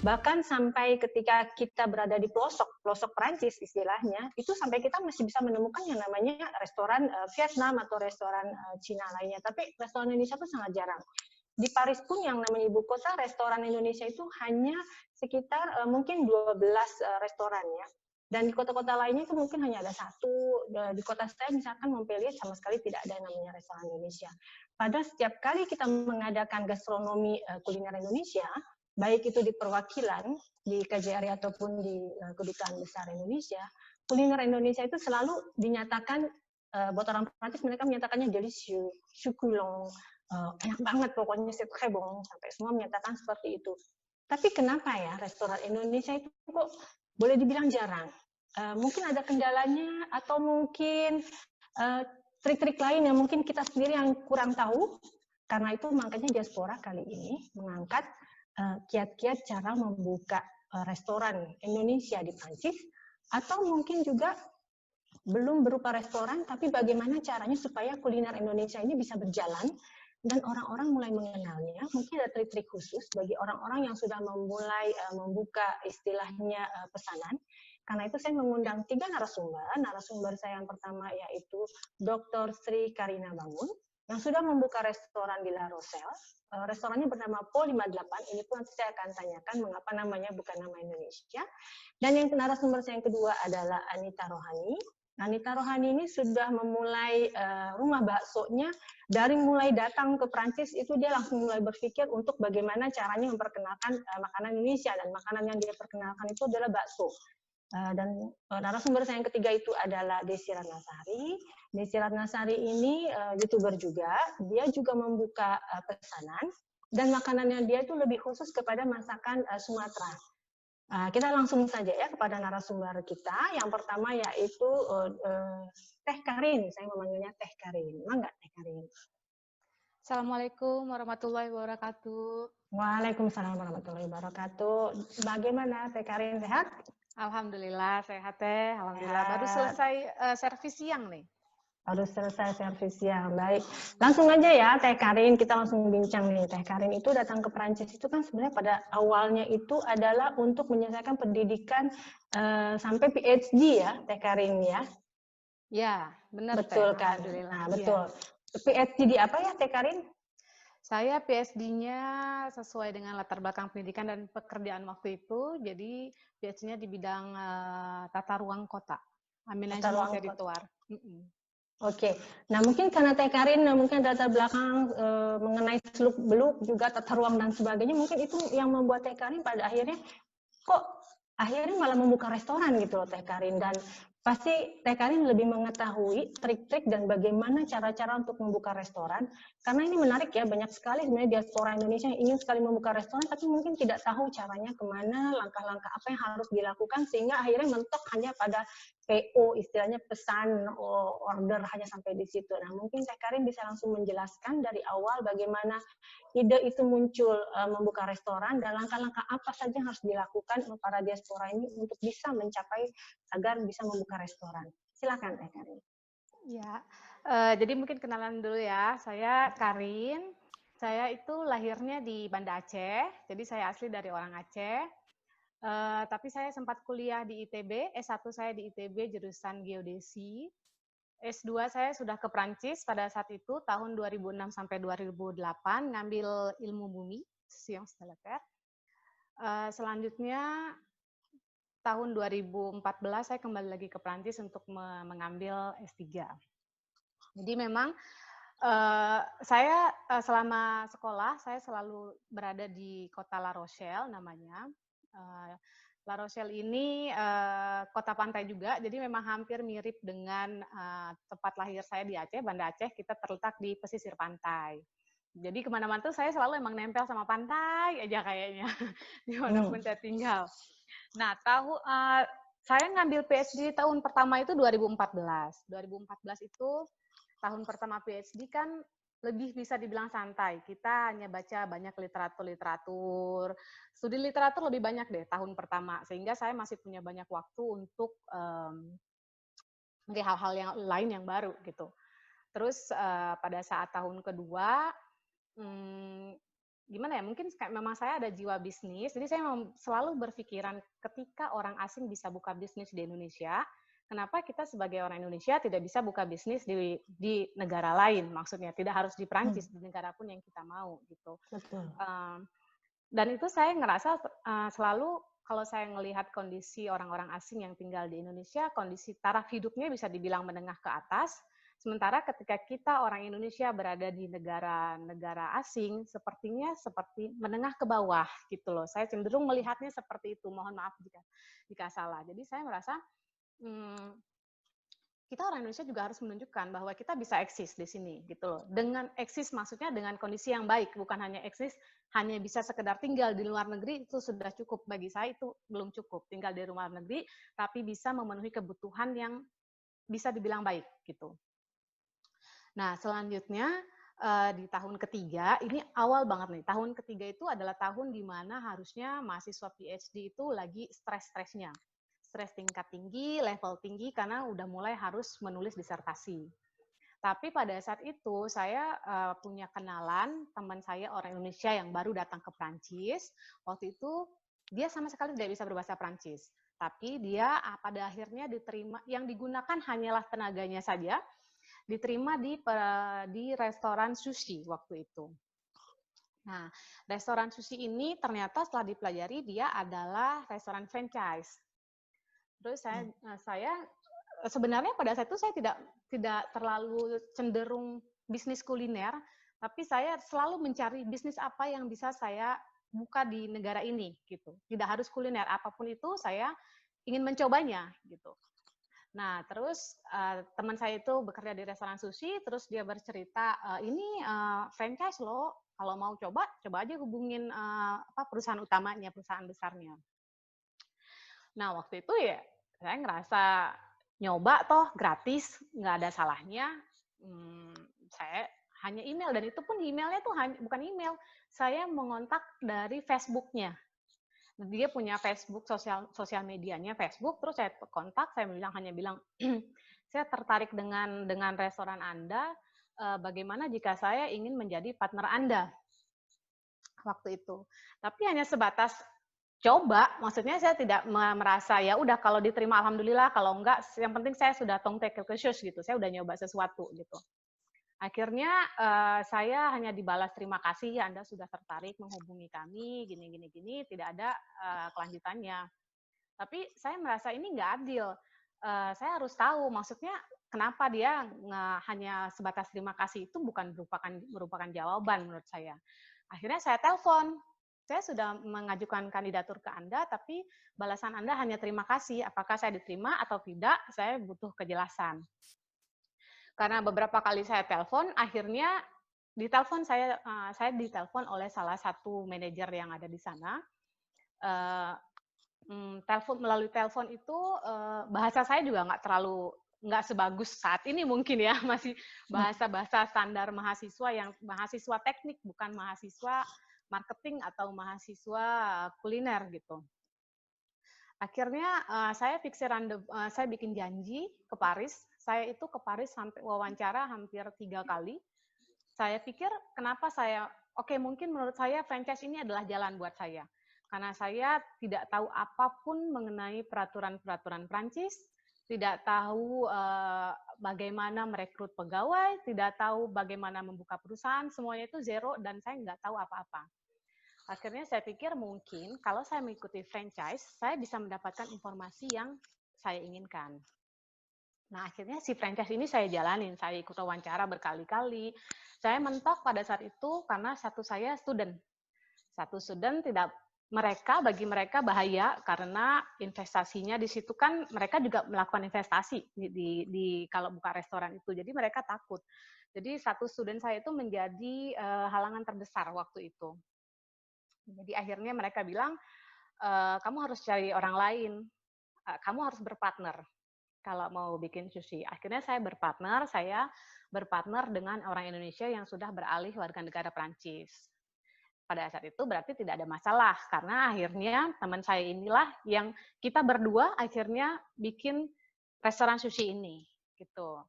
Bahkan sampai ketika kita berada di pelosok Perancis istilahnya, itu sampai kita masih bisa menemukan yang namanya restoran Vietnam atau restoran Cina lainnya. Tapi restoran Indonesia itu sangat jarang. Di Paris pun yang namanya ibu kota, restoran Indonesia itu hanya sekitar mungkin 12 restoran ya. Dan di kota-kota lainnya itu mungkin hanya ada satu. Di kota saya misalkan Montpellier sama sekali tidak ada yang namanya restoran Indonesia. Padahal setiap kali kita mengadakan gastronomi kuliner Indonesia, baik itu di perwakilan, di KJRI ataupun di Kedutaan Besar Indonesia, kuliner Indonesia itu selalu dinyatakan, buat orang Prancis mereka menyatakannya delicieux, succulent, enak banget pokoknya, c'est très bon, sampai semua menyatakan seperti itu. Tapi kenapa ya restoran Indonesia itu kok boleh dibilang jarang? Mungkin ada kendalanya atau mungkin trik-trik lain yang mungkin kita sendiri yang kurang tahu. Karena itu makanya diaspora kali ini mengangkat kiat-kiat cara membuka restoran Indonesia di Prancis, atau mungkin juga belum berupa restoran, tapi bagaimana caranya supaya kuliner Indonesia ini bisa berjalan dan orang-orang mulai mengenalnya. Mungkin ada trik-trik khusus bagi orang-orang yang sudah memulai membuka istilahnya pesanan. Karena itu saya mengundang 3 narasumber. Narasumber saya yang pertama yaitu Dr. Sri Karina Bangun, yang sudah membuka restoran di La Rochelle. Restorannya bernama Po 58. Ini pun nanti saya akan tanyakan mengapa namanya bukan nama Indonesia. Dan yang narasumber saya yang kedua adalah Anita Rohani. Anita Rohani ini sudah memulai rumah baksonya. Dari mulai datang ke Prancis itu dia langsung mulai berpikir untuk bagaimana caranya memperkenalkan makanan Indonesia, dan makanan yang dia perkenalkan itu adalah bakso. Dan narasumber saya yang ketiga itu adalah Desi Ratnasari. Desi Ratnasari ini YouTuber juga, dia juga membuka pesanan, dan makanannya dia itu lebih khusus kepada masakan Sumatera. Kita langsung saja ya kepada narasumber kita. Yang pertama yaitu Teh Karin, saya memanggilnya Teh Karin. Memang nggak Teh Karin? Assalamualaikum warahmatullahi wabarakatuh. Waalaikumsalam warahmatullahi wabarakatuh. Bagaimana Teh Karin, sehat? Alhamdulillah sehat Teh. Alhamdulillah Sehat. baru selesai servis siang nih. Harus selesai servis siang. Baik. Langsung aja ya Teh Karin, kita langsung bincang nih. Teh Karin itu datang ke Prancis itu kan sebenarnya pada awalnya itu adalah untuk menyelesaikan pendidikan sampai PhD ya Teh Karin ya. Ya, benar Betul Teh. kan? Alhamdulillah. Nah, betul. Ya. PhD di apa ya Teh Karin? Saya PhD-nya sesuai dengan latar belakang pendidikan dan pekerjaan waktu itu. Jadi PhD-nya di bidang tata ruang kota, manajemen teritorial. Oke, nah mungkin karena Teh Karin mungkin latar belakang mengenai seluk-beluk juga tata ruang dan sebagainya, mungkin itu yang membuat Teh Karin pada akhirnya kok akhirnya malah membuka restoran gitu loh Teh Karin. Dan pasti Teh Karin lebih mengetahui trik-trik dan bagaimana cara-cara untuk membuka restoran. Karena ini menarik ya, banyak sekali sebenarnya diaspora Indonesia yang ingin sekali membuka restoran, tapi mungkin tidak tahu caranya kemana, langkah-langkah apa yang harus dilakukan, sehingga akhirnya mentok hanya pada PO, istilahnya pesan order hanya sampai di situ. Nah mungkin Teh Karin bisa langsung menjelaskan dari awal bagaimana ide itu muncul membuka restoran dan langkah-langkah apa saja yang harus dilakukan para diaspora ini untuk bisa mencapai agar bisa membuka restoran. Silakan Teh Karin. Ya, jadi mungkin kenalan dulu ya. Saya Karin. Saya itu lahirnya di Banda Aceh. Jadi saya asli dari orang Aceh. Tapi saya sempat kuliah di ITB. S1 saya di ITB jurusan geodesi. S2 saya sudah ke Prancis pada saat itu tahun 2006 sampai 2008 ngambil ilmu bumi, sciences de la terre. Selanjutnya tahun 2014 saya kembali lagi ke Prancis untuk mengambil S3. Jadi memang saya selama sekolah saya selalu berada di kota La Rochelle namanya. La Rochelle ini kota pantai juga, jadi memang hampir mirip dengan tempat lahir saya di Aceh, Banda Aceh. Kita terletak di pesisir pantai. Jadi kemana-mana tuh saya selalu emang nempel sama pantai aja kayaknya, dimanapun saya tinggal. Nah, saya ngambil PhD tahun pertama itu 2014. 2014 itu tahun pertama PhD kan lebih bisa dibilang santai. Kita hanya baca banyak literatur. Studi literatur lebih banyak deh tahun pertama. Sehingga saya masih punya banyak waktu untuk melihat hal-hal yang lain yang baru gitu. Terus pada saat tahun kedua, gimana ya, mungkin memang saya ada jiwa bisnis, jadi saya selalu berpikiran ketika orang asing bisa buka bisnis di Indonesia, kenapa kita sebagai orang Indonesia tidak bisa buka bisnis di negara lain, maksudnya tidak harus di Prancis, di negara pun yang kita mau gitu. Betul. Dan itu saya ngerasa selalu kalau saya melihat kondisi orang-orang asing yang tinggal di Indonesia, kondisi taraf hidupnya bisa dibilang menengah ke atas, sementara ketika kita orang Indonesia berada di negara-negara asing, sepertinya seperti menengah ke bawah gitu loh. Saya cenderung melihatnya seperti itu. Mohon maaf jika salah. Jadi saya merasa kita orang Indonesia juga harus menunjukkan bahwa kita bisa eksis di sini gitu loh. Dengan eksis maksudnya dengan kondisi yang baik, bukan hanya eksis hanya bisa sekedar tinggal di luar negeri itu sudah cukup. Bagi saya itu belum cukup, tinggal di luar negeri tapi bisa memenuhi kebutuhan yang bisa dibilang baik gitu. Nah, selanjutnya di tahun ketiga, ini awal banget nih. Tahun ketiga itu adalah tahun di mana harusnya mahasiswa PhD itu lagi stres-stresnya. Stres tingkat tinggi, level tinggi, karena udah mulai harus menulis disertasi. Tapi pada saat itu saya punya kenalan teman saya orang Indonesia yang baru datang ke Prancis. Waktu itu dia sama sekali tidak bisa berbahasa Prancis. Tapi dia pada akhirnya diterima, yang digunakan hanyalah tenaganya saja, diterima di restoran sushi waktu itu. Nah, restoran sushi ini ternyata setelah dipelajari dia adalah restoran franchise. Terus saya sebenarnya pada saat itu saya tidak terlalu cenderung bisnis kuliner, tapi saya selalu mencari bisnis apa yang bisa saya buka di negara ini gitu. Tidak harus kuliner, apapun itu saya ingin mencobanya gitu. Nah, terus teman saya itu bekerja di restoran sushi, terus dia bercerita, ini franchise loh, kalau mau coba aja hubungin perusahaan utamanya, perusahaan besarnya. Nah, waktu itu ya saya ngerasa nyoba toh gratis, nggak ada salahnya. Saya hanya email, dan itu pun emailnya tuh bukan email, saya mengontak dari Facebook-nya. Dia punya Facebook, sosial medianya Facebook, terus saya kontak, saya hanya bilang, saya tertarik dengan restoran Anda, bagaimana jika saya ingin menjadi partner Anda waktu itu. Tapi hanya sebatas coba, maksudnya saya tidak merasa ya udah kalau diterima alhamdulillah, kalau enggak yang penting saya sudah tongtek khusus gitu, saya udah nyoba sesuatu gitu. Akhirnya saya hanya dibalas terima kasih ya Anda sudah tertarik menghubungi kami, gini, tidak ada kelanjutannya. Tapi saya merasa ini nggak adil. Saya harus tahu maksudnya kenapa dia hanya sebatas terima kasih, itu bukan merupakan jawaban menurut saya. Akhirnya saya telepon. Saya sudah mengajukan kandidatur ke Anda, tapi balasan Anda hanya terima kasih. Apakah saya diterima atau tidak, saya butuh kejelasan. Karena beberapa kali saya telepon, akhirnya saya ditelepon oleh salah satu manajer yang ada di sana. Melalui telepon itu bahasa saya juga nggak sebagus saat ini mungkin ya, masih bahasa standar mahasiswa teknik, bukan mahasiswa marketing atau mahasiswa kuliner gitu. Akhirnya saya saya bikin janji ke Paris. Saya itu ke Paris sampai wawancara hampir 3 kali. Saya pikir kenapa mungkin menurut saya franchise ini adalah jalan buat saya. Karena saya tidak tahu apapun mengenai peraturan-peraturan Prancis, tidak tahu bagaimana merekrut pegawai, tidak tahu bagaimana membuka perusahaan, semuanya itu zero dan saya nggak tahu apa-apa. Akhirnya saya pikir mungkin kalau saya mengikuti franchise, saya bisa mendapatkan informasi yang saya inginkan. Nah, akhirnya si franchise ini saya jalanin, saya ikut wawancara berkali-kali. Saya mentok pada saat itu karena satu student bagi mereka bahaya karena investasinya di situ kan mereka juga melakukan investasi di kalau buka restoran itu. Jadi mereka takut. Jadi satu student saya itu menjadi halangan terbesar waktu itu. Jadi akhirnya mereka bilang, kamu harus cari orang lain, kamu harus berpartner kalau mau bikin sushi. Akhirnya saya berpartner dengan orang Indonesia yang sudah beralih warga negara Prancis. Pada saat itu berarti tidak ada masalah, karena akhirnya teman saya inilah yang kita berdua akhirnya bikin restoran sushi ini. Gitu.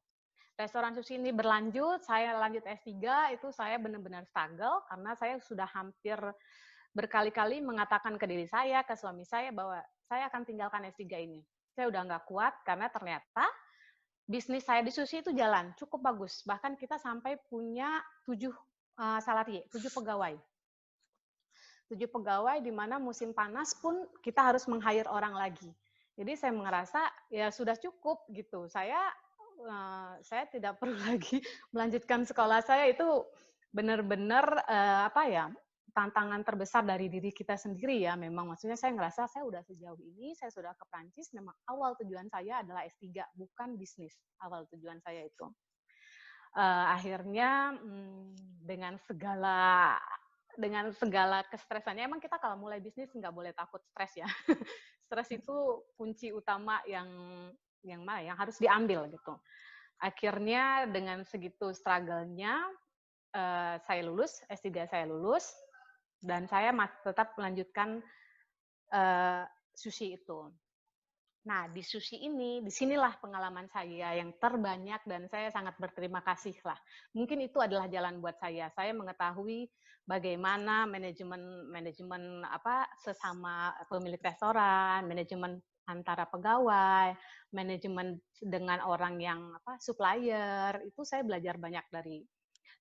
restoran sushi ini berlanjut, saya lanjut S3, itu saya benar-benar struggle karena saya sudah hampir berkali-kali mengatakan ke diri saya, ke suami saya bahwa saya akan tinggalkan S3 ini. Saya udah nggak kuat karena ternyata bisnis saya di sushi itu jalan, cukup bagus. Bahkan kita sampai punya 7 salarie, 7 pegawai. 7 pegawai di mana musim panas pun kita harus meng-hire orang lagi. Jadi saya merasa ya sudah cukup gitu. Saya tidak perlu lagi melanjutkan sekolah saya, itu benar-benar tantangan terbesar dari diri kita sendiri ya. Memang maksudnya saya ngerasa saya udah sejauh ini, saya sudah ke Prancis, memang awal tujuan saya adalah S3, bukan bisnis. Awal tujuan saya itu. Akhirnya dengan segala kestresannya, emang kita kalau mulai bisnis nggak boleh takut stres ya. Stres itu kunci utama yang harus diambil gitu. Akhirnya dengan segitu struggle-nya, saya lulus, S3 saya lulus, dan saya tetap melanjutkan sushi itu. Nah, di sushi ini, disinilah pengalaman saya yang terbanyak dan saya sangat berterima kasih lah. Mungkin itu adalah jalan buat saya. Saya mengetahui bagaimana manajemen sesama pemilik restoran, manajemen antara pegawai, manajemen dengan orang yang supplier. Itu saya belajar banyak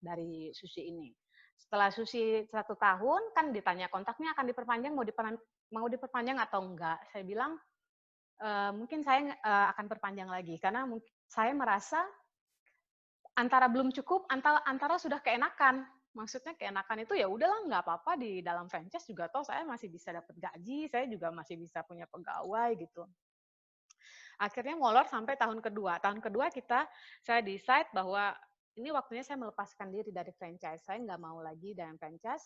dari sushi ini. Setelah sushi 1 tahun, kan ditanya kontraknya akan diperpanjang, mau diperpanjang atau enggak. Saya bilang, mungkin saya akan perpanjang lagi karena saya merasa antara belum cukup, antara sudah keenakan. Maksudnya keenakan itu ya udahlah, nggak apa-apa, di dalam franchise juga toh saya masih bisa dapat gaji, saya juga masih bisa punya pegawai gitu. Akhirnya molor sampai tahun kedua. Tahun kedua saya decide bahwa ini waktunya saya melepaskan diri dari franchise. Saya nggak mau lagi dengan franchise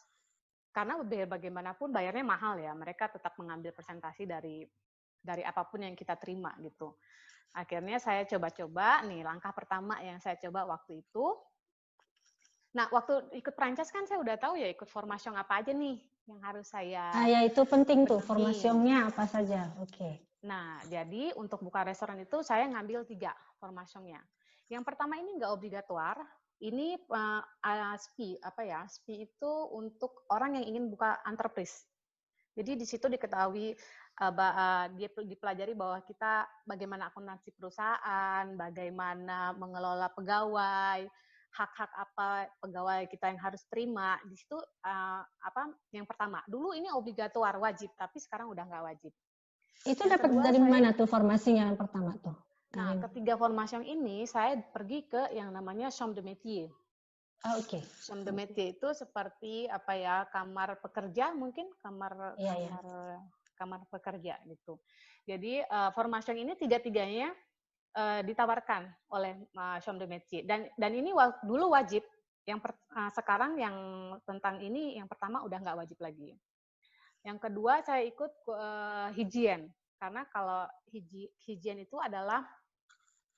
karena biar bagaimanapun bayarnya mahal ya. Mereka tetap mengambil presentasi dari apapun yang kita terima gitu. Akhirnya saya coba-coba, nih langkah pertama yang saya coba waktu itu. Nah, waktu ikut franchise kan saya udah tahu ya ikut formation apa aja nih yang harus saya ya itu penting tuh, formationnya apa saja. Oke. Nah, jadi untuk buka restoran itu saya ngambil 3 formationnya. Yang pertama ini nggak obligatoir, ini SPI itu untuk orang yang ingin buka entreprise. Jadi di situ diketahui, dia dipelajari bahwa kita bagaimana akuntansi perusahaan, bagaimana mengelola pegawai, hak-hak apa pegawai kita yang harus terima. Di situ yang pertama. Dulu ini obligatoir, wajib, tapi sekarang udah nggak wajib. Itu dapat dari mana tuh formasinya yang pertama tuh? Nah, ketiga formasi ini saya pergi ke yang namanya chambre de métier. Oke. Chambre de métier itu seperti kamar pekerja mungkin, kamar pekerja gitu. Jadi formasi ini tiga-tiganya ditawarkan oleh chambre de métier dan ini dulu wajib. Sekarang yang tentang ini yang pertama udah nggak wajib lagi. Yang kedua saya ikut higien, karena kalau higien itu adalah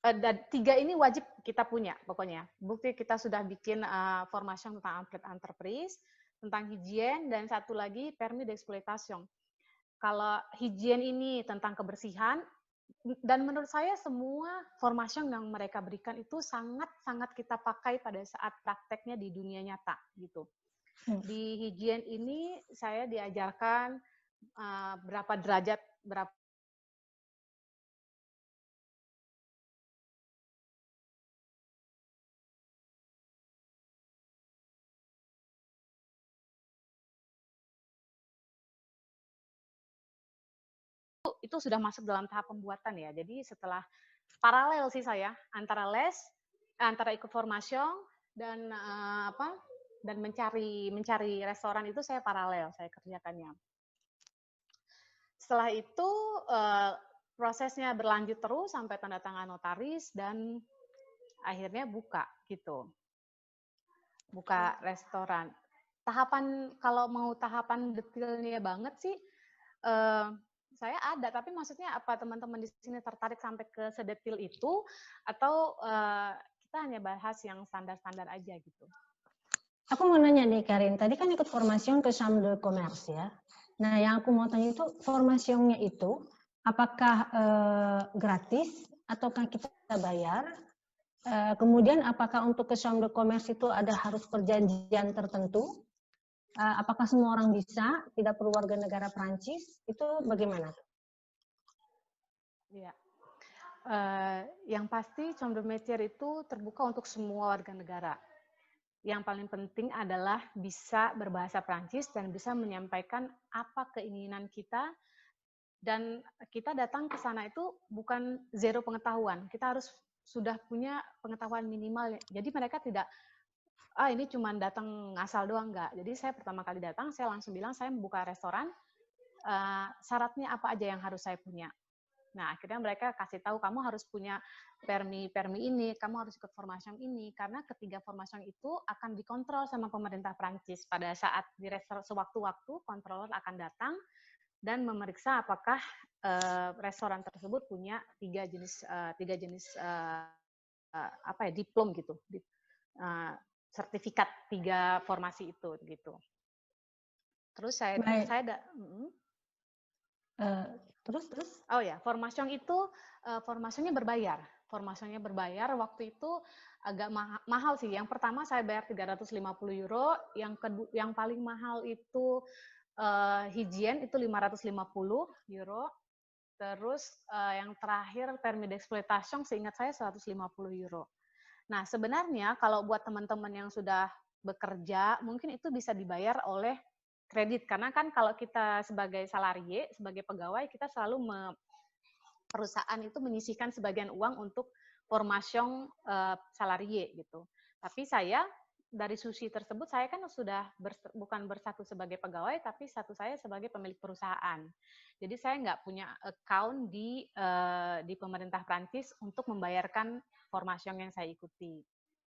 3 ini wajib kita punya pokoknya. Bukti kita sudah bikin formasi tentang entreprise, tentang higien, dan satu lagi permis d'exploitation. Kalau higien ini tentang kebersihan, dan menurut saya semua formasi yang mereka berikan itu sangat-sangat kita pakai pada saat prakteknya di dunia nyata gitu. Di higien ini saya diajarkan berapa derajat, itu sudah masuk dalam tahap pembuatan ya. Jadi setelah paralel sih saya antara ikut formasi dan dan mencari restoran itu saya paralel saya kerjakannya. Setelah itu prosesnya berlanjut terus sampai tanda tangan notaris dan akhirnya buka gitu. Buka restoran. Kalau mau tahapan detailnya banget sih saya ada, tapi maksudnya apa teman-teman di sini tertarik sampai ke sedetil itu atau kita hanya bahas yang standar-standar aja gitu? Aku mau nanya nih Karin, tadi kan ikut formasi ke Chambre de Commerce ya. Nah, yang aku mau tanya itu formasinya itu apakah gratis ataukah kita bayar? Kemudian apakah untuk ke chambre de commerce itu ada harus perjanjian tertentu? Apakah semua orang bisa, tidak perlu warga negara Prancis? Itu bagaimana? Ya. Yang pasti chambre de métier itu terbuka untuk semua warga negara. Yang paling penting adalah bisa berbahasa Prancis dan bisa menyampaikan apa keinginan kita, dan kita datang ke sana itu bukan zero pengetahuan. Kita harus sudah punya pengetahuan minimal. Jadi mereka tidak, ini cuma datang ngasal doang, enggak. Jadi saya pertama kali datang, saya langsung bilang saya membuka restoran, syaratnya apa aja yang harus saya punya. Nah, akhirnya mereka kasih tahu, kamu harus punya permi ini, kamu harus ikut formasi ini, karena ketiga formasi itu akan dikontrol sama pemerintah Prancis. Pada saat di restoran sewaktu-waktu, kontroler akan datang dan memeriksa apakah restoran tersebut punya tiga jenis diplom gitu, sertifikat tiga formasi itu gitu. Terus terus oh ya, formasinya itu formasinya berbayar. Formasinya berbayar, waktu itu agak mahal sih. Yang pertama saya bayar 350 euro, yang paling mahal itu higien itu 550 euro. Terus yang terakhir permis d'exploitation seingat saya 150 euro. Nah, sebenarnya kalau buat teman-teman yang sudah bekerja, mungkin itu bisa dibayar oleh kredit. Karena kan kalau kita sebagai salarie, sebagai pegawai, kita selalu perusahaan itu menyisihkan sebagian uang untuk formation salarie gitu. Tapi saya dari susi tersebut, saya kan sudah bukan bersatu sebagai pegawai, tapi satu saya sebagai pemilik perusahaan. Jadi saya nggak punya account di pemerintah Prancis untuk membayarkan formasi yang saya ikuti.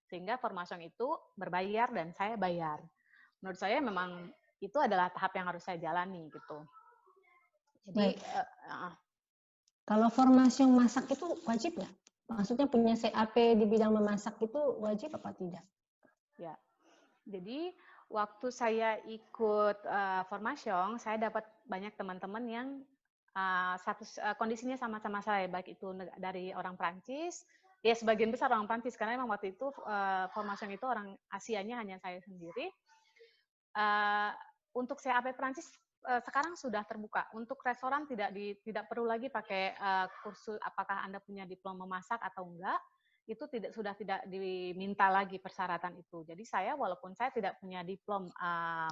Sehingga formasi itu berbayar dan saya bayar. Menurut saya memang itu adalah tahap yang harus saya jalani gitu. Jadi kalau formasi masak itu wajib nggak? Maksudnya punya CAP di bidang memasak itu wajib apa tidak? Ya, jadi waktu saya ikut formasi, saya dapat banyak teman-teman yang kondisinya sama-sama saya, baik itu dari orang Prancis, ya sebagian besar orang Prancis, karena memang waktu itu formasi itu orang Asianya hanya saya sendiri. Untuk CAP Prancis sekarang sudah terbuka. Untuk restoran tidak perlu lagi pakai kursus apakah Anda punya diploma memasak atau enggak. Itu sudah tidak diminta lagi persyaratan itu. Jadi saya walaupun saya tidak punya diploma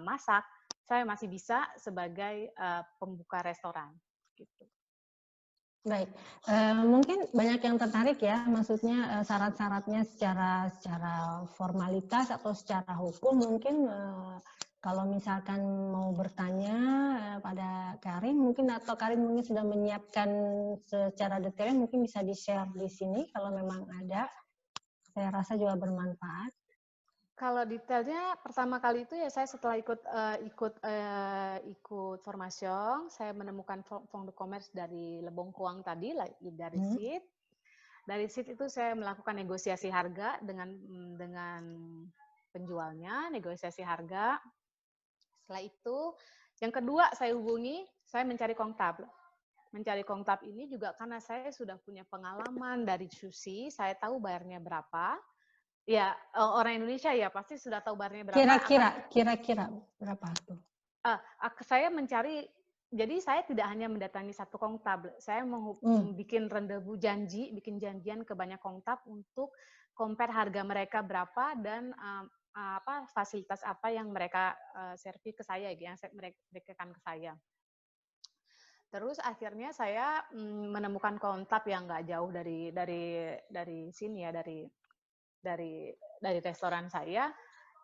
masak, saya masih bisa sebagai pembuka restoran gitu. Baik, mungkin banyak yang tertarik ya, maksudnya syarat-syaratnya secara formalitas atau secara hukum mungkin kalau misalkan mau bertanya pada Karin mungkin, atau Karin mungkin sudah menyiapkan secara detail, mungkin bisa di-share di sini kalau memang ada. Saya rasa juga bermanfaat. Kalau detailnya pertama kali itu ya saya setelah ikut formasi, saya menemukan fond de commerce dari Lebong Kuang tadi, dari SIT. Dari SIT itu saya melakukan negosiasi harga dengan penjualnya, negosiasi harga. Setelah itu, yang kedua saya hubungi, saya mencari kontab. Mencari kontab ini juga karena saya sudah punya pengalaman dari sushi, saya tahu bayarnya berapa. Ya, orang Indonesia ya pasti sudah tahu bayarnya berapa. Kira-kira berapa tuh? Saya mencari, jadi saya tidak hanya mendatangi satu kontab, saya mau bikin rendezvous bikin janjian ke banyak kontab untuk compare harga mereka berapa dan fasilitas apa yang mereka servis ke saya, yang mereka berikan ke saya. Terus akhirnya saya menemukan kontab yang nggak jauh dari sini ya, dari restoran saya.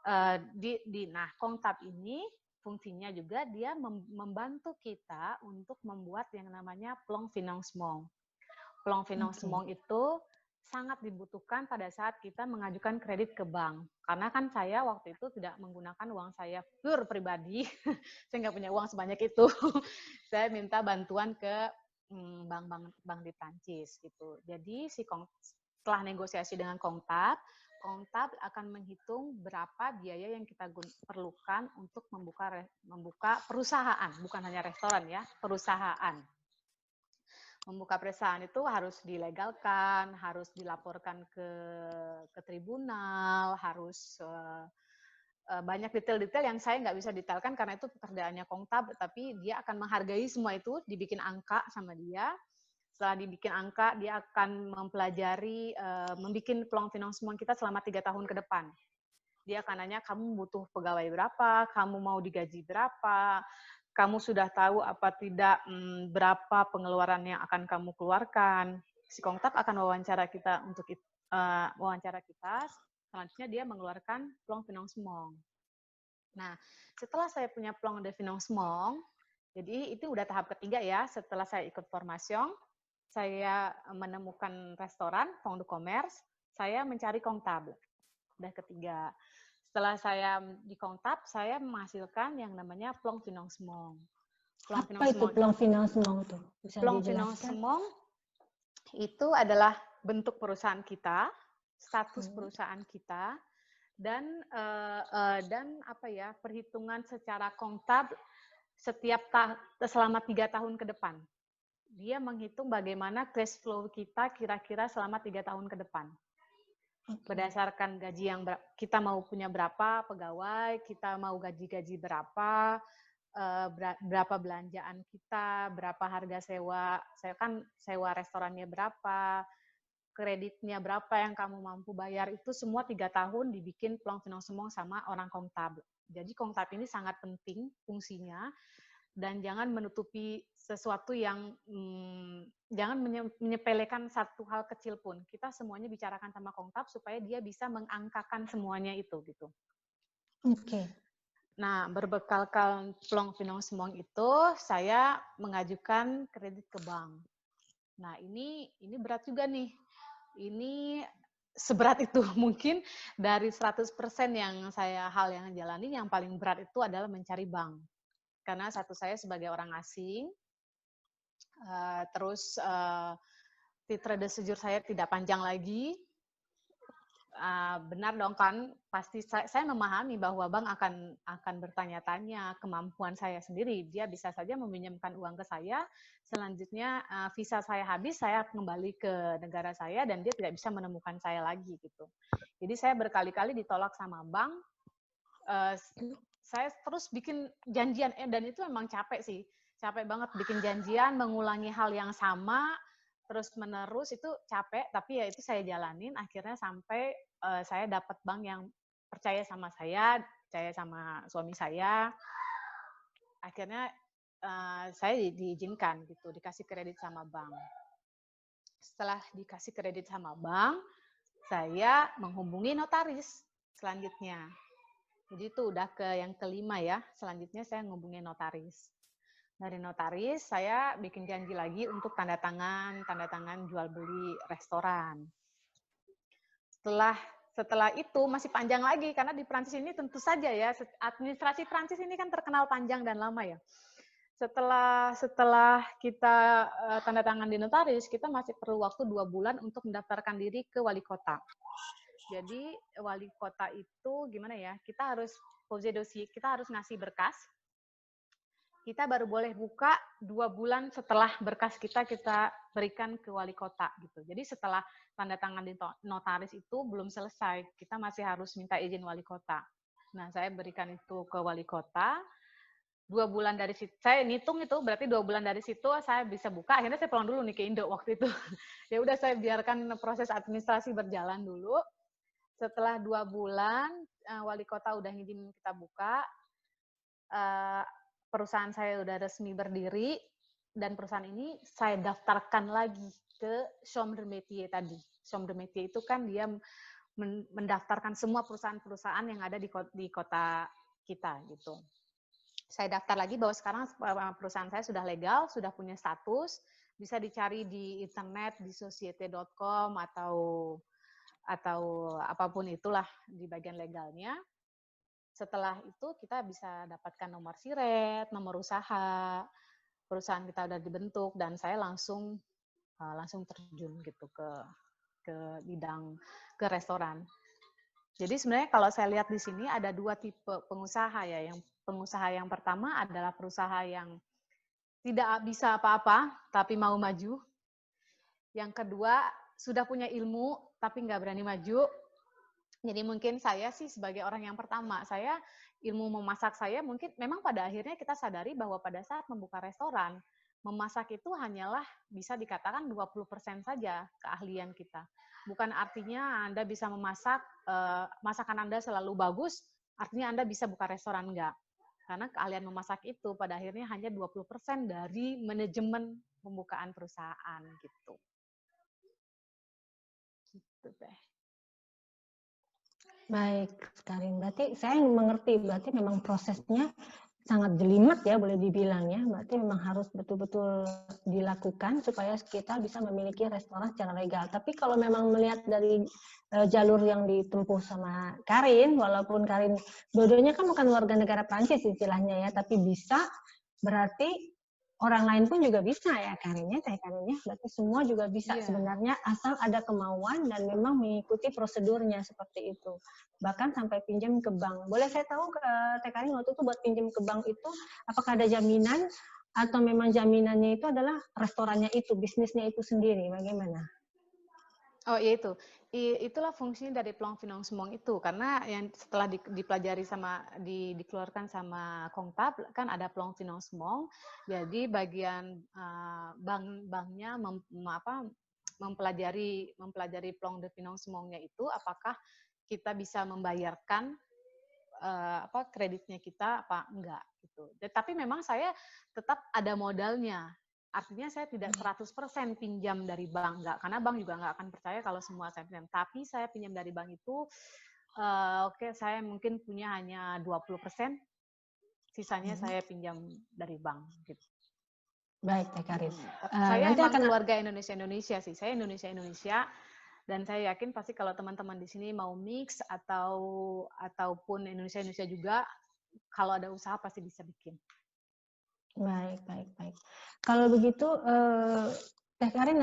Nah, kontab ini fungsinya juga dia membantu kita untuk membuat yang namanya plan financement. Plan financement itu sangat dibutuhkan pada saat kita mengajukan kredit ke bank. Karena kan saya waktu itu tidak menggunakan uang saya pure pribadi, saya nggak punya uang sebanyak itu. Saya minta bantuan ke bank di Prancis gitu. Jadi setelah negosiasi dengan kontab akan menghitung berapa biaya yang kita perlukan untuk membuka perusahaan, bukan hanya restoran ya, perusahaan. Membuka perusahaan itu harus dilegalkan, harus dilaporkan ke tribunal, harus banyak detail-detail yang saya nggak bisa detailkan karena itu pekerjaannya Kongtab, tapi dia akan menghargai semua itu, dibikin angka sama dia. Setelah dibikin angka, dia akan mempelajari, membuat peluang finansmen kita selama 3 tahun ke depan. Dia akan nanya, kamu butuh pegawai berapa, kamu mau digaji berapa, kamu sudah tahu apa tidak berapa pengeluaran yang akan kamu keluarkan. Si Kongtab akan wawancara kita untuk wawancara kita. Selanjutnya dia mengeluarkan peluang finansmen. Nah, setelah saya punya peluang de finansmen, jadi itu udah tahap ketiga ya. Setelah saya ikut formasi, saya menemukan restoran, fond de commerce, saya mencari Kongtab. Udah ketiga. Setelah saya di Kongtab, saya menghasilkan yang namanya peluang finansmen. Apa itu peluang finansmen itu? Bisa peluang dijelaskan? finansmen itu adalah bentuk perusahaan kita, status perusahaan kita, dan apa ya, perhitungan secara Kongtab selama 3 tahun ke depan. Dia menghitung bagaimana cash flow kita kira-kira selama 3 tahun ke depan. Berdasarkan gaji yang kita mau punya berapa pegawai, kita mau gaji-gaji berapa, berapa belanjaan kita, berapa harga sewa, saya kan sewa restorannya berapa, kreditnya berapa yang kamu mampu bayar, itu semua 3 tahun dibikin peluang finansmen sama orang Kongtab. Jadi Kongtab ini sangat penting fungsinya, dan jangan menutupi sesuatu yang jangan menyepelekan satu hal kecil pun. Kita semuanya bicarakan sama Kongtab supaya dia bisa mengangkakan semuanya itu gitu. Oke. Nah, berbekalkan peluang finansmen itu, saya mengajukan kredit ke bank. Nah, ini berat juga nih. Ini seberat itu mungkin dari 100% yang hal yang jalani, yang paling berat itu adalah mencari bank. Karena satu, saya sebagai orang asing, terus titre de séjour saya tidak panjang lagi. Benar dong kan, pasti saya memahami bahwa bank akan bertanya-tanya kemampuan saya sendiri. Dia bisa saja meminjamkan uang ke saya, selanjutnya visa saya habis, saya kembali ke negara saya dan dia tidak bisa menemukan saya lagi gitu. Jadi saya berkali-kali ditolak sama bank. Saya terus bikin janjian, dan itu memang capek sih, capek banget bikin janjian, mengulangi hal yang sama terus menerus, itu capek, tapi ya itu saya jalanin. Akhirnya sampai saya dapat bank yang percaya sama saya, percaya sama suami saya. Akhirnya saya diizinkan gitu, dikasih kredit sama bank. Setelah dikasih kredit sama bank, saya menghubungi notaris selanjutnya. Jadi itu udah ke yang kelima ya. Selanjutnya saya ngubungin notaris. Dari notaris saya bikin janji lagi untuk tanda tangan jual beli restoran. Setelah itu masih panjang lagi, karena di Prancis ini tentu saja ya, administrasi Prancis ini kan terkenal panjang dan lama ya. Setelah kita tanda tangan di notaris, kita masih perlu waktu 2 bulan untuk mendaftarkan diri ke wali kota. Jadi wali kota itu gimana ya, kita harus pose dossier, kita harus ngasih berkas. Kita baru boleh buka 2 bulan setelah berkas kita berikan ke wali kota gitu. Jadi setelah tanda tangan di notaris itu belum selesai, kita masih harus minta izin wali kota. Nah, saya berikan itu ke wali kota. 2 bulan dari situ, saya ngitung itu berarti 2 bulan dari situ saya bisa buka. Akhirnya saya pulang dulu nih ke Indo waktu itu. Ya udah, saya biarkan proses administrasi berjalan dulu. Setelah 2 bulan, wali kota udah ngizin kita buka, perusahaan saya udah resmi berdiri, dan perusahaan ini saya daftarkan lagi ke Chambre de Métier tadi. Chambre de Métier itu kan dia mendaftarkan semua perusahaan-perusahaan yang ada di kota kita gitu. Saya daftar lagi bahwa sekarang perusahaan saya sudah legal, sudah punya status, bisa dicari di internet, di societe.com atau apapun itulah di bagian legalnya. Setelah itu kita bisa dapatkan nomor siret, nomor usaha, perusahaan kita udah dibentuk, dan saya langsung terjun gitu ke bidang ke restoran. Jadi sebenarnya kalau saya lihat di sini ada 2 tipe pengusaha ya. Yang pengusaha yang pertama adalah perusahaan yang tidak bisa apa-apa tapi mau maju. Yang kedua, sudah punya ilmu tapi nggak berani maju. Jadi mungkin saya sih sebagai orang yang pertama, saya ilmu memasak saya mungkin memang pada akhirnya kita sadari bahwa pada saat membuka restoran, memasak itu hanyalah bisa dikatakan 20% saja keahlian kita. Bukan artinya Anda bisa memasak, masakan Anda selalu bagus, artinya Anda bisa buka restoran, enggak. Karena keahlian memasak itu pada akhirnya hanya 20% dari manajemen pembukaan perusahaan gitu. Gitu deh. Baik, Karin. Berarti saya mengerti, berarti memang prosesnya sangat jelimet ya, boleh dibilang ya. Berarti memang harus betul-betul dilakukan supaya kita bisa memiliki restoran secara legal. Tapi kalau memang melihat dari jalur yang ditempuh sama Karin, walaupun Karin dua-duanya kan bukan warga negara Prancis istilahnya ya, tapi bisa, berarti orang lain pun juga bisa ya Karinnya, Teh Karinnya. Berarti semua juga bisa sebenarnya asal ada kemauan dan memang mengikuti prosedurnya seperti itu. Bahkan sampai pinjam ke bank. Boleh saya tahu Teh Karin waktu itu buat pinjam ke bank itu apakah ada jaminan atau memang jaminannya itu adalah restorannya itu, bisnisnya itu sendiri, bagaimana? Oh iya itu, itulah fungsinya dari peluang financement itu, karena yang setelah dipelajari sama dikeluarkan sama Kongtap kan ada peluang financement, jadi bagian banknya mempelajari peluang de financement-nya itu apakah kita bisa membayarkan kreditnya kita apa enggak gitu. Tapi memang saya tetap ada modalnya. Artinya saya tidak 100% pinjam dari bank, enggak, karena bank juga enggak akan percaya kalau semua saya pinjam. Tapi saya pinjam dari bank itu, saya mungkin punya hanya 20%, sisanya saya pinjam dari bank. Gitu. Baik, Teh Karin. Saya Nanti emang akan keluarga Indonesia, sih. Saya Indonesia, dan saya yakin pasti kalau teman-teman di sini mau mix ataupun Indonesia juga, kalau ada usaha pasti bisa bikin. Baik. Kalau begitu, Teh Karin,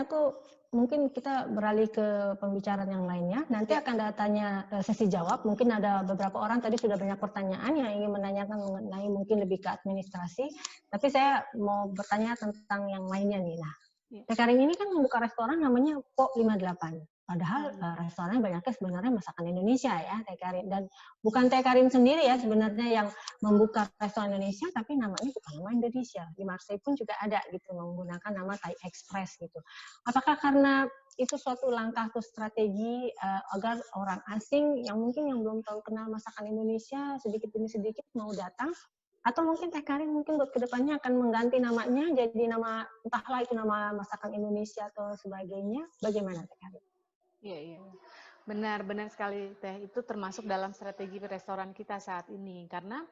mungkin kita beralih ke pembicaraan yang lainnya. Nanti akan datanya sesi jawab. Mungkin ada beberapa orang tadi sudah banyak pertanyaan yang ingin menanyakan mengenai mungkin lebih ke administrasi. Tapi saya mau bertanya tentang yang lainnya nih. Nah, Teh Karin ini kan membuka restoran namanya Po 58. Padahal restorannya banyaknya sebenarnya masakan Indonesia ya, Teh Karin. Dan bukan Teh Karin sendiri ya sebenarnya yang membuka restoran Indonesia, tapi namanya bukan nama Indonesia. Di Marseille pun juga ada gitu, menggunakan nama Thai Express gitu. Apakah karena itu suatu langkah atau strategi agar orang asing yang mungkin yang belum tahu kenal masakan Indonesia sedikit demi sedikit mau datang, atau mungkin Teh Karin mungkin buat kedepannya akan mengganti namanya jadi nama, entahlah itu nama masakan Indonesia atau sebagainya, bagaimana Teh Karin? Iya. Benar sekali Teh. Itu termasuk dalam strategi restoran kita saat ini. Karena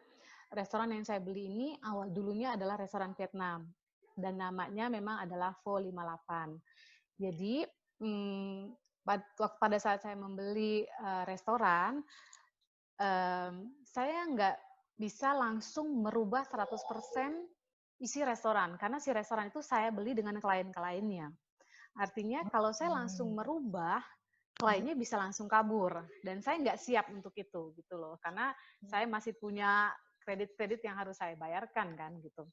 restoran yang saya beli ini awal dulunya adalah restoran Vietnam. Dan namanya memang adalah Pho 58. Jadi, pada saat saya membeli restoran, saya nggak bisa langsung merubah 100% isi restoran. Karena si restoran itu saya beli dengan klien-kliennya. Artinya kalau saya langsung merubah, kliennya bisa langsung kabur, dan saya nggak siap untuk itu gitu loh, karena saya masih punya kredit yang harus saya bayarkan kan gitu.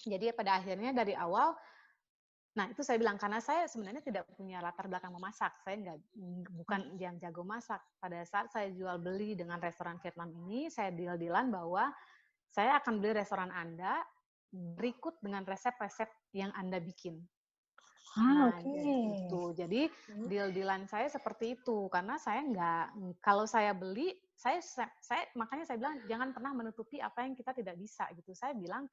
Jadi pada akhirnya dari awal, nah itu saya bilang karena saya sebenarnya tidak punya latar belakang memasak, saya bukan yang jago masak. Pada saat saya jual beli dengan restoran Vietnam ini, saya deal-dealan bahwa saya akan beli restoran Anda berikut dengan resep-resep yang Anda bikin. Jadi deal-dealan saya seperti itu, karena saya kalau saya beli, makanya saya bilang jangan pernah menutupi apa yang kita tidak bisa gitu. Saya bilang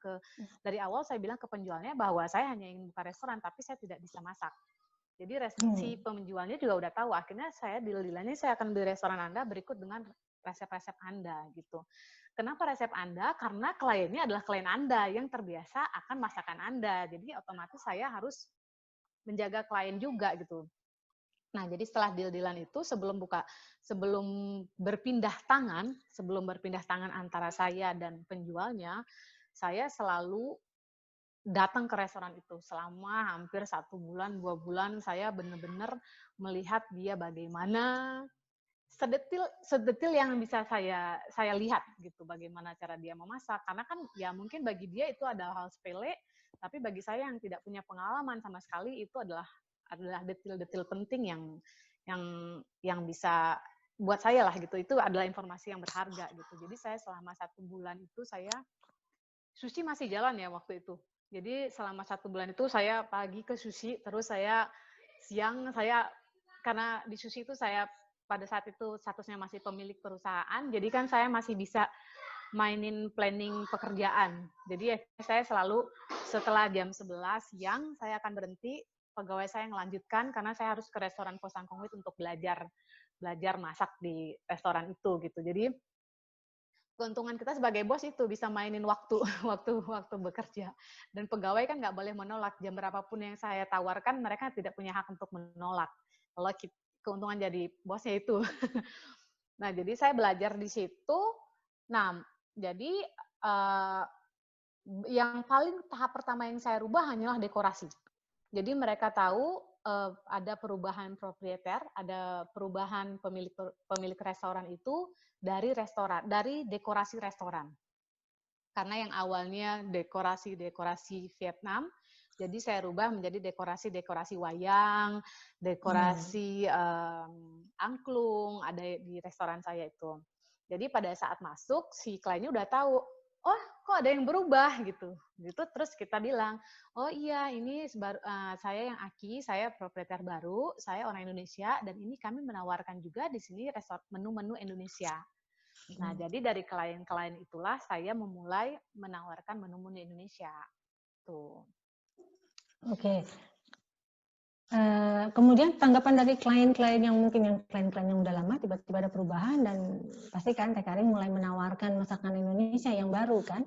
dari awal saya bilang ke penjualnya bahwa saya hanya ingin buka restoran, tapi saya tidak bisa masak. Jadi si penjualnya juga udah tahu. Akhirnya saya deal-dealannya saya akan beli restoran Anda berikut dengan resep-resep Anda gitu. Kenapa resep Anda? Karena kliennya adalah klien Anda yang terbiasa akan masakan Anda. Jadi otomatis saya harus menjaga klien juga gitu. Nah, jadi setelah deal-dealan itu sebelum berpindah tangan antara saya dan penjualnya, saya selalu datang ke restoran itu selama hampir 1 bulan, 2 bulan, saya benar-benar melihat dia bagaimana sedetil yang bisa saya lihat gitu, bagaimana cara dia memasak. Karena kan ya mungkin bagi dia itu adalah hal sepele, tapi bagi saya yang tidak punya pengalaman sama sekali itu adalah adalah detil-detil penting yang yang bisa buat saya lah gitu. Itu adalah informasi yang berharga gitu. Jadi saya selama 1 bulan itu saya sushi masih jalan ya waktu itu. Jadi selama 1 bulan itu saya pagi ke sushi, terus saya siang saya karena di sushi itu saya pada saat itu statusnya masih pemilik perusahaan, jadi kan saya masih bisa mainin planning pekerjaan. Jadi saya selalu setelah jam 11 siang saya akan berhenti, pegawai saya melanjutkan karena saya harus ke restoran Koh Sang Kong untuk belajar masak di restoran itu gitu. Jadi keuntungan kita sebagai bos itu bisa mainin waktu waktu bekerja, dan pegawai kan nggak boleh menolak jam berapapun yang saya tawarkan, mereka tidak punya hak untuk menolak. Kalau keuntungan jadi bosnya itu. Nah, jadi saya belajar di situ. Nah, jadi yang paling tahap pertama yang saya rubah hanyalah dekorasi. Jadi mereka tahu ada perubahan proprietor, ada perubahan pemilik restoran itu dari dekorasi restoran. Karena yang awalnya dekorasi Vietnam, jadi saya rubah menjadi dekorasi wayang, dekorasi angklung ada di restoran saya itu. Jadi pada saat masuk si kliennya udah tahu, oh kok ada yang berubah gitu. Terus kita bilang, oh iya ini saya yang Aki, saya proprietor baru, saya orang Indonesia dan ini kami menawarkan juga di sini menu-menu Indonesia. Nah, jadi dari klien-klien itulah saya memulai menawarkan menu-menu Indonesia. Tuh. Oke. Kemudian tanggapan dari klien-klien yang udah lama tiba-tiba ada perubahan dan pasti kan TKRI mulai menawarkan masakan Indonesia yang baru kan.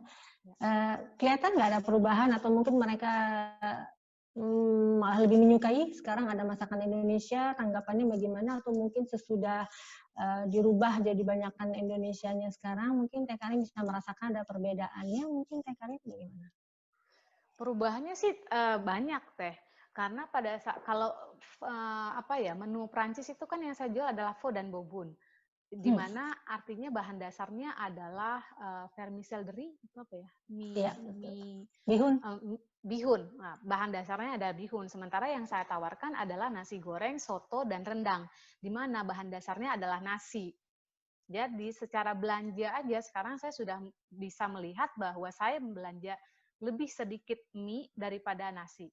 Kelihatan nggak ada perubahan atau mungkin mereka malah lebih menyukai sekarang ada masakan Indonesia, tanggapannya bagaimana atau mungkin sesudah dirubah jadi banyakkan Indonesianya sekarang mungkin TKRI bisa merasakan ada perbedaannya, mungkin TKRI bagaimana? Perubahannya sih banyak Teh. Karena pada saat kalau menu Prancis itu kan yang saya jual adalah pho dan bobun. Di mana artinya bahan dasarnya adalah vermicelli itu apa ya? Bihun. Nah, bahan dasarnya ada bihun. Sementara yang saya tawarkan adalah nasi goreng, soto dan rendang. Di mana bahan dasarnya adalah nasi. Jadi secara belanja aja sekarang saya sudah bisa melihat bahwa saya belanja lebih sedikit mie daripada nasi.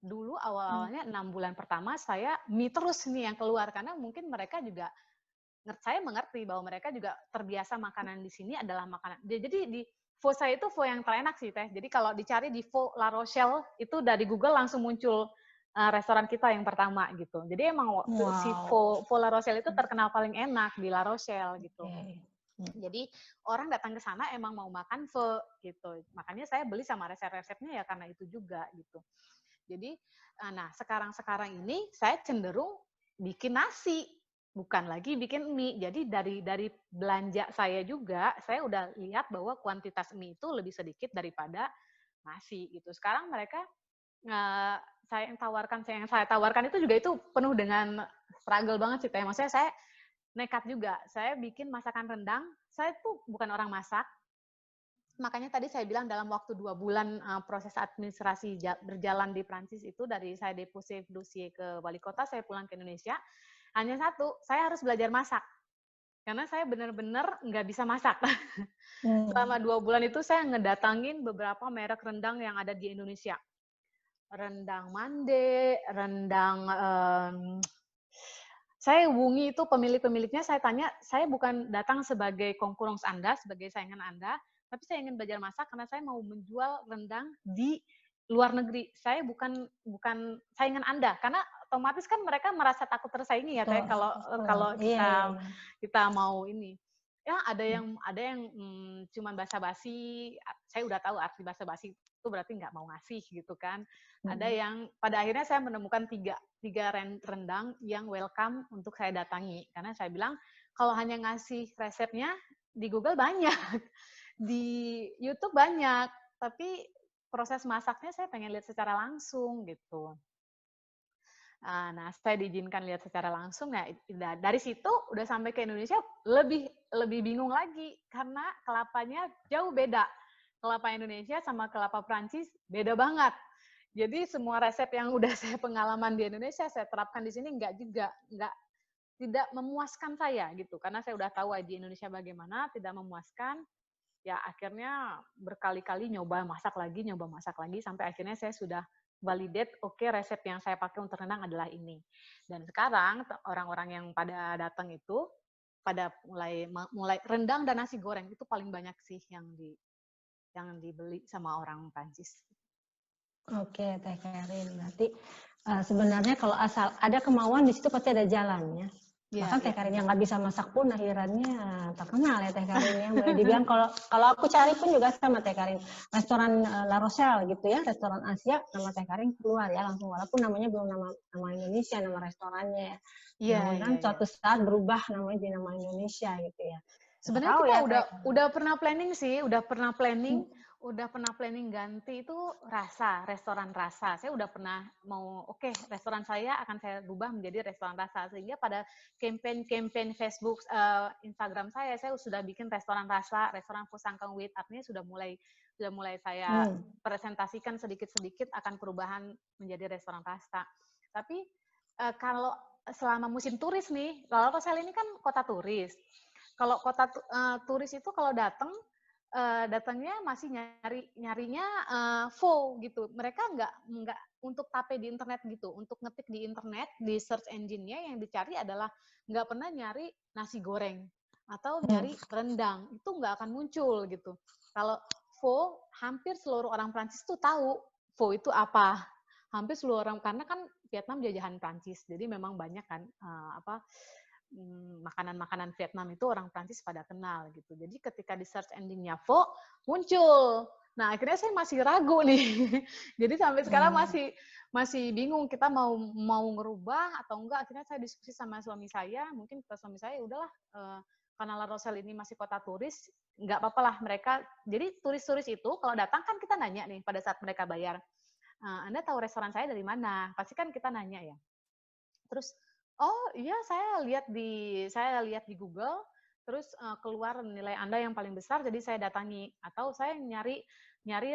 Dulu awal-awalnya 6 bulan pertama saya mie terus nih yang keluar karena mungkin mereka juga saya mengerti bahwa mereka juga terbiasa makanan di sini adalah makanan. Jadi di pho saya itu pho yang terenak sih Teh. Jadi kalau dicari di pho La Rochelle itu dari Google langsung muncul restoran kita yang pertama gitu. Jadi emang si pho La Rochelle itu terkenal paling enak di La Rochelle gitu. Jadi orang datang ke sana emang mau makan pho gitu. Makanya saya beli sama resep-resepnya ya karena itu juga gitu. Jadi, nah sekarang ini saya cenderung bikin nasi, bukan lagi bikin mie. Jadi dari belanja saya juga, saya udah lihat bahwa kuantitas mie itu lebih sedikit daripada nasi gitu. Sekarang mereka yang saya tawarkan itu juga itu penuh dengan struggle banget sih Teh. Maksudnya saya nekat juga. Saya bikin masakan rendang. Saya tuh bukan orang masak. Makanya tadi saya bilang dalam waktu 2 bulan proses administrasi berjalan di Prancis itu dari saya deposisi dossier ke wali kota, saya pulang ke Indonesia, hanya satu, saya harus belajar masak. Karena saya benar-benar nggak bisa masak. Selama 2 bulan itu saya ngedatangin beberapa merek rendang yang ada di Indonesia. Rendang Mande, rendang saya hubungi itu pemilik-pemiliknya, saya tanya, saya bukan datang sebagai konkurens Anda, sebagai saingan Anda, tapi saya ingin belajar masak karena saya mau menjual rendang di luar negeri. Saya bukan saingan Anda, karena otomatis kan mereka merasa takut tersaingi ya Teh kalau kita mau ini. Ya ada yang cuman basa-basi, saya udah tahu arti basa-basi itu berarti nggak mau ngasih gitu kan. Ada yang pada akhirnya saya menemukan tiga rendang yang welcome untuk saya datangi. Karena saya bilang kalau hanya ngasih resepnya di Google banyak, di YouTube banyak, tapi proses masaknya saya pengen lihat secara langsung gitu. Nah, saya diizinkan lihat secara langsung. Nah, dari situ udah sampai ke Indonesia lebih bingung lagi karena kelapanya jauh beda. Kelapa Indonesia sama kelapa Prancis beda banget. Jadi semua resep yang udah saya pengalaman di Indonesia saya terapkan di sini enggak juga, tidak memuaskan saya gitu. Karena saya udah tahu di Indonesia bagaimana, tidak memuaskan. Ya akhirnya berkali-kali nyoba masak lagi, sampai akhirnya saya sudah validate, oke, resep yang saya pakai untuk rendang adalah ini. Dan sekarang orang-orang yang pada datang itu, pada mulai rendang dan nasi goreng itu paling banyak sih yang dibeli sama orang Prancis. Oke, Teh Karin. Berarti sebenarnya kalau asal ada kemauan di situ pasti ada jalannya. Ya, Bahkan Teh ya. Karin yang nggak bisa masak pun akhirannya terkenal ya Teh Karin ya. Boleh dibilang kalau aku cari pun juga sama Teh Karin. Restoran La Rochelle gitu ya, restoran Asia, nama Teh Karin keluar ya langsung. Walaupun namanya belum nama Indonesia, nama restorannya ya. Iya, Mudah-mudahan iya. suatu saat berubah namanya jadi nama Indonesia gitu ya. Sebenarnya Tahu kita ya, udah pernah planning sih, udah pernah planning ganti itu restoran rasa. Saya udah pernah mau, oke, restoran saya akan saya rubah menjadi restoran rasa. Sehingga pada campaign Facebook, Instagram saya sudah bikin restoran rasa, restoran Fusangkang with, artinya sudah mulai saya presentasikan sedikit-sedikit akan perubahan menjadi restoran rasa. Tapi kalau selama musim turis nih, La Rochelle ini kan kota turis. Kalau kota turis itu kalau datangnya masih nyarinya full gitu. Mereka nggak untuk tape di internet gitu, untuk ngetik di internet di search engine-nya yang dicari adalah nggak pernah nyari nasi goreng atau nyari rendang, itu nggak akan muncul gitu. Kalau pho, hampir seluruh orang Prancis tuh tahu pho itu apa. Hampir seluruh orang, karena kan Vietnam jajahan Prancis, jadi memang banyak kan makanan-makanan Vietnam itu orang Prancis pada kenal gitu. Jadi ketika di search engine-nya pho muncul. Nah, akhirnya saya masih ragu nih. Jadi sampai sekarang masih bingung kita mau ngerubah atau enggak. Akhirnya saya diskusi sama suami saya, mungkin ke suami saya udahlah karena La Rochelle ini masih kota turis, nggak apa-apa lah mereka. Jadi turis-turis itu kalau datang kan kita nanya nih pada saat mereka bayar, Anda tahu restoran saya dari mana? Pasti kan kita nanya ya. Terus, oh iya saya lihat di Google, terus keluar nilai Anda yang paling besar, jadi saya datangi. Atau saya nyari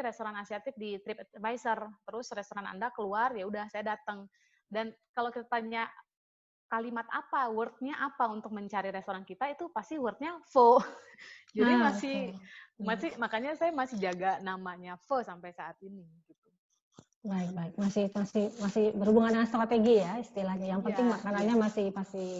restoran Asiatik di TripAdvisor, terus restoran Anda keluar, ya udah saya datang. Dan kalau kita tanya kalimat apa, word-nya apa untuk mencari restoran kita, itu pasti word-nya pho. Jadi makanya saya masih jaga namanya pho sampai saat ini. Gitu. Baik, masih berhubungan dengan strategi ya istilahnya. Yang penting makanannya masih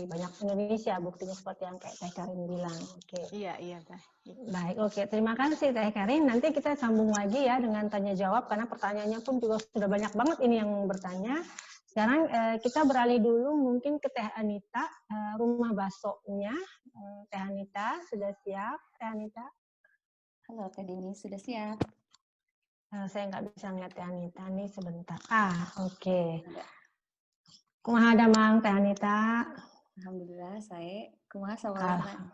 banyak Indonesia, buktinya seperti yang kayak Teh Karin bilang. Oke. Iya, Teh. Baik, oke. Terima kasih Teh Karin. Nanti kita sambung lagi ya dengan tanya jawab karena pertanyaannya pun juga sudah banyak banget ini yang bertanya. Sekarang kita beralih dulu mungkin ke Teh Anita, rumah baksonya. Teh Anita sudah siap? Teh Anita? Halo Teh Dini, sudah siap? Saya nggak bisa ngeliat Teh Anita nih sebentar. Oke. Kumaha damang Teh Anita? Alhamdulillah, saya kumaha sawarna.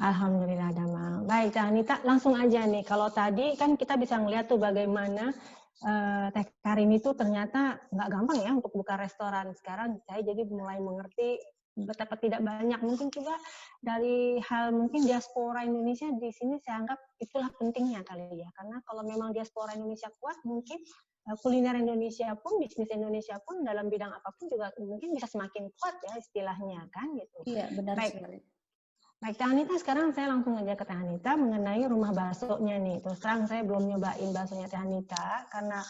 Alhamdulillah damang. Baik Teh Anita, langsung aja nih. Kalau tadi kan kita bisa ngeliat tuh bagaimana Teh Karin itu ternyata nggak gampang ya untuk buka restoran. Sekarang saya jadi mulai mengerti betapa tidak banyak mungkin juga dari hal mungkin diaspora Indonesia di sini saya anggap itulah pentingnya kali ya, karena kalau memang diaspora Indonesia kuat mungkin kuliner Indonesia pun, bisnis Indonesia pun dalam bidang apapun juga mungkin bisa semakin kuat ya istilahnya kan gitu. Iya benar sekali. Baik Teh Anita, sekarang saya langsung aja ke Teh Anita mengenai rumah baksonya nih. Terus terang saya belum nyobain baksonya Teh Anita karena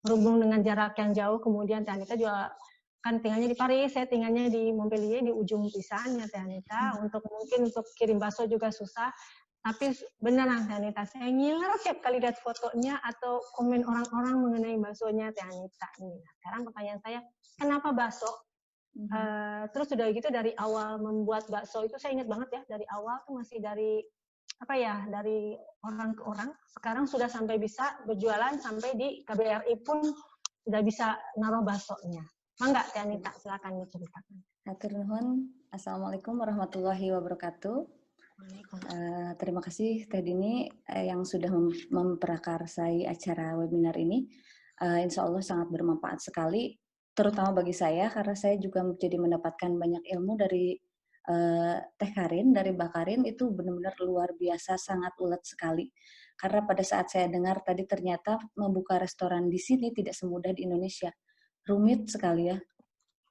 berhubung dengan jarak yang jauh, kemudian Teh Anita juga kan tinggalnya di Paris, saya tinggalnya di Montpellier, di ujung pisannya Teh Anita. Mungkin untuk kirim bakso juga susah. Tapi beneran Teh Anita, saya ngiler tiap kali lihat fotonya atau komen orang-orang mengenai baksonya Teh Anita. Sekarang pertanyaan saya, kenapa bakso? Terus sudah gitu dari awal membuat bakso itu saya ingat banget ya, dari awal tuh masih dari orang ke orang. Sekarang sudah sampai bisa berjualan, sampai di KBRI pun sudah bisa naruh baksonya. Mangga Teh Anita, silakan diceritakan. Hatur nuhun. Assalamualaikum warahmatullahi wabarakatuh. Terima kasih Teh Dini yang sudah memprakarsai acara webinar ini. Insya Allah sangat bermanfaat sekali, terutama bagi saya karena saya juga jadi mendapatkan banyak ilmu dari Teh Karin, dari Mbak Karin. Itu benar-benar luar biasa, sangat ulet sekali. Karena pada saat saya dengar tadi ternyata membuka restoran di sini tidak semudah di Indonesia. Rumit sekali ya,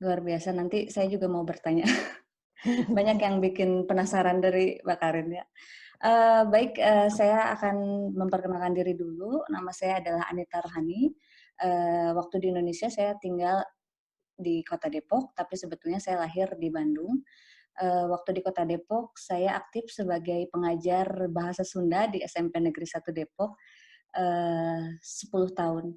luar biasa. Nanti saya juga mau bertanya. Banyak yang bikin penasaran dari Mbak Karin ya. Baik, saya akan memperkenalkan diri dulu. Nama saya adalah Anita Rohani. Waktu di Indonesia saya tinggal di Kota Depok, tapi sebetulnya saya lahir di Bandung. Waktu di Kota Depok, saya aktif sebagai pengajar bahasa Sunda di SMP Negeri 1 Depok 10 tahun.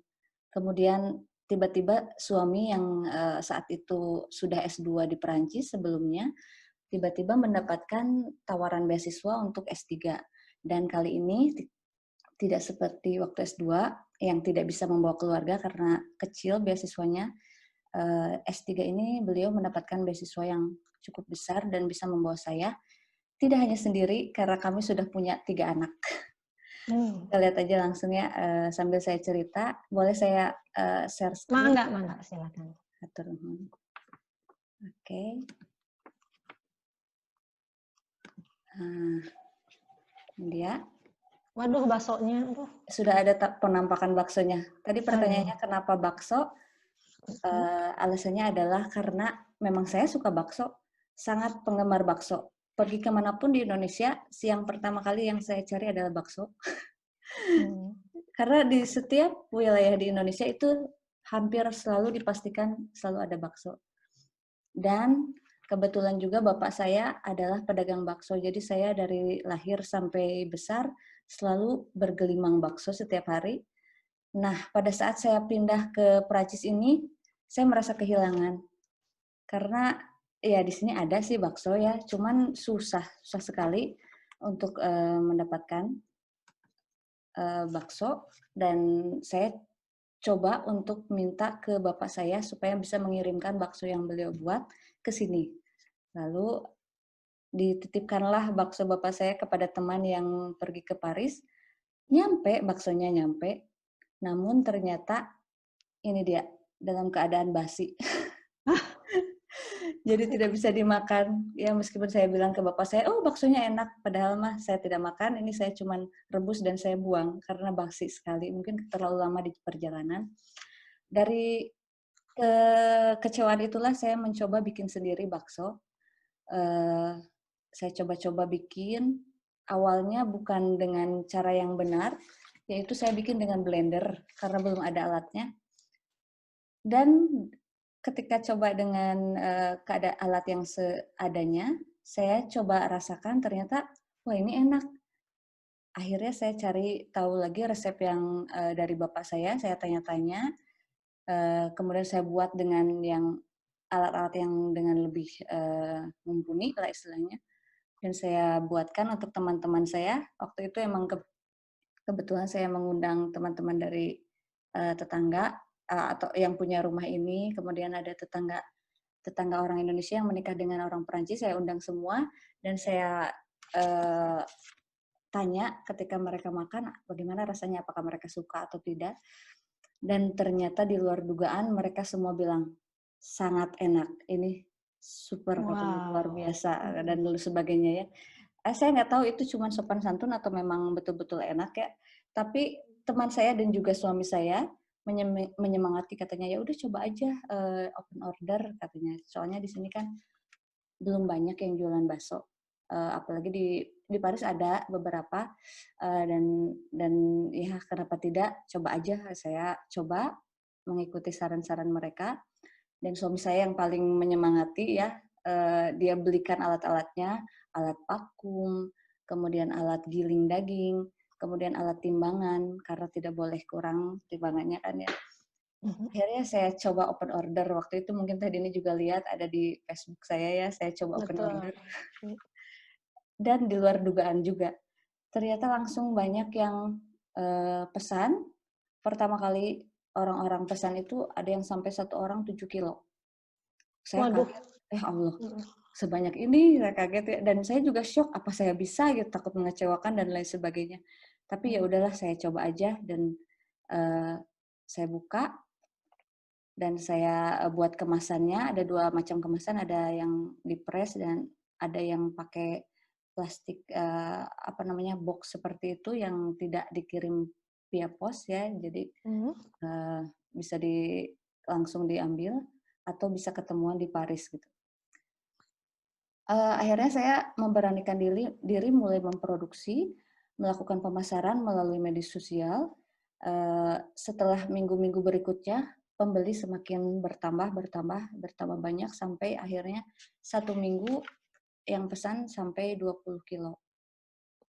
Kemudian tiba-tiba suami yang saat itu sudah S2 di Perancis sebelumnya, tiba-tiba mendapatkan tawaran beasiswa untuk S3. Dan kali ini tidak seperti waktu S2 yang tidak bisa membawa keluarga karena kecil beasiswanya. S3 ini beliau mendapatkan beasiswa yang cukup besar dan bisa membawa saya. Tidak hanya sendiri karena kami sudah punya 3 anak. Kita lihat aja langsung ya sambil saya cerita. Boleh saya share screen? Mangga, silakan. Oke. Dia. Waduh, baksonya. Sudah ada penampakan baksonya. Tadi pertanyaannya kenapa bakso? Alasannya adalah karena memang saya suka bakso, sangat penggemar bakso. Pergi kemanapun di Indonesia, yang pertama kali yang saya cari adalah bakso. Karena di setiap wilayah di Indonesia itu hampir selalu dipastikan selalu ada bakso. Dan kebetulan juga bapak saya adalah pedagang bakso, jadi saya dari lahir sampai besar selalu bergelimang bakso setiap hari. Nah, pada saat saya pindah ke Perancis ini, saya merasa kehilangan. Karena ya di sini ada sih bakso ya, cuman susah sekali untuk mendapatkan bakso. Dan saya coba untuk minta ke bapak saya supaya bisa mengirimkan bakso yang beliau buat ke sini. Lalu dititipkanlah bakso bapak saya kepada teman yang pergi ke Paris. Baksonya nyampe. Namun ternyata ini dia, dalam keadaan basi. Jadi tidak bisa dimakan. Ya meskipun saya bilang ke bapak saya, oh baksonya enak. Padahal mah saya tidak makan, ini saya cuma rebus dan saya buang. Karena basi sekali, mungkin terlalu lama di perjalanan. Dari kekecewaan itulah saya mencoba bikin sendiri bakso. Saya coba-coba bikin. Awalnya bukan dengan cara yang benar, yaitu saya bikin dengan blender karena belum ada alatnya. Dan ketika coba dengan keadaan alat yang seadanya, saya coba rasakan ternyata, wah ini enak. Akhirnya saya cari tahu lagi resep yang dari bapak saya tanya-tanya. Kemudian saya buat dengan yang alat-alat yang dengan lebih mumpuni lah istilahnya. Dan saya buatkan untuk teman-teman saya. Waktu itu emang kebetulan saya mengundang teman-teman dari tetangga atau yang punya rumah ini, kemudian ada tetangga orang Indonesia yang menikah dengan orang Perancis, saya undang semua dan saya tanya ketika mereka makan bagaimana rasanya, apakah mereka suka atau tidak. Dan ternyata di luar dugaan mereka semua bilang sangat enak, ini super luar biasa dan lain sebagainya ya. Saya nggak tahu itu cuma sopan santun atau memang betul-betul enak ya. Tapi teman saya dan juga suami saya menyemangati, katanya ya udah coba aja open order katanya. Soalnya di sini kan belum banyak yang jualan bakso. Apalagi di Paris ada beberapa dan ya kenapa tidak, coba aja. Saya coba mengikuti saran-saran mereka dan suami saya yang paling menyemangati ya, dia belikan alat-alatnya, alat vakum, kemudian alat giling daging, kemudian alat timbangan karena tidak boleh kurang timbangannya kan ya. Akhirnya saya coba open order. Waktu itu mungkin tadi ini juga lihat ada di Facebook saya ya, saya coba open order. Dan di luar dugaan juga. Ternyata langsung banyak yang pesan. Pertama kali orang-orang pesan itu ada yang sampai 1 orang 7 kilo. Saya kaget, Allah, sebanyak ini, saya kaget ya. Dan saya juga shock, apa saya bisa gitu, takut mengecewakan dan lain sebagainya. Tapi ya udahlah, saya coba aja dan saya buka dan saya buat kemasannya. Ada 2 macam kemasan, ada yang di press dan ada yang pakai plastik apa namanya box seperti itu yang tidak dikirim via pos ya, jadi bisa langsung diambil atau bisa ketemuan di Paris gitu. Akhirnya saya memberanikan diri mulai memproduksi, melakukan pemasaran melalui media sosial. Setelah minggu-minggu berikutnya, pembeli semakin bertambah banyak sampai akhirnya 1 minggu yang pesan sampai 20 kilo.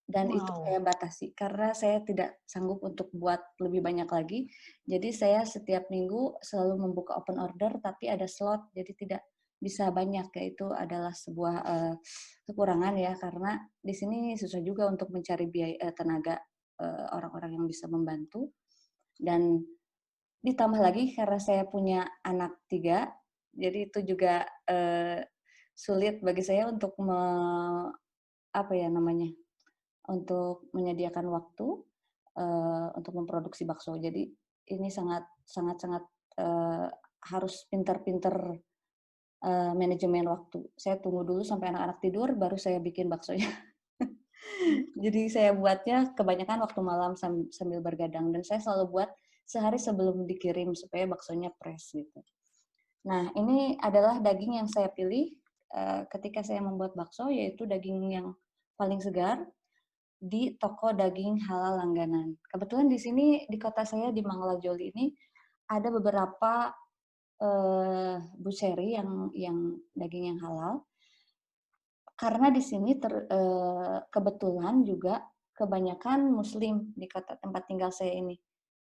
Dan itu saya batasi karena saya tidak sanggup untuk buat lebih banyak lagi. Jadi saya setiap minggu selalu membuka open order tapi ada slot, jadi tidak bisa banyak. Itu adalah sebuah kekurangan ya, karena di sini susah juga untuk mencari biaya tenaga orang-orang yang bisa membantu. Dan ditambah lagi karena saya punya anak 3, jadi itu juga sulit bagi saya untuk untuk menyediakan waktu untuk memproduksi bakso. Jadi ini sangat harus pintar-pintar manajemen waktu. Saya tunggu dulu sampai anak-anak tidur, baru saya bikin baksonya. Jadi saya buatnya kebanyakan waktu malam sambil bergadang, dan saya selalu buat sehari sebelum dikirim supaya baksonya fresh gitu. Nah, ini adalah daging yang saya pilih ketika saya membuat bakso, yaitu daging yang paling segar di toko daging halal langganan. Kebetulan di sini di kota saya di Mangalajoli ini ada beberapa butchery yang daging yang halal. Karena di sini kebetulan juga kebanyakan Muslim di kota tempat tinggal saya ini.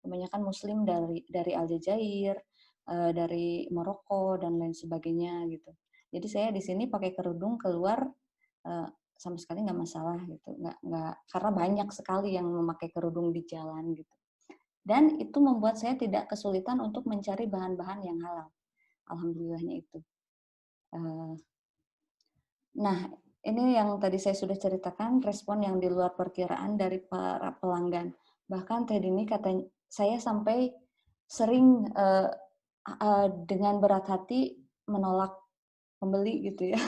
Kebanyakan Muslim dari Aljazair, dari Maroko dan lain sebagainya gitu. Jadi saya di sini pakai kerudung keluar sama sekali nggak masalah gitu, nggak karena banyak sekali yang memakai kerudung di jalan gitu. Dan itu membuat saya tidak kesulitan untuk mencari bahan-bahan yang halal. Alhamdulillahnya itu. Nah, ini yang tadi saya sudah ceritakan, respon yang di luar perkiraan dari para pelanggan. Bahkan Teh Dini katanya, saya sampai sering dengan berat hati menolak pembeli gitu ya.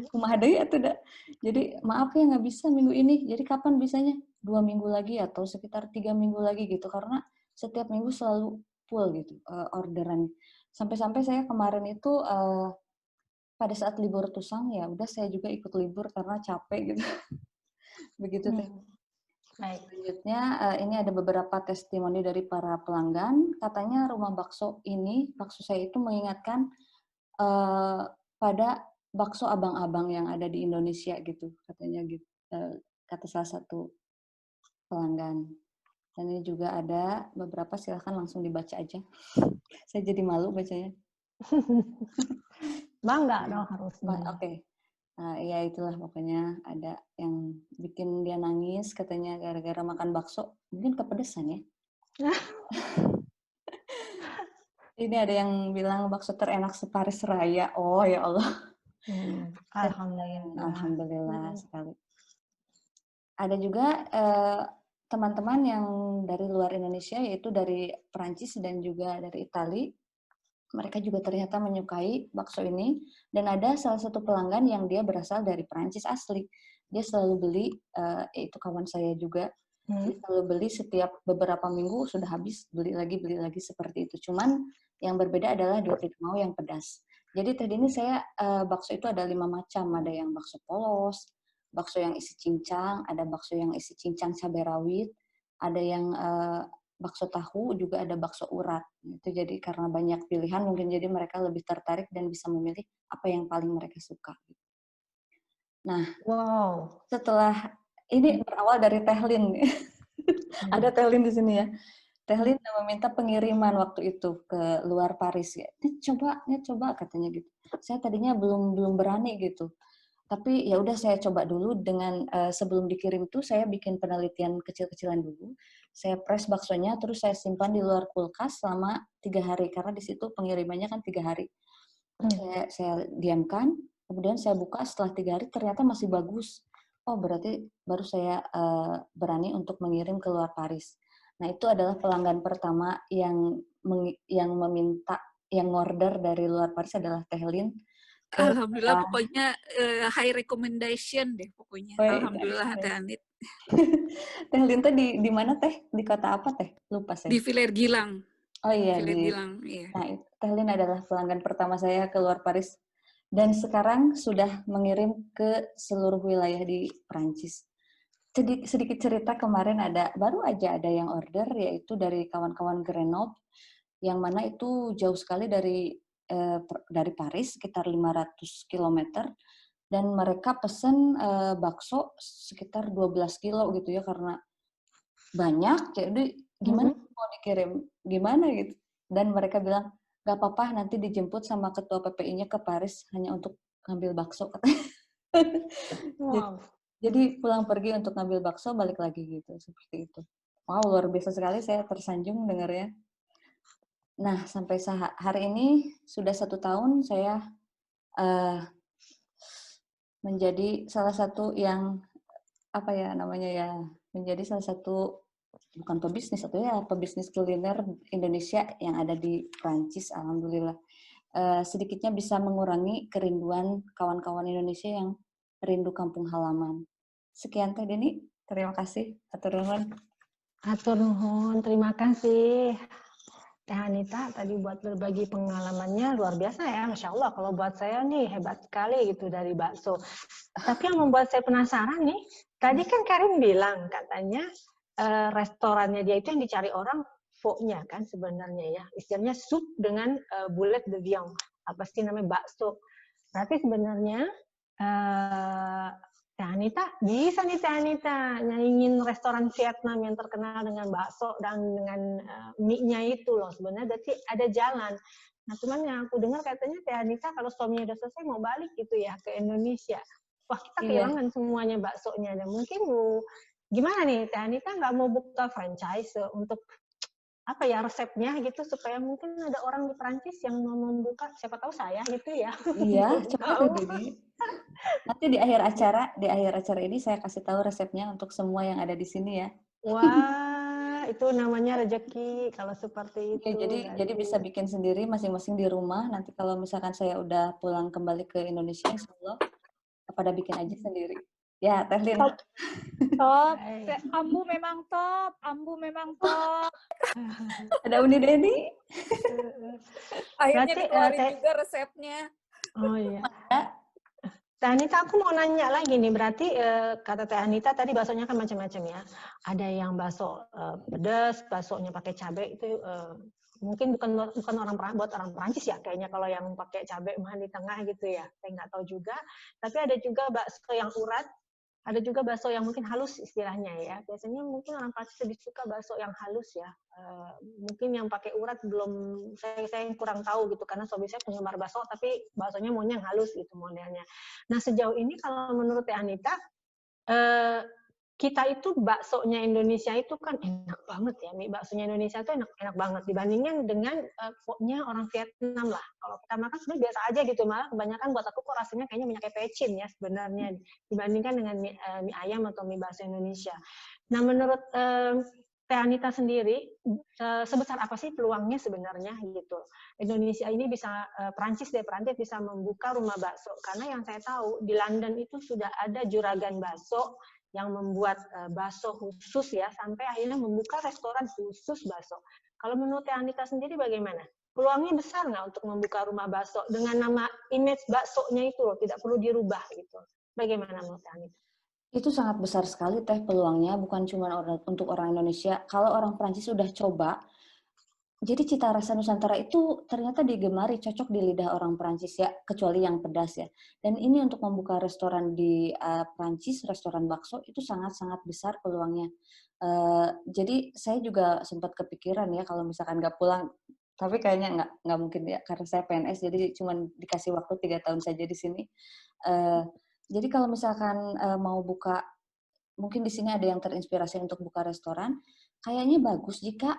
Kumaha deui atuh da. Jadi maaf ya nggak bisa minggu ini. Jadi kapan bisanya? 2 minggu lagi atau sekitar 3 minggu lagi gitu. Karena setiap minggu selalu full gitu orderan. Sampai-sampai saya kemarin itu pada saat libur Tusang ya udah saya juga ikut libur karena capek gitu. Begitu Teh. Selanjutnya ini ada beberapa testimoni dari para pelanggan. Katanya rumah bakso saya itu mengingatkan pada bakso abang-abang yang ada di Indonesia gitu, katanya gitu, kata salah satu pelanggan. Dan ini juga ada beberapa, silahkan langsung dibaca aja. Saya jadi malu bacanya. Bangga dong harus. Oke. Nah, ya itulah pokoknya ada yang bikin dia nangis katanya gara-gara makan bakso. Mungkin kepedesan ya. Ini ada yang bilang bakso terenak seParis Raya. Oh ya Allah. Alhamdulillah sekali. Ada juga teman-teman yang dari luar Indonesia, yaitu dari Perancis dan juga dari Itali. Mereka juga ternyata menyukai bakso ini. Dan ada salah satu pelanggan yang dia berasal dari Perancis asli. Dia selalu beli, itu kawan saya juga. Dia selalu beli setiap beberapa minggu, sudah habis, beli lagi seperti itu. Cuman yang berbeda adalah dia tidak mau yang pedas. Jadi tadi ini saya bakso itu ada 5 macam. Ada yang bakso polos, bakso yang isi cincang, ada bakso yang isi cincang cabai rawit, ada yang bakso tahu, juga ada bakso urat. Itu jadi karena banyak pilihan mungkin jadi mereka lebih tertarik dan bisa memilih apa yang paling mereka suka. Nah, setelah ini berawal dari Tehlin. Ada Tehlin di sini ya. Tehlin meminta pengiriman waktu itu ke luar Paris ya. Ini coba katanya gitu. Saya tadinya belum berani gitu. Tapi ya udah saya coba dulu dengan sebelum dikirim tuh saya bikin penelitian kecil-kecilan dulu. Saya press baksonya terus saya simpan di luar kulkas selama 3 hari karena di situ pengirimannya kan 3 hari. Saya diamkan, kemudian saya buka setelah 3 hari ternyata masih bagus. Oh berarti baru saya berani untuk mengirim ke luar Paris. Nah itu adalah pelanggan pertama yang meminta, yang order dari luar Paris adalah Tehlin. Alhamdulillah pokoknya high recommendation deh pokoknya. Alhamdulillah Teh Anit. Teh Linta di mana Teh? Di kota apa Teh? Lupa saya. Di Viler Gilang. Oh iya, Viler Gilang, iya. Nah, Teh Lin adalah pelanggan pertama saya keluar Paris. Dan sekarang sudah mengirim ke seluruh wilayah di Prancis. Sedikit cerita, kemarin baru aja ada yang order, yaitu dari kawan-kawan Grenoble, yang mana itu jauh sekali dari Paris, sekitar 500 km. Dan mereka pesen bakso sekitar 12 kilo gitu ya, karena banyak, jadi gimana mau dikirim, gimana gitu. Dan mereka bilang, gak apa-apa, nanti dijemput sama ketua PPI-nya ke Paris hanya untuk ngambil bakso. Wow. Jadi pulang pergi untuk ngambil bakso, balik lagi gitu, seperti itu. Wow, luar biasa sekali, saya tersanjung dengarnya. Nah, sampai hari ini sudah 1 tahun saya menjadi salah satu yang menjadi salah satu bukan pebisnis atau pebisnis kuliner Indonesia yang ada di Prancis. Alhamdulillah sedikitnya bisa mengurangi kerinduan kawan-kawan Indonesia yang rindu kampung halaman. Sekian Teh Deni, terima kasih. Atur nuhun. Atur nuhun, terima kasih Teh Anita tadi buat berbagi pengalamannya luar biasa ya, Masya Allah. Kalau buat saya nih hebat sekali gitu dari bakso. Tapi yang membuat saya penasaran nih, tadi kan Karin bilang katanya restorannya dia itu yang dicari orang pho-nya kan sebenarnya ya, istilahnya sup dengan boulet de viande, apa sih namanya bakso. Berarti sebenarnya Teh Anita bisa nih Teh Anita nyaingin restoran Vietnam yang terkenal dengan bakso dan dengan mie-nya itu loh. Sebenarnya berarti ada jalan. Nah cuman yang aku dengar katanya Teh Anita kalau suaminya udah selesai mau balik gitu ya ke Indonesia. Wah kita kehilangan semuanya baksonya. Dan mungkin gimana nih Teh Anita nggak mau buka franchise untuk apa ya resepnya gitu supaya mungkin ada orang di Perancis yang mau membuka, siapa tahu saya gitu ya. Iya, coba Deni. Nanti di akhir acara ini saya kasih tahu resepnya untuk semua yang ada di sini ya. Wah, itu namanya rezeki kalau seperti itu. Ya, jadi bisa bikin sendiri masing-masing di rumah. Nanti kalau misalkan saya udah pulang kembali ke Indonesia, insya Allah pada bikin aja sendiri. Ya, Teh Lin. Top. Ambu memang top. Ada Uni Deni. Akhirnya dikeluarin juga resepnya. Oh iya. Teh Anita, aku mau nanya lagi nih. Berarti kata Teh Anita tadi baksonya kan macam-macam ya. Ada yang bakso pedas, baksonya pakai cabai itu mungkin bukan buat orang Perancis ya kayaknya kalau yang pakai cabai mah di tengah gitu ya. Saya nggak tahu juga. Tapi ada juga bakso yang urat. Ada juga bakso yang mungkin halus istilahnya ya. Biasanya mungkin orang Prancis lebih suka bakso yang halus ya. Mungkin yang pakai urat belum, saya kurang tahu gitu. Karena suami saya penggemar bakso, tapi baksonya maunya yang halus gitu modelnya. Nah sejauh ini kalau menurut Teh Anita, kita itu baksonya Indonesia itu kan enak banget ya. Mie baksonya Indonesia itu enak banget dibandingkan dengan pho-nya orang Vietnam lah. Kalau kita makan sebenarnya biasa aja gitu, malah kebanyakan buat aku kok rasanya kayaknya minyak pecin ya sebenarnya dibandingkan dengan mie ayam atau mie bakso Indonesia. Nah menurut Teh Anita sendiri sebesar apa sih peluangnya sebenarnya gitu Indonesia ini bisa Perancis bisa membuka rumah bakso, karena yang saya tahu di London itu sudah ada juragan bakso yang membuat bakso khusus ya, sampai akhirnya membuka restoran khusus bakso. Kalau menurut Teh Anita sendiri bagaimana? Peluangnya besar nggak untuk membuka rumah bakso dengan nama image baksonya itu loh, tidak perlu dirubah gitu. Bagaimana menurut Teh Anita? Itu sangat besar sekali Teh peluangnya, bukan cuma untuk orang Indonesia. Kalau orang Prancis sudah coba, jadi cita rasa Nusantara itu ternyata digemari, cocok di lidah orang Prancis ya, kecuali yang pedas ya. Dan ini untuk membuka restoran di Prancis, restoran bakso, itu sangat-sangat besar peluangnya. Jadi saya juga sempat kepikiran ya, kalau misalkan nggak pulang, tapi kayaknya nggak mungkin ya, karena saya PNS, jadi cuma dikasih waktu 3 tahun saja di sini. Jadi kalau misalkan mau buka, mungkin di sini ada yang terinspirasi untuk buka restoran, kayaknya bagus jika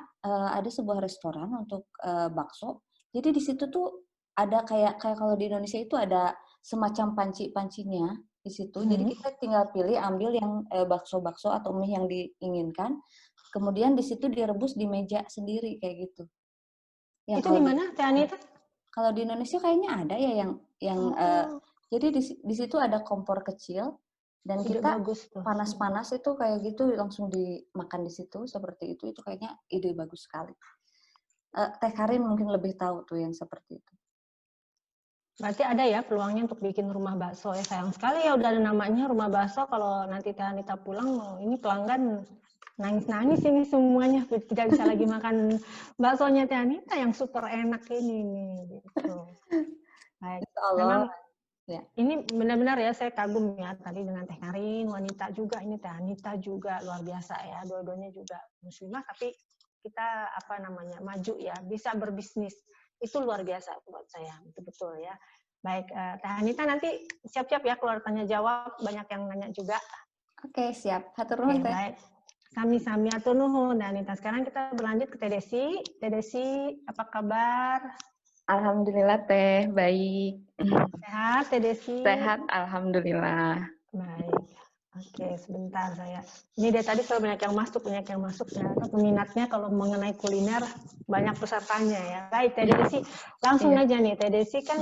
ada sebuah restoran untuk bakso. Jadi di situ tuh ada kayak kalau di Indonesia itu ada semacam panci-pancinya di situ. Jadi kita tinggal pilih, ambil yang bakso-bakso atau mie yang diinginkan. Kemudian di situ direbus di meja sendiri kayak gitu. Itu di mana, Teh Anita? Kalau di Indonesia kayaknya ada ya yang jadi di situ ada kompor kecil dan Ide kita bagus tuh. panas-panas itu kayak gitu langsung dimakan di situ seperti itu kayaknya ide bagus sekali. Teh Karin mungkin lebih tahu tuh yang seperti itu. Berarti ada ya peluangnya untuk bikin rumah bakso ya. Sayang sekali ya udah ada namanya rumah bakso, kalau nanti Teh Anita pulang, ini pelanggan nangis-nangis ini semuanya, tidak bisa lagi makan baksonya Teh Anita yang super enak ini nih gitu. Baik. Memang ya. Ini benar-benar ya saya kagum ya tadi dengan Teh Karin, wanita juga, ini Teh Anita juga luar biasa ya, dua-duanya juga muslimah tapi kita maju ya, bisa berbisnis. Itu luar biasa buat saya, betul-betul ya. Baik, Teh Anita nanti siap-siap ya keluar tanya jawab, banyak yang nanya juga. Oke, siap. Hatur nuhun, Teh. Baik. Sami-sami hatur nuhun, Teh Anita. Sekarang kita berlanjut ke Teh Desi. Teh Desi, apa kabar? Alhamdulillah Teh, baik. Sehat, Teh Desi? Sehat, alhamdulillah. Baik. Oke, sebentar saya. Ini dari tadi selalu banyak yang masuk ya. Peminatnya kalau mengenai kuliner banyak pesertanya ya. Baik, Teh Desi, langsung aja nih. Teh Desi kan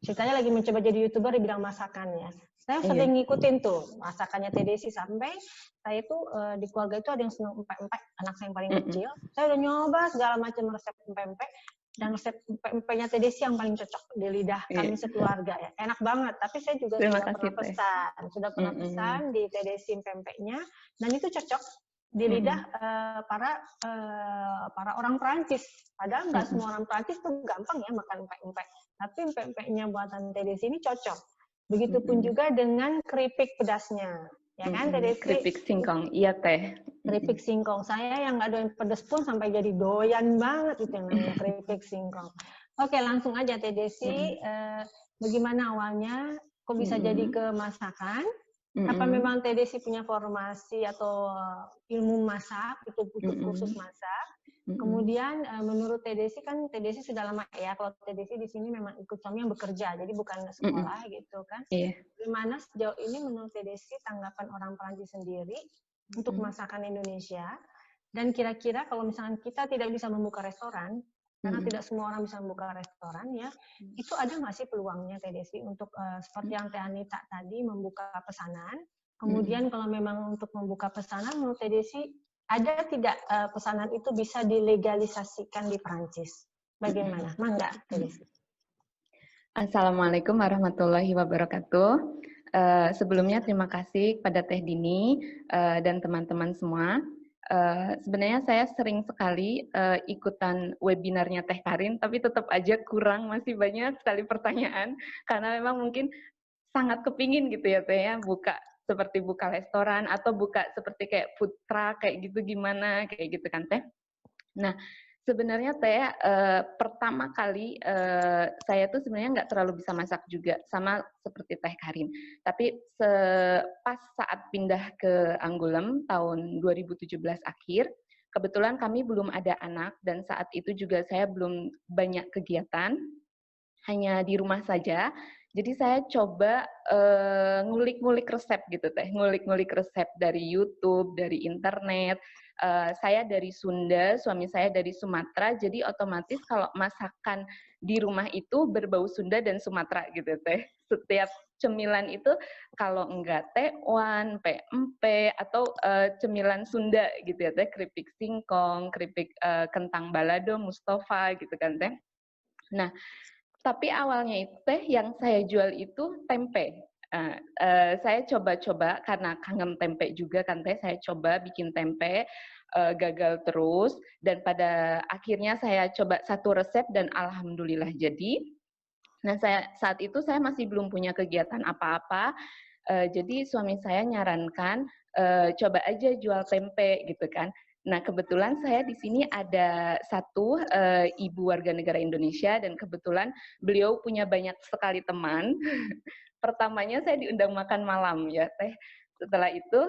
ceritanya lagi mencoba jadi YouTuber di bidang masakan ya. Saya sering ngikutin tuh masakannya Teh Desi, sampai saya itu di keluarga itu ada yang senang empek-empek, anak saya yang paling kecil. Saya udah nyoba segala macam resep empek-empek, dan resep empek-empeknya Teh Desi yang paling cocok di lidah kami sekeluarga ya. Enak banget, tapi saya juga sudah pernah pesan di Teh Desi empek-empeknya, dan itu cocok di lidah para orang Perancis. Padahal nggak semua orang Perancis tuh gampang ya makan empek-empek, tapi empek-empeknya buatan Teh Desi ini cocok. Begitupun juga dengan keripik pedasnya. Ya kan, Teh Desi? Keripik singkong, iya Teh. Keripik singkong. Saya yang nggak doyan pedes pun sampai jadi doyan banget itu yang namanya keripik singkong. Oke, langsung aja Teh Desi. Bagaimana awalnya? Kok bisa jadi ke masakan? Apa memang Teh Desi punya formasi atau ilmu masak, itu butuh kursus masak? Kemudian menurut Teh Desi kan Teh Desi sudah lama ya, kalau Teh Desi di sini memang ikut suami yang bekerja, jadi bukan sekolah gitu kan. Bagaimana sejauh ini menurut Teh Desi tanggapan orang Perancis sendiri untuk masakan Indonesia, dan kira-kira kalau misalkan kita tidak bisa membuka restoran, karena tidak semua orang bisa membuka restoran ya, itu ada nggak sih peluangnya Teh Desi untuk seperti yang Teh Anita tadi membuka pesanan, kemudian kalau memang untuk membuka pesanan menurut Teh Desi ada tidak pesanan itu bisa dilegalisasikan di Perancis? Bagaimana? Mangga, Teh Desi. Assalamualaikum warahmatullahi wabarakatuh. Sebelumnya terima kasih kepada Teh Dini dan teman-teman semua. Sebenarnya saya sering sekali ikutan webinarnya Teh Karin, tapi tetap aja kurang, masih banyak sekali pertanyaan, karena memang mungkin sangat kepingin gitu ya Teh ya, seperti buka restoran atau buka seperti kayak food truck kayak gitu, gimana kayak gitu kan Teh. Nah, sebenarnya Teh pertama kali saya tuh sebenarnya nggak terlalu bisa masak juga, sama seperti Teh Karin. Tapi pas saat pindah ke Angoulême tahun 2017 akhir, kebetulan kami belum ada anak dan saat itu juga saya belum banyak kegiatan, hanya di rumah saja. Jadi saya coba ngulik-ngulik resep gitu Teh, ngulik-ngulik resep dari YouTube, dari internet. Saya dari Sunda, suami saya dari Sumatera, jadi otomatis kalau masakan di rumah itu berbau Sunda dan Sumatera gitu Teh. Setiap cemilan itu kalau enggak tekwan, pempek, atau cemilan Sunda gitu ya Teh, keripik singkong, keripik kentang balado, Mustafa gitu kan Teh. Nah, tapi awalnya itu Teh yang saya jual itu tempe. Saya coba-coba karena kangen tempe juga kan Teh, saya coba bikin tempe, gagal terus, dan pada akhirnya saya coba satu resep dan alhamdulillah jadi. Nah, saat itu saya masih belum punya kegiatan apa-apa, jadi suami saya nyarankan coba aja jual tempe gitu kan. Nah, kebetulan saya di sini ada satu ibu warga negara Indonesia, dan kebetulan beliau punya banyak sekali teman. Pertamanya saya diundang makan malam ya Teh. Setelah itu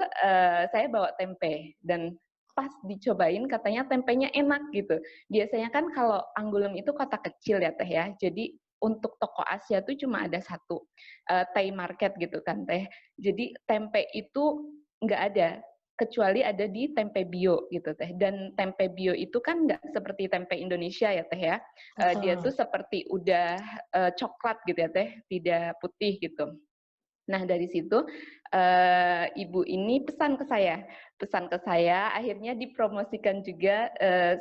saya bawa tempe, dan pas dicobain katanya tempenya enak gitu. Biasanya kan kalau Angoulême itu kota kecil ya Teh ya, jadi untuk toko Asia tuh cuma ada satu, Thai market gitu kan Teh. Jadi tempe itu nggak ada. kecuali ada di tempe bio gitu teh. Dan tempe bio itu kan nggak seperti tempe Indonesia ya teh ya. Dia tuh seperti udah coklat gitu ya teh, tidak putih gitu. Nah dari situ ibu ini pesan ke saya, akhirnya dipromosikan juga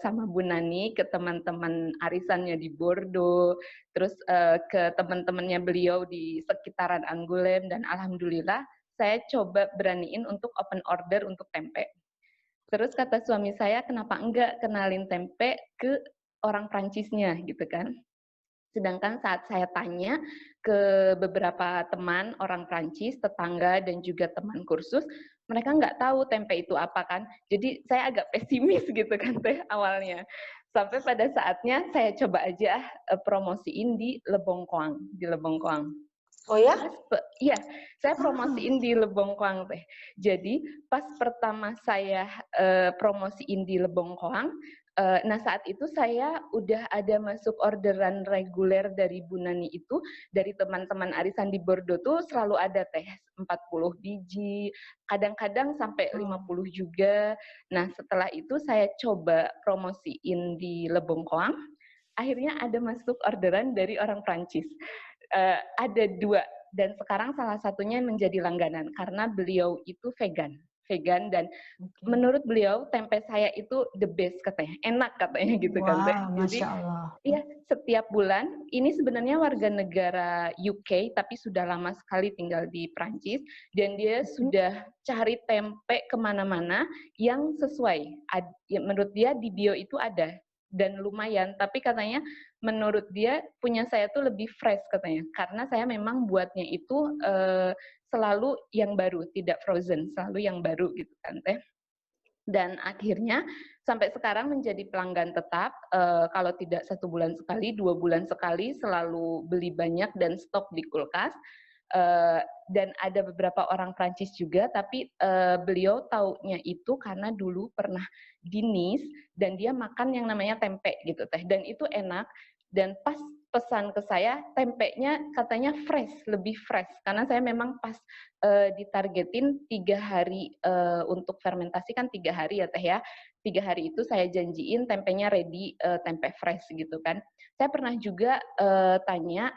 sama Bu Nani ke teman-teman arisannya di Bordeaux, terus ke teman-temannya beliau di sekitaran Angoulême, dan alhamdulillah saya coba beraniin untuk open order untuk tempe. Terus kata suami saya, kenapa enggak kenalin tempe ke orang Prancisnya gitu kan. Sedangkan saat saya tanya ke beberapa teman orang Prancis, tetangga dan juga teman kursus, mereka nggak tahu tempe itu apa kan. Jadi saya agak pesimis gitu kan teh awalnya. Sampai pada saatnya saya coba aja promosiin di Lebongkoang, Oh ya? Iya, saya promosiin di Lebongkoang teh. Jadi pas pertama saya promosiin di Lebongkoang, nah saat itu saya udah ada masuk orderan reguler dari Bu Nani itu, dari teman-teman arisan di Bordeaux tuh selalu ada teh 40 biji, kadang-kadang sampai 50 juga. Nah setelah itu saya coba promosiin di Lebongkoang, akhirnya ada masuk orderan dari orang Prancis. Ada 2, dan sekarang salah satunya menjadi langganan karena beliau itu vegan dan menurut beliau tempe saya itu the best katanya, enak katanya gitu kan teh. Jadi iya, setiap bulan ini sebenarnya warga negara UK tapi sudah lama sekali tinggal di Prancis, dan dia sudah cari tempe kemana-mana yang sesuai. Menurut dia di bio itu ada dan lumayan, tapi katanya menurut dia punya saya tuh lebih fresh katanya, karena saya memang buatnya itu selalu yang baru, tidak frozen, selalu yang baru gitu kan teh. Dan akhirnya sampai sekarang menjadi pelanggan tetap, kalau tidak 1 bulan sekali, 2 bulan sekali, selalu beli banyak dan stok di kulkas. Dan ada beberapa orang Prancis juga, tapi beliau taunya itu karena dulu pernah di Nice dan dia makan yang namanya tempe gitu teh, dan itu enak. Dan pas pesan ke saya, tempenya katanya fresh, lebih fresh, karena saya memang pas ditargetin 3 hari untuk fermentasi kan 3 hari ya teh ya. 3 hari itu saya janjiin tempenya ready, tempe fresh gitu kan. Saya pernah juga tanya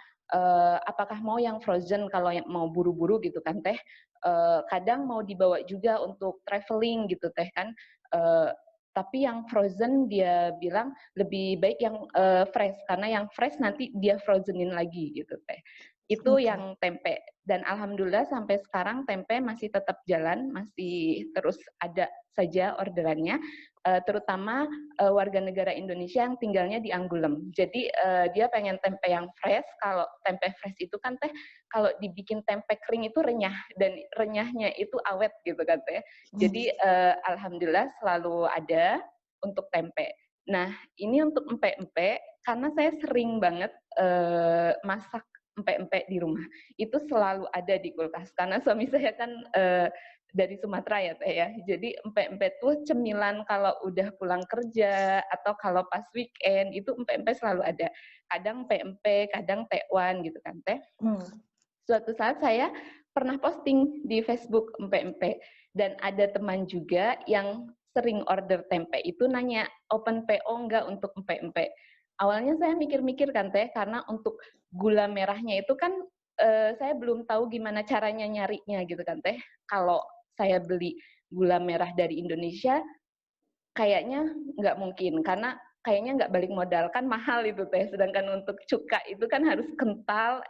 apakah mau yang frozen kalau yang mau buru-buru gitu kan teh. Kadang mau dibawa juga untuk traveling gitu teh kan. Tapi yang frozen dia bilang lebih baik yang fresh, karena yang fresh nanti dia frozenin lagi gitu teh. Itu yang tempe, dan alhamdulillah sampai sekarang tempe masih tetap jalan, masih terus ada saja orderannya, terutama warga negara Indonesia yang tinggalnya di Angoulême. Jadi dia pengen tempe yang fresh. Kalau tempe fresh itu kan teh kalau dibikin tempe kering itu renyah, dan renyahnya itu awet gitu kan teh. Jadi alhamdulillah selalu ada untuk tempe. Nah ini untuk empek-empek, karena saya sering banget masak empek-empek di rumah, itu selalu ada di kulkas karena suami saya kan dari Sumatera ya teh ya. Jadi empek-empek tuh cemilan kalau udah pulang kerja atau kalau pas weekend, itu empek-empek selalu ada. Kadang empek-empek, kadang tekwan gitu kan teh. Suatu saat saya pernah posting di Facebook empek-empek, dan ada teman juga yang sering order tempe itu nanya, open PO enggak untuk empek-empek. Awalnya saya mikir-mikir kan teh, karena untuk gula merahnya itu kan saya belum tahu gimana caranya nyarinya gitu kan teh. Kalau saya beli gula merah dari Indonesia, kayaknya nggak mungkin, karena kayaknya nggak balik modal, kan mahal itu teh. Sedangkan untuk cuka itu kan harus kental,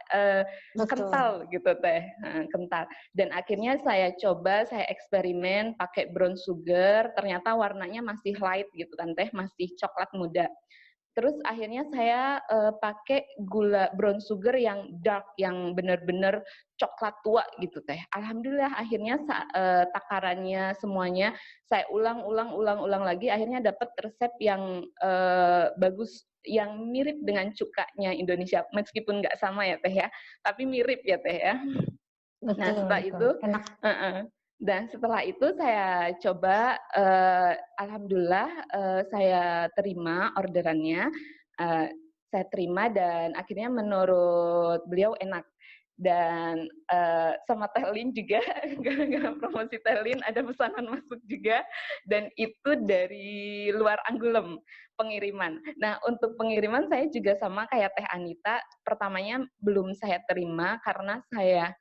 kental gitu teh, kental. Dan akhirnya saya coba, saya eksperimen pakai brown sugar, ternyata warnanya masih light gitu kan teh, masih coklat muda. Terus akhirnya saya pakai gula brown sugar yang dark, yang benar-benar coklat tua gitu teh. Alhamdulillah akhirnya takarannya semuanya saya ulang lagi, akhirnya dapat resep yang bagus, yang mirip dengan cukanya Indonesia, meskipun nggak sama ya teh ya, tapi mirip ya teh ya. Nah setelah itu dan setelah itu saya coba, alhamdulillah saya terima orderannya, saya terima dan akhirnya menurut beliau enak. dan sama Teh Lin juga, gara-gara promosi Teh Lin ada pesanan masuk juga, dan itu dari luar Anggulem pengiriman. Nah, untuk pengiriman saya juga sama kayak Teh Anita, pertamanya belum saya terima karena saya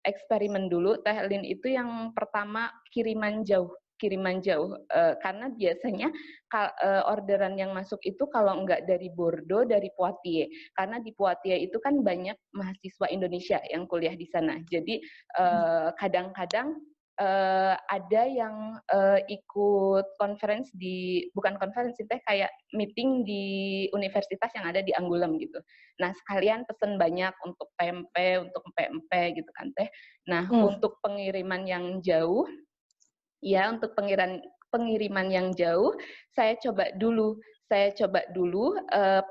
eksperimen dulu. Teh Lin itu yang pertama kiriman jauh, karena biasanya orderan yang masuk itu kalau enggak dari Bordeaux, dari Poitiers, karena di Poitiers itu kan banyak mahasiswa Indonesia yang kuliah di sana. Jadi kadang-kadang ada yang ikut konferensi bukan konferensi teh, kayak meeting di universitas yang ada di Anggulem gitu. Nah, sekalian pesen banyak untuk tempe, untuk empe-empe gitu kan Teh. Nah, untuk pengiriman yang jauh, ya, untuk pengiriman yang jauh, saya coba dulu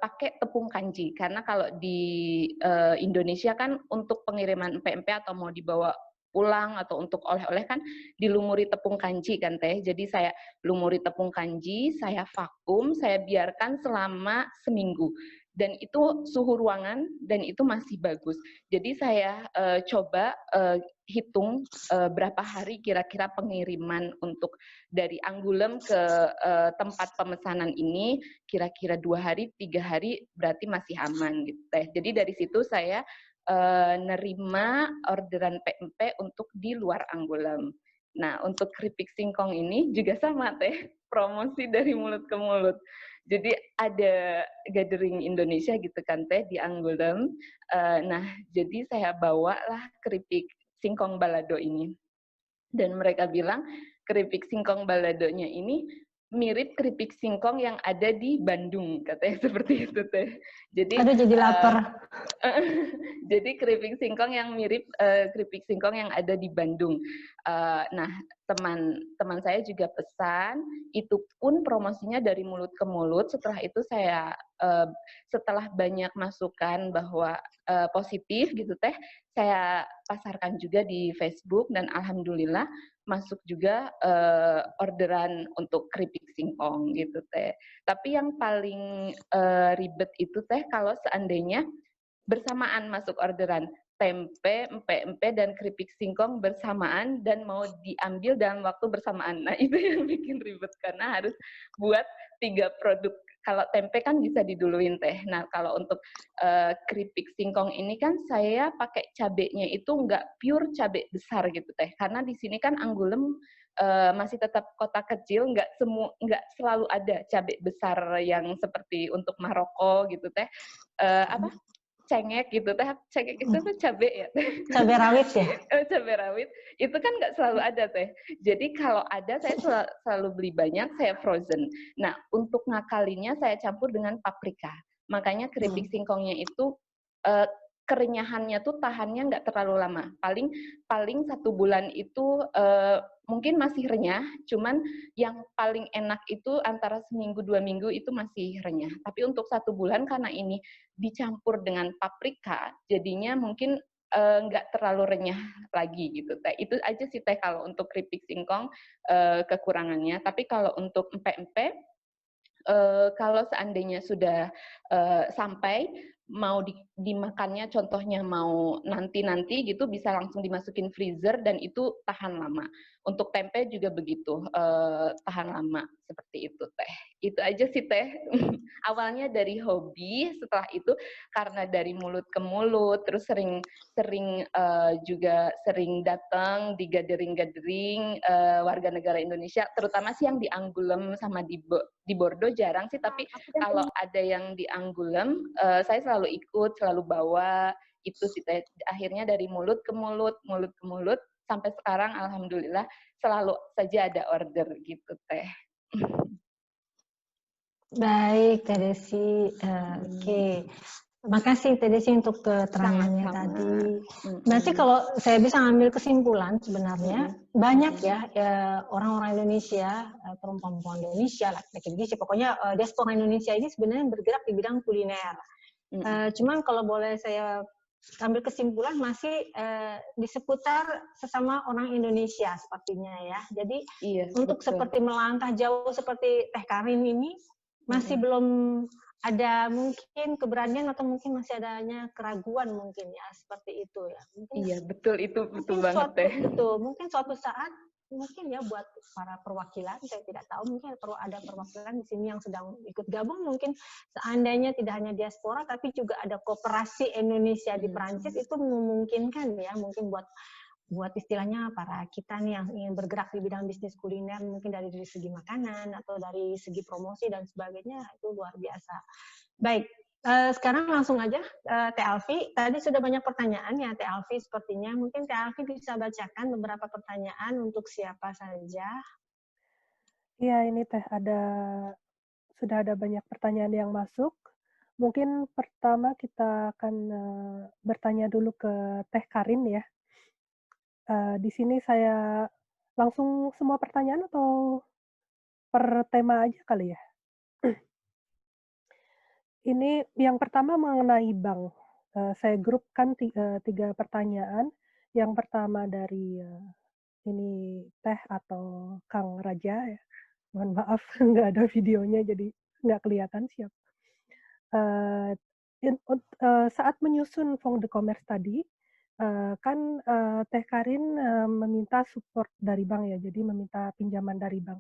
pakai tepung kanji, karena kalau di Indonesia kan untuk pengiriman empe-empe atau mau dibawa pulang atau untuk oleh-oleh kan dilumuri tepung kanji kan Teh. Jadi saya lumuri tepung kanji, saya vakum, saya biarkan selama seminggu. Dan itu suhu ruangan dan itu masih bagus. Jadi saya coba hitung berapa hari kira-kira pengiriman untuk dari Anggulem ke tempat pemesanan ini, kira-kira 2 hari, 3 hari berarti masih aman gitu Teh. Jadi dari situ saya nerima orderan PMP untuk di luar Anggulem. Nah, untuk keripik singkong ini juga sama Teh, promosi dari mulut ke mulut. Jadi ada gathering Indonesia gitu kan Teh di Anggulem. Nah, jadi saya bawalah keripik singkong balado ini. Dan mereka bilang keripik singkong baladonya ini mirip keripik singkong yang ada di Bandung, katanya seperti itu Teh. Jadi aduh, jadi lapar. Jadi keripik singkong yang mirip keripik singkong yang ada di Bandung. Nah, teman saya juga pesan, itu pun promosinya dari mulut ke mulut. Setelah itu saya setelah banyak masukan bahwa positif gitu Teh, saya pasarkan juga di Facebook dan alhamdulillah masuk juga orderan untuk keripik singkong gitu Teh. Tapi yang paling ribet itu Teh kalau seandainya bersamaan masuk orderan tempe, empe-empe, dan keripik singkong bersamaan dan mau diambil dalam waktu bersamaan. Nah, itu yang bikin ribet karena harus buat 3 produk. Kalau tempe kan bisa diduluin Teh. Nah, kalau untuk keripik singkong ini kan saya pakai cabenya itu nggak pure cabai besar gitu Teh. Karena di sini kan Anggulem masih tetap kota kecil, nggak selalu ada cabai besar yang seperti untuk Maroko gitu Teh. Cengek gitu Teh, cengek itu tuh cabai ya. Cabai rawit ya? Cabai rawit itu kan nggak selalu ada Teh. Jadi kalau ada saya selalu beli banyak, saya frozen. Nah, untuk ngakalinya saya campur dengan paprika. Makanya keripik singkongnya itu kerenyahannya tuh tahannya nggak terlalu lama. Paling 1 bulan itu mungkin masih renyah, cuman yang paling enak itu antara seminggu 2 minggu itu masih renyah. Tapi untuk 1 bulan karena ini dicampur dengan paprika, jadinya mungkin nggak terlalu renyah lagi gitu Teh. Itu aja sih Teh kalau untuk keripik singkong kekurangannya. Tapi kalau untuk empe-empe, kalau seandainya sudah sampai mau dimakannya, contohnya mau nanti gitu bisa langsung dimasukin freezer dan itu tahan lama. Untuk tempe juga begitu, tahan lama seperti itu Teh. Itu aja sih Teh. Awalnya dari hobi, setelah itu karena dari mulut ke mulut, terus sering juga sering datang di gathering warga negara Indonesia, terutama sih yang di Anggulem sama di Bordeaux jarang sih, tapi kalau ada yang di Anggulem saya selalu ikut, selalu bawa. Itu sih Teh. Akhirnya dari mulut ke mulut sampai sekarang alhamdulillah selalu saja ada order gitu Teh. Baik Teh Desi, oke. Terima kasih Teh Desi untuk keterangannya tadi. Berarti kalau saya bisa ngambil kesimpulan sebenarnya banyak ya orang-orang Indonesia, perempuan-perempuan Indonesia, laki-laki Indonesia, pokoknya diaspora Indonesia ini sebenarnya bergerak di bidang kuliner. Cuman kalau boleh saya ambil kesimpulan masih di seputar sesama orang Indonesia sepertinya ya. Jadi untuk seperti melangkah jauh seperti Teh Karin ini masih belum ada mungkin keberanian atau mungkin masih adanya keraguan mungkin ya seperti itu ya. Mungkin Iya, betul itu, betul banget suatu Teh. betul, mungkin suatu saat mungkin ya buat para perwakilan, saya tidak tahu mungkin perlu ada perwakilan di sini yang sedang ikut gabung, mungkin seandainya tidak hanya diaspora tapi juga ada koperasi Indonesia di Perancis, itu memungkinkan ya mungkin buat istilahnya para kita nih yang ingin bergerak di bidang bisnis kuliner, mungkin dari segi makanan atau dari segi promosi dan sebagainya, itu luar biasa. Baik, sekarang langsung aja Teh Alfi. Tadi sudah banyak pertanyaan ya Teh Alfi sepertinya. Mungkin Teh Alfi bisa bacakan beberapa pertanyaan untuk siapa saja. Iya, ini Teh sudah ada banyak pertanyaan yang masuk. Mungkin pertama kita akan bertanya dulu ke Teh Karin ya. Di sini saya langsung semua pertanyaan atau per tema aja kali ya? Ini yang pertama mengenai bank. Saya grupkan 3 pertanyaan. Yang pertama dari ini Teh atau Kang Raja ya. Mohon maaf nggak ada videonya jadi nggak kelihatan siapa. Saat menyusun Fonds de Commerce tadi, kan Teh Karin meminta support dari bank ya, jadi meminta pinjaman dari bank.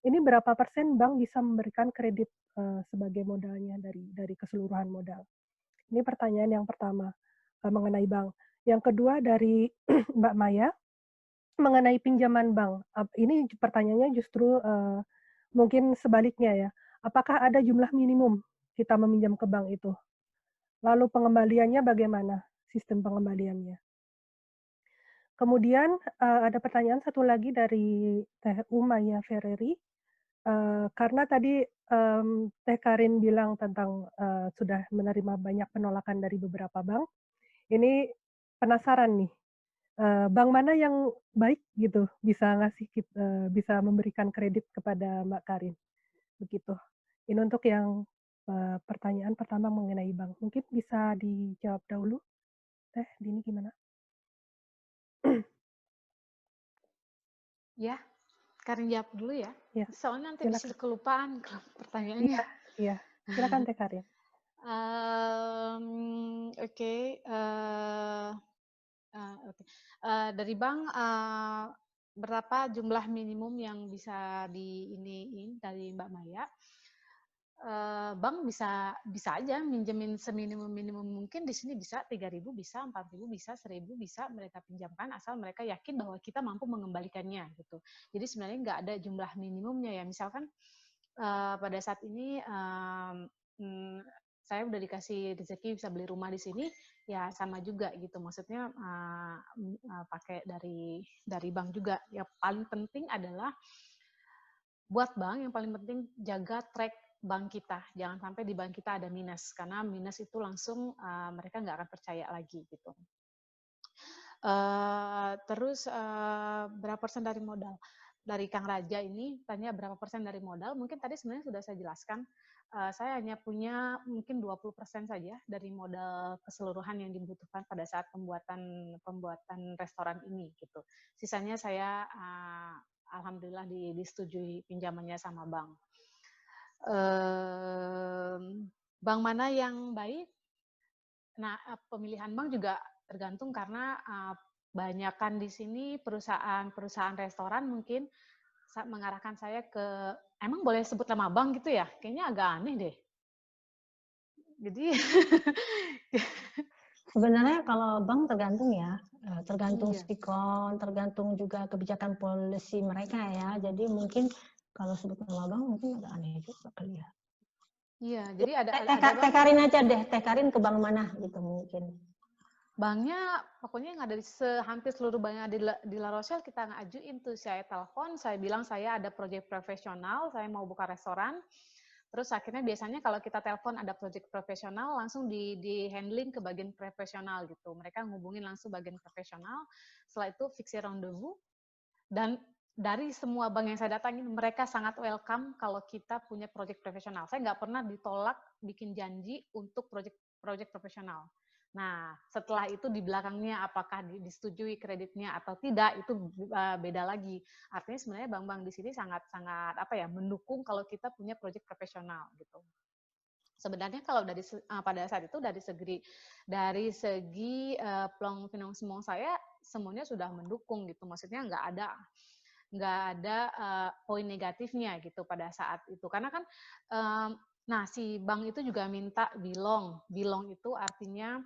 Ini berapa persen bank bisa memberikan kredit sebagai modalnya dari keseluruhan modal? Ini pertanyaan yang pertama mengenai bank. Yang kedua dari Mbak Maya mengenai pinjaman bank. Ini pertanyaannya justru mungkin sebaliknya ya. Apakah ada jumlah minimum kita meminjam ke bank itu? Lalu pengembaliannya bagaimana? Sistem pengembaliannya. Kemudian ada pertanyaan satu lagi dari Teh Umaya Ferreri. Karena tadi Teh Karin bilang tentang sudah menerima banyak penolakan dari beberapa bank. Ini penasaran nih, bank mana yang baik gitu bisa memberikan kredit kepada Mbak Karin, begitu. Ini untuk yang pertanyaan pertama mengenai bank. Mungkin bisa dijawab dahulu, Teh Dini gimana? Ya, Karin jawab dulu ya. Ya, Soalnya nanti bisa silakan. kelupaan pertanyaannya. Iya, silakan Teh Karin. Oke, dari bank berapa jumlah minimum yang bisa diiniin dari Mbak Maya? Bank bisa aja minjemin seminimum mungkin. Di sini bisa 3.000, bisa 4.000, bisa 1.000, bisa mereka pinjamkan asal mereka yakin bahwa kita mampu mengembalikannya gitu. Jadi sebenarnya nggak ada jumlah minimumnya ya. Misalkan pada saat ini saya udah dikasih rezeki bisa beli rumah di sini, ya sama juga gitu. Maksudnya pakai dari bank juga. Yang paling penting adalah buat bank, yang paling penting jaga track bank kita. Jangan sampai di bank kita ada minus, karena minus itu langsung mereka nggak akan percaya lagi gitu. Terus berapa persen dari modal? Dari Kang Raja ini tanya berapa persen dari modal. Mungkin tadi sebenarnya sudah saya jelaskan. Saya hanya punya mungkin 20% saja dari modal keseluruhan yang dibutuhkan pada saat pembuatan restoran ini gitu. Sisanya saya alhamdulillah disetujui pinjamannya sama bank. Bank mana yang baik? Nah, pemilihan bank juga tergantung karena banyakkan di sini perusahaan restoran mungkin mengarahkan saya ke, emang boleh sebut nama bank gitu ya? Kayaknya agak aneh deh. Jadi sebenarnya kalau bank tergantung ya, tergantung Iya. sikon, tergantung juga kebijakan polisi mereka ya. Jadi mungkin kalau sebut nama bank mungkin agak aneh juga kali ya. Iya, jadi ada Teh Karin aja deh, Teh Karin ke bank mana gitu mungkin. Banknya pokoknya yang ada di hampir seluruh banknya di La Rochelle kita ngajuin tuh, saya telepon, saya bilang saya ada proyek profesional, saya mau buka restoran. Terus akhirnya biasanya kalau kita telepon ada proyek profesional, langsung di handling ke bagian profesional gitu. Mereka ngubungin langsung bagian profesional. Setelah itu fix rendezvous. Dan dari semua bank yang saya datangin, mereka sangat welcome kalau kita punya proyek profesional. Saya nggak pernah ditolak bikin janji untuk proyek profesional. Nah, setelah itu di belakangnya apakah disetujui kreditnya atau tidak, itu beda lagi. Artinya sebenarnya bank-bank di sini sangat-sangat mendukung kalau kita punya proyek profesional gitu. Sebenarnya kalau pada saat itu dari segi peluang finansmen saya semuanya sudah mendukung gitu. Maksudnya nggak ada poin negatifnya gitu pada saat itu. Karena kan si bank itu juga minta bilong. Bilong itu artinya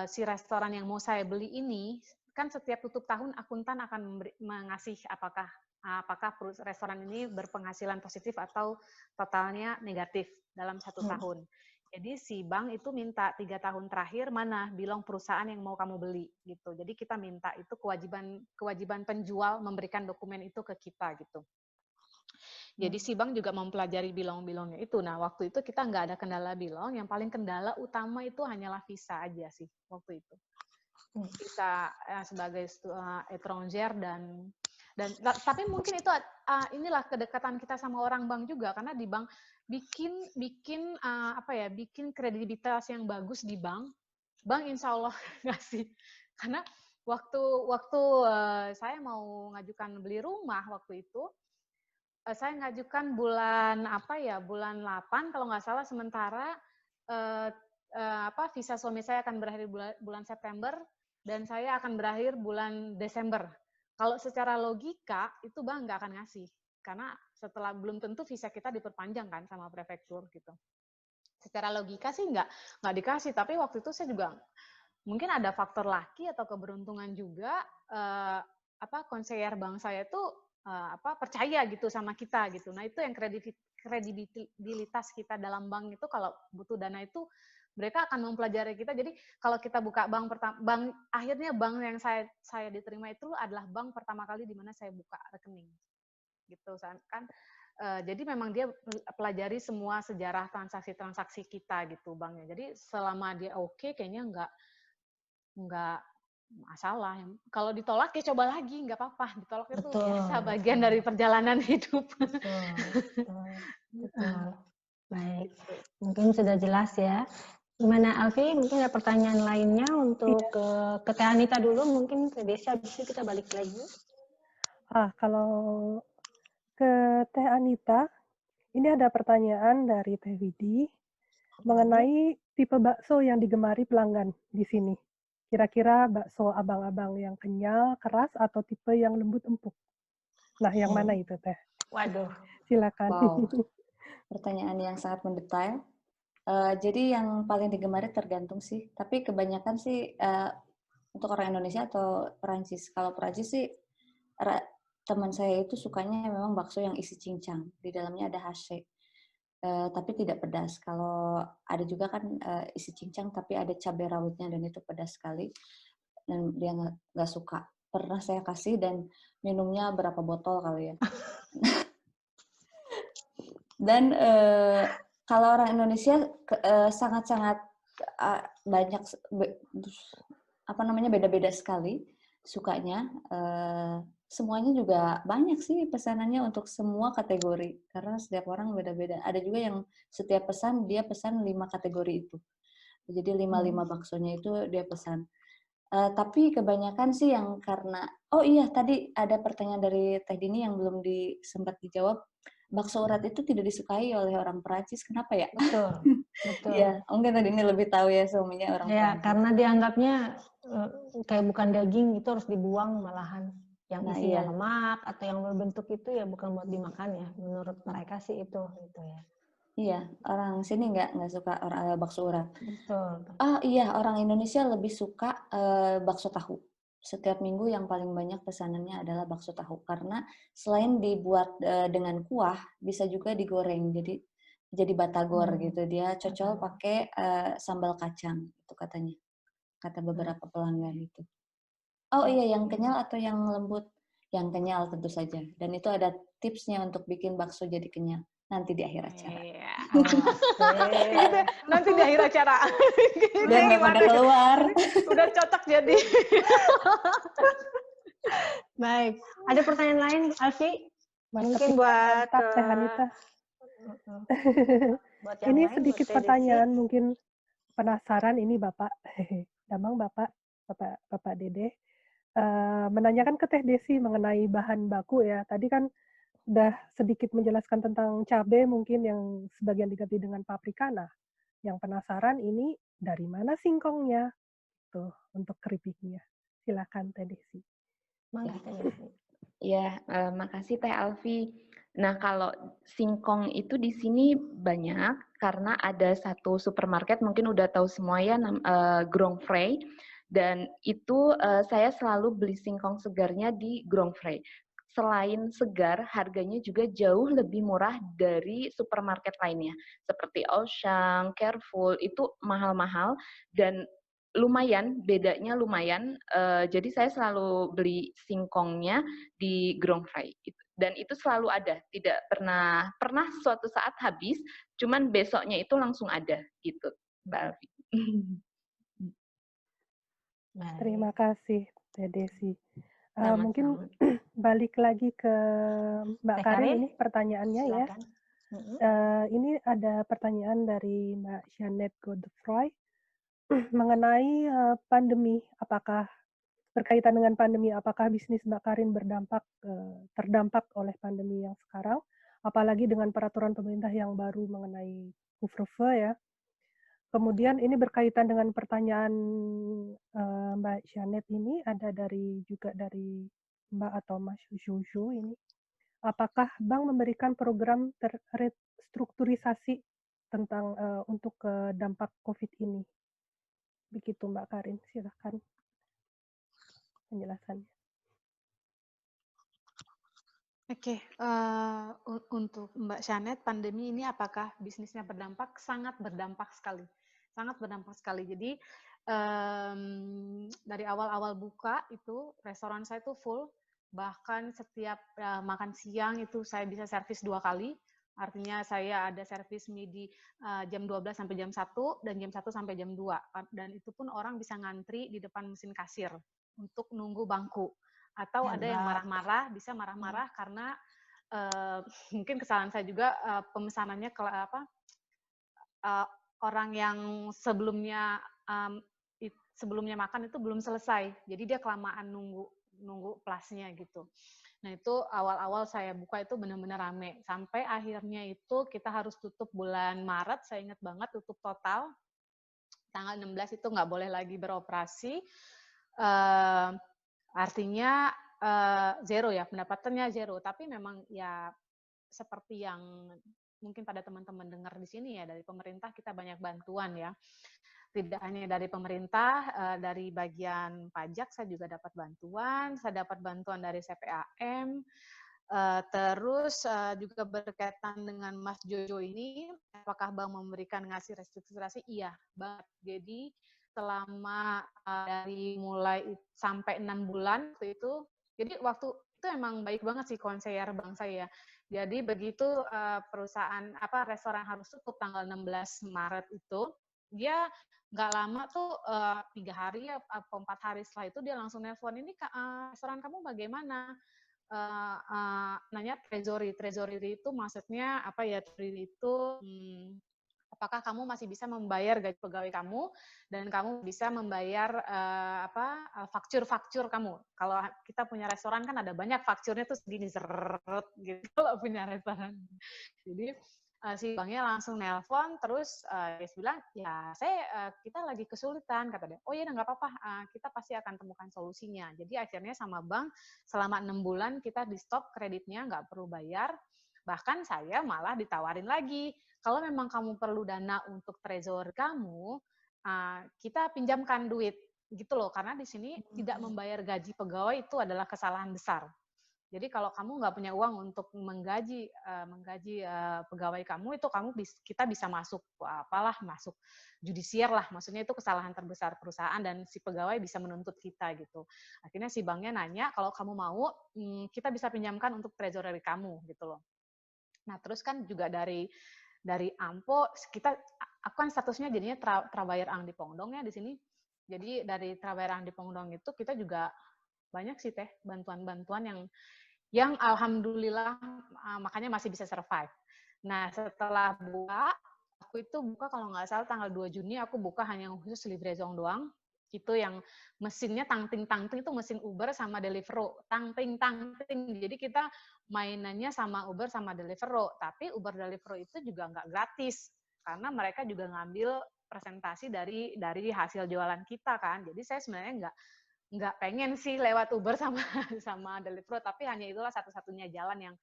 si restoran yang mau saya beli ini kan setiap tutup tahun akuntan akan mengasih apakah restoran ini berpenghasilan positif atau totalnya negatif dalam 1 tahun. Jadi si bank itu minta 3 tahun terakhir mana bilong perusahaan yang mau kamu beli gitu. Jadi kita minta itu kewajiban penjual memberikan dokumen itu ke kita gitu. Jadi si bank juga mempelajari bilong-bilongnya itu. Nah waktu itu kita nggak ada kendala bilong. Yang paling kendala utama itu hanyalah visa aja sih waktu itu. Visa sebagai étranger dan tapi mungkin itu inilah kedekatan kita sama orang bank juga, karena di bank bikin kredibilitas yang bagus di bank insya Allah ngasih. Karena waktu saya mau ngajukan beli rumah waktu itu, saya ngajukan bulan 8 kalau nggak salah, sementara visa suami saya akan berakhir bulan September dan saya akan berakhir bulan Desember. Kalau secara logika itu bank nggak akan ngasih, karena setelah belum tentu visa kita diperpanjang kan sama prefektur gitu. Secara logika sih nggak dikasih, tapi waktu itu saya juga mungkin ada faktor laki atau keberuntungan juga, konselor bank saya tuh percaya gitu sama kita gitu. Nah itu yang kredibilitas kita dalam bank itu, kalau butuh dana itu mereka akan mempelajari kita. Jadi kalau kita buka akhirnya bank yang saya diterima itu adalah bank pertama kali di mana saya buka rekening gitu kan. Jadi memang dia pelajari semua sejarah transaksi kita gitu banknya. Jadi selama dia oke, kayaknya nggak masalah. Kalau ditolak ya coba lagi, nggak apa-apa. Ditolak itu biasa, bagian dari perjalanan hidup. Betul. Baik, mungkin sudah jelas ya. Gimana Alfi, mungkin ada pertanyaan lainnya untuk ke Teh Anita dulu, mungkin ke Desi, habis itu kita balik lagi. Kalau ke Teh Anita, ini ada pertanyaan dari Teh Widi mengenai tipe bakso yang digemari pelanggan di sini. Kira-kira bakso abang-abang yang kenyal, keras, atau tipe yang lembut empuk? Nah, yang mana itu, Teh? Waduh. Silakan. Wow, pertanyaan yang sangat mendetail. Jadi yang paling digemari tergantung sih. Tapi kebanyakan sih untuk orang Indonesia atau Perancis. Kalau Perancis sih teman saya itu sukanya memang bakso yang isi cincang. Di dalamnya ada hache. Tapi tidak pedas. Kalau ada juga kan isi cincang tapi ada cabai rawitnya dan itu pedas sekali. Dan dia nggak suka. Pernah saya kasih dan minumnya berapa botol kali ya. Dan kalau orang Indonesia sangat-sangat banyak beda-beda sekali sukanya. Semuanya juga banyak sih pesanannya untuk semua kategori karena setiap orang beda-beda. Ada juga yang setiap pesan dia pesan 5 kategori itu. Jadi 5 baksonya itu dia pesan. Tapi kebanyakan sih yang karena tadi ada pertanyaan dari Teh Dini yang belum sempat dijawab. Bakso urat itu tidak disukai oleh orang Perancis. Kenapa ya? Betul. Ya, mungkin Teh Dini lebih tahu ya suaminya orang Perancis. Ya, karena dianggapnya kayak bukan daging, itu harus dibuang malahan. Yang isinya lemak atau yang berbentuk itu ya bukan buat dimakan ya. Menurut mereka sih itu gitu ya. Iya, orang sini nggak suka bakso urat. Betul. Iya, orang Indonesia lebih suka bakso tahu. Setiap minggu yang paling banyak pesanannya adalah bakso tahu. Karena selain dibuat dengan kuah, bisa juga digoreng. Jadi batagor gitu. Dia cocol pakai sambal kacang, itu katanya. Kata beberapa pelanggan itu. Oh iya, yang kenyal atau yang lembut? Yang kenyal tentu saja. Dan itu ada tipsnya untuk bikin bakso jadi kenyal. Nanti di akhir acara. Nanti di akhir acara. Biar nggak pada keluar. Udah cocok jadi. Baik. Ada pertanyaan lain, Alfi? Mungkin buat Teh Anita. buat Ini lain, sedikit pertanyaan, mungkin penasaran ini Bapak. Damang Bapak Dede. Menanyakan ke Teh Desi mengenai bahan baku ya. Tadi kan udah sedikit menjelaskan tentang cabai mungkin yang sebagian diganti dengan paprika. Nah, yang penasaran ini dari mana singkongnya tuh untuk keripiknya. Silakan Teh Desi. Mangga Teh Desi. Ya, makasih Teh Alfi. Nah, kalau singkong itu di sini banyak karena ada satu supermarket, mungkin udah tahu semua ya, Grongfrey. Dan itu saya selalu beli singkong segarnya di Grongfrey. Selain segar, harganya juga jauh lebih murah dari supermarket lainnya. Seperti Auchan, Carrefour, itu mahal-mahal dan lumayan, bedanya lumayan. Jadi saya selalu beli singkongnya di Grongfrey. Dan itu selalu ada, tidak pernah suatu saat habis, cuman besoknya itu langsung ada gitu, Mbak Alfi. Terima kasih Teh Desi. Mungkin balik lagi ke Mbak Karin ini pertanyaannya. Silakan. Ya. Ini ada pertanyaan dari Mbak Janet Godefroy mengenai pandemi. Apakah berkaitan dengan pandemi, apakah bisnis Mbak Karin terdampak oleh pandemi yang sekarang? Apalagi dengan peraturan pemerintah yang baru mengenai couvre-feu ya. Kemudian ini berkaitan dengan pertanyaan Mbak Janet ini ada juga dari Mbak atau Mas Jojo ini. Apakah bank memberikan program restrukturisasi tentang untuk dampak COVID ini? Begitu Mbak Karin, silakan penjelasannya. Oke, untuk Mbak Janet, pandemi ini apakah bisnisnya berdampak? Sangat berdampak sekali. Sangat berdampak sekali. Jadi, dari awal-awal buka itu, restoran saya itu full. Bahkan setiap makan siang itu saya bisa servis 2 kali. Artinya saya ada servis mie di jam 12 sampai jam 1, dan jam 1 sampai jam 2. Dan itu pun orang bisa ngantri di depan mesin kasir untuk nunggu bangku. Atau ada yang marah-marah, bisa marah-marah karena mungkin kesalahan saya juga pemesanannya orang yang sebelumnya makan itu belum selesai, jadi dia kelamaan nunggu plusnya gitu. Nah itu awal-awal saya buka itu benar-benar rame, sampai akhirnya itu kita harus tutup bulan Maret, saya ingat banget tutup total, tanggal 16 itu nggak boleh lagi beroperasi. Artinya zero ya, pendapatannya zero. Tapi memang ya seperti yang mungkin pada teman-teman dengar di sini ya, dari pemerintah kita banyak bantuan ya. Tidak hanya dari pemerintah, dari bagian pajak saya juga dapat bantuan, saya dapat bantuan dari CPAM, terus juga berkaitan dengan Mas Jojo ini, apakah Bank memberikan ngasih restrukturisasi? Iya, banget. Jadi selama dari mulai sampai 6 bulan itu, jadi waktu itu emang baik banget sih konselor bank saya. Jadi begitu perusahaan restoran harus tutup tanggal 16 Maret itu, dia nggak lama tuh 3 hari atau 4 hari setelah itu dia langsung nelpon, ini restoran kamu bagaimana? Nanya treasury itu maksudnya apa ya? Treasury itu apakah kamu masih bisa membayar gaji pegawai kamu dan kamu bisa membayar faktur kamu. Kalau kita punya restoran kan ada banyak fakturnya tuh segini zeret gitu kalau punya restoran. Jadi si banknya langsung nelpon, terus dia bilang, ya kita lagi kesulitan, kata dia. Oh iya, nggak apa-apa, kita pasti akan temukan solusinya. Jadi akhirnya sama bank selama 6 bulan kita di stop kreditnya, nggak perlu bayar. Bahkan saya malah ditawarin lagi, kalau memang kamu perlu dana untuk treasury kamu, kita pinjamkan duit, gitu loh. Karena di sini tidak membayar gaji pegawai itu adalah kesalahan besar. Jadi kalau kamu nggak punya uang untuk menggaji pegawai kamu, itu kita bisa masuk masuk judisiar lah, maksudnya itu kesalahan terbesar perusahaan dan si pegawai bisa menuntut kita gitu. Akhirnya si banknya nanya, kalau kamu mau kita bisa pinjamkan untuk treasury kamu gitu loh. Nah terus kan juga dari Ampo aku kan statusnya jadinya Trabayar Ang di Pongdong ya di sini. Jadi dari Trabayar Ang di Pongdong itu kita juga banyak sih Teh bantuan-bantuan yang alhamdulillah makanya masih bisa survive. Nah setelah aku itu buka kalau nggak salah tanggal 2 Juni aku buka hanya khusus Librezong doang. Itu yang mesinnya tangting-tangting itu mesin Uber sama Deliveroo. Tangting-tangting. Jadi kita mainannya sama Uber sama Deliveroo. Tapi Uber Deliveroo itu juga nggak gratis. Karena mereka juga ngambil presentasi dari hasil jualan kita kan. Jadi saya sebenarnya nggak pengen sih lewat Uber sama Deliveroo. Tapi hanya itulah satu-satunya jalan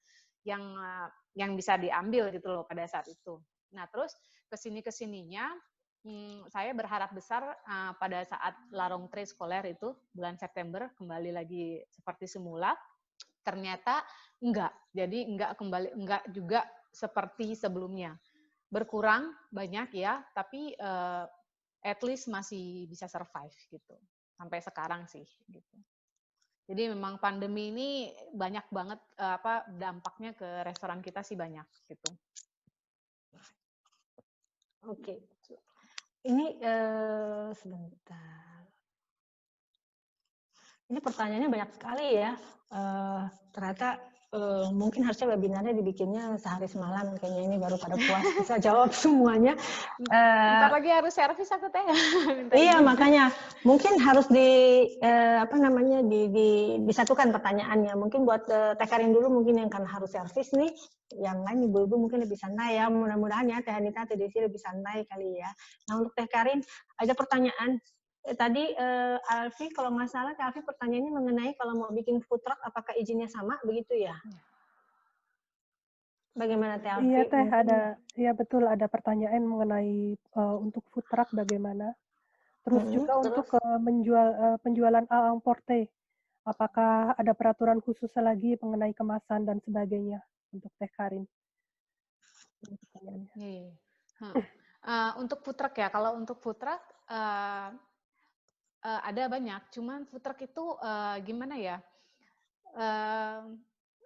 yang bisa diambil gitu loh pada saat itu. Nah terus kesininya saya berharap besar pada saat la rentrée scolaire itu bulan September kembali lagi seperti semula. Ternyata enggak. Jadi enggak juga seperti sebelumnya. Berkurang banyak ya, tapi at least masih bisa survive gitu. Sampai sekarang sih gitu. Jadi memang pandemi ini banyak banget dampaknya ke restoran kita sih banyak gitu. Oke. Ini sebentar. Ini pertanyaannya banyak sekali ya. Ternyata mungkin harusnya webinarnya dibikinnya sehari semalam. Kayaknya ini baru pada puas bisa jawab semuanya. Bentar lagi harus servis aku teh. Iya makanya mungkin harus disatukan pertanyaannya. Mungkin buat Teh Karin dulu mungkin yang kan harus servis nih. Yang lain ibu-ibu mungkin lebih santai ya. Mudah-mudahan ya Teh Anita, Teh Desi lebih santai kali ya. Nah untuk Teh Karin ada pertanyaan. Tadi Alfi kalau nggak salah Teh Alfi pertanyaannya mengenai kalau mau bikin food truck apakah izinnya sama begitu ya? Bagaimana Teh Alfi? Iya Teh, ya betul ada pertanyaan mengenai untuk food truck bagaimana. Terus juga untuk penjualan à emporter. Apakah ada peraturan khusus lagi mengenai kemasan dan sebagainya untuk Teh Karin? Untuk food truck ya, kalau untuk food truck ada banyak. Cuman food truck itu gimana ya?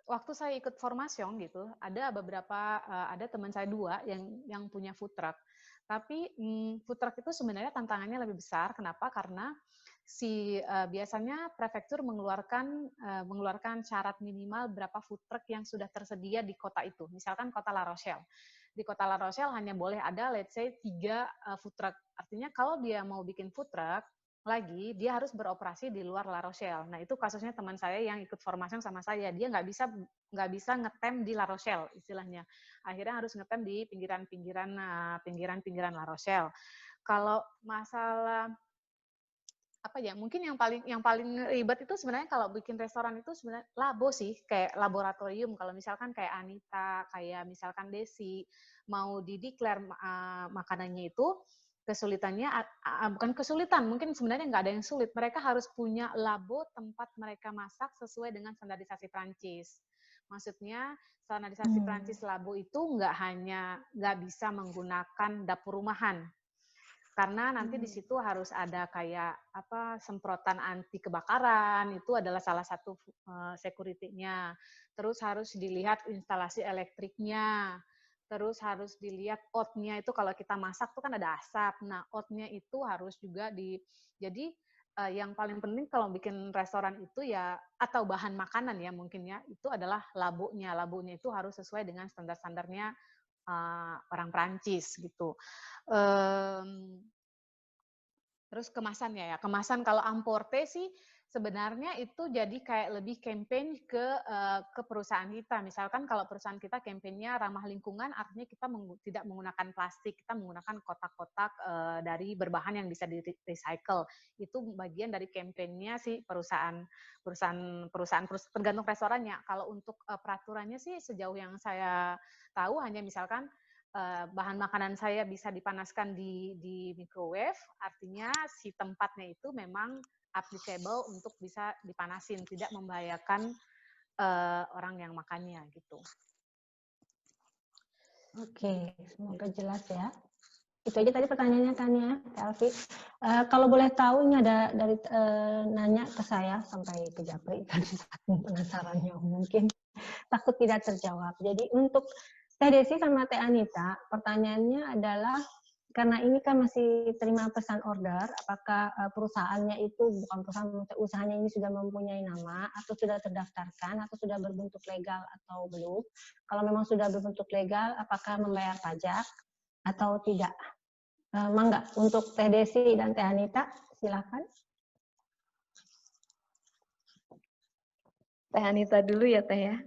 Waktu saya ikut formasi gitu, ada ada teman saya 2 yang punya food truck. Tapi food truck itu sebenarnya tantangannya lebih besar. Kenapa? Karena biasanya prefektur mengeluarkan syarat minimal berapa food truck yang sudah tersedia di kota itu. Misalkan kota La Rochelle. Di kota La Rochelle hanya boleh ada let's say 3 food truck. Artinya kalau dia mau bikin food truck lagi, dia harus beroperasi di luar La Rochelle. Nah itu kasusnya teman saya yang ikut formasi sama saya, dia nggak bisa ngetem di La Rochelle istilahnya. Akhirnya harus ngetem di pinggiran La Rochelle. Kalau masalah mungkin yang paling ribet itu sebenarnya kalau bikin restoran itu sebenarnya labo sih, kayak laboratorium. Kalau misalkan kayak Anita, kayak misalkan Desi mau dideklar makanannya itu, kesulitannya bukan kesulitan, mungkin sebenarnya nggak ada yang sulit. Mereka harus punya labo tempat mereka masak sesuai dengan standarisasi Prancis. Maksudnya standarisasi Prancis labo itu nggak bisa menggunakan dapur rumahan. Karena nanti di situ harus ada kayak semprotan anti kebakaran, itu adalah salah satu security-nya. Terus harus dilihat instalasi elektriknya. Terus harus dilihat outnya itu kalau kita masak tuh kan ada asap. Nah, outnya itu harus juga jadi yang paling penting kalau bikin restoran itu ya, atau bahan makanan ya mungkin ya, itu adalah labonya. Labonya itu harus sesuai dengan standar-standarnya orang Prancis gitu. Terus kemasannya ya, kemasan kalau emporter sih sebenarnya itu jadi kayak lebih campaign ke perusahaan kita. Misalkan kalau perusahaan kita campaignnya ramah lingkungan, artinya kita tidak menggunakan plastik, kita menggunakan kotak-kotak dari berbahan yang bisa di-recycle. Itu bagian dari campaignnya si perusahaan tergantung restorannya. Kalau untuk peraturannya sih sejauh yang saya tahu hanya misalkan bahan makanan saya bisa dipanaskan di microwave, artinya si tempatnya itu memang applicable untuk bisa dipanasin, tidak membahayakan orang yang makannya gitu. Oke, semoga jelas ya. Itu aja tadi pertanyaannya kan ya, Elvi. Kalau boleh tahu ini ada dari nanya ke saya sampai ke Japri tadi saking penasarannya mungkin takut tidak terjawab. Jadi untuk Teh Desi sama Teh Anita, pertanyaannya adalah karena ini kan masih terima pesan order, apakah perusahaannya itu bukan perusahaan, usahanya ini sudah mempunyai nama atau sudah terdaftarkan atau sudah berbentuk legal atau belum? Kalau memang sudah berbentuk legal, apakah membayar pajak atau tidak? Mangga untuk Teh Desi dan Teh Anita, silakan. Teh Anita dulu ya Teh ya.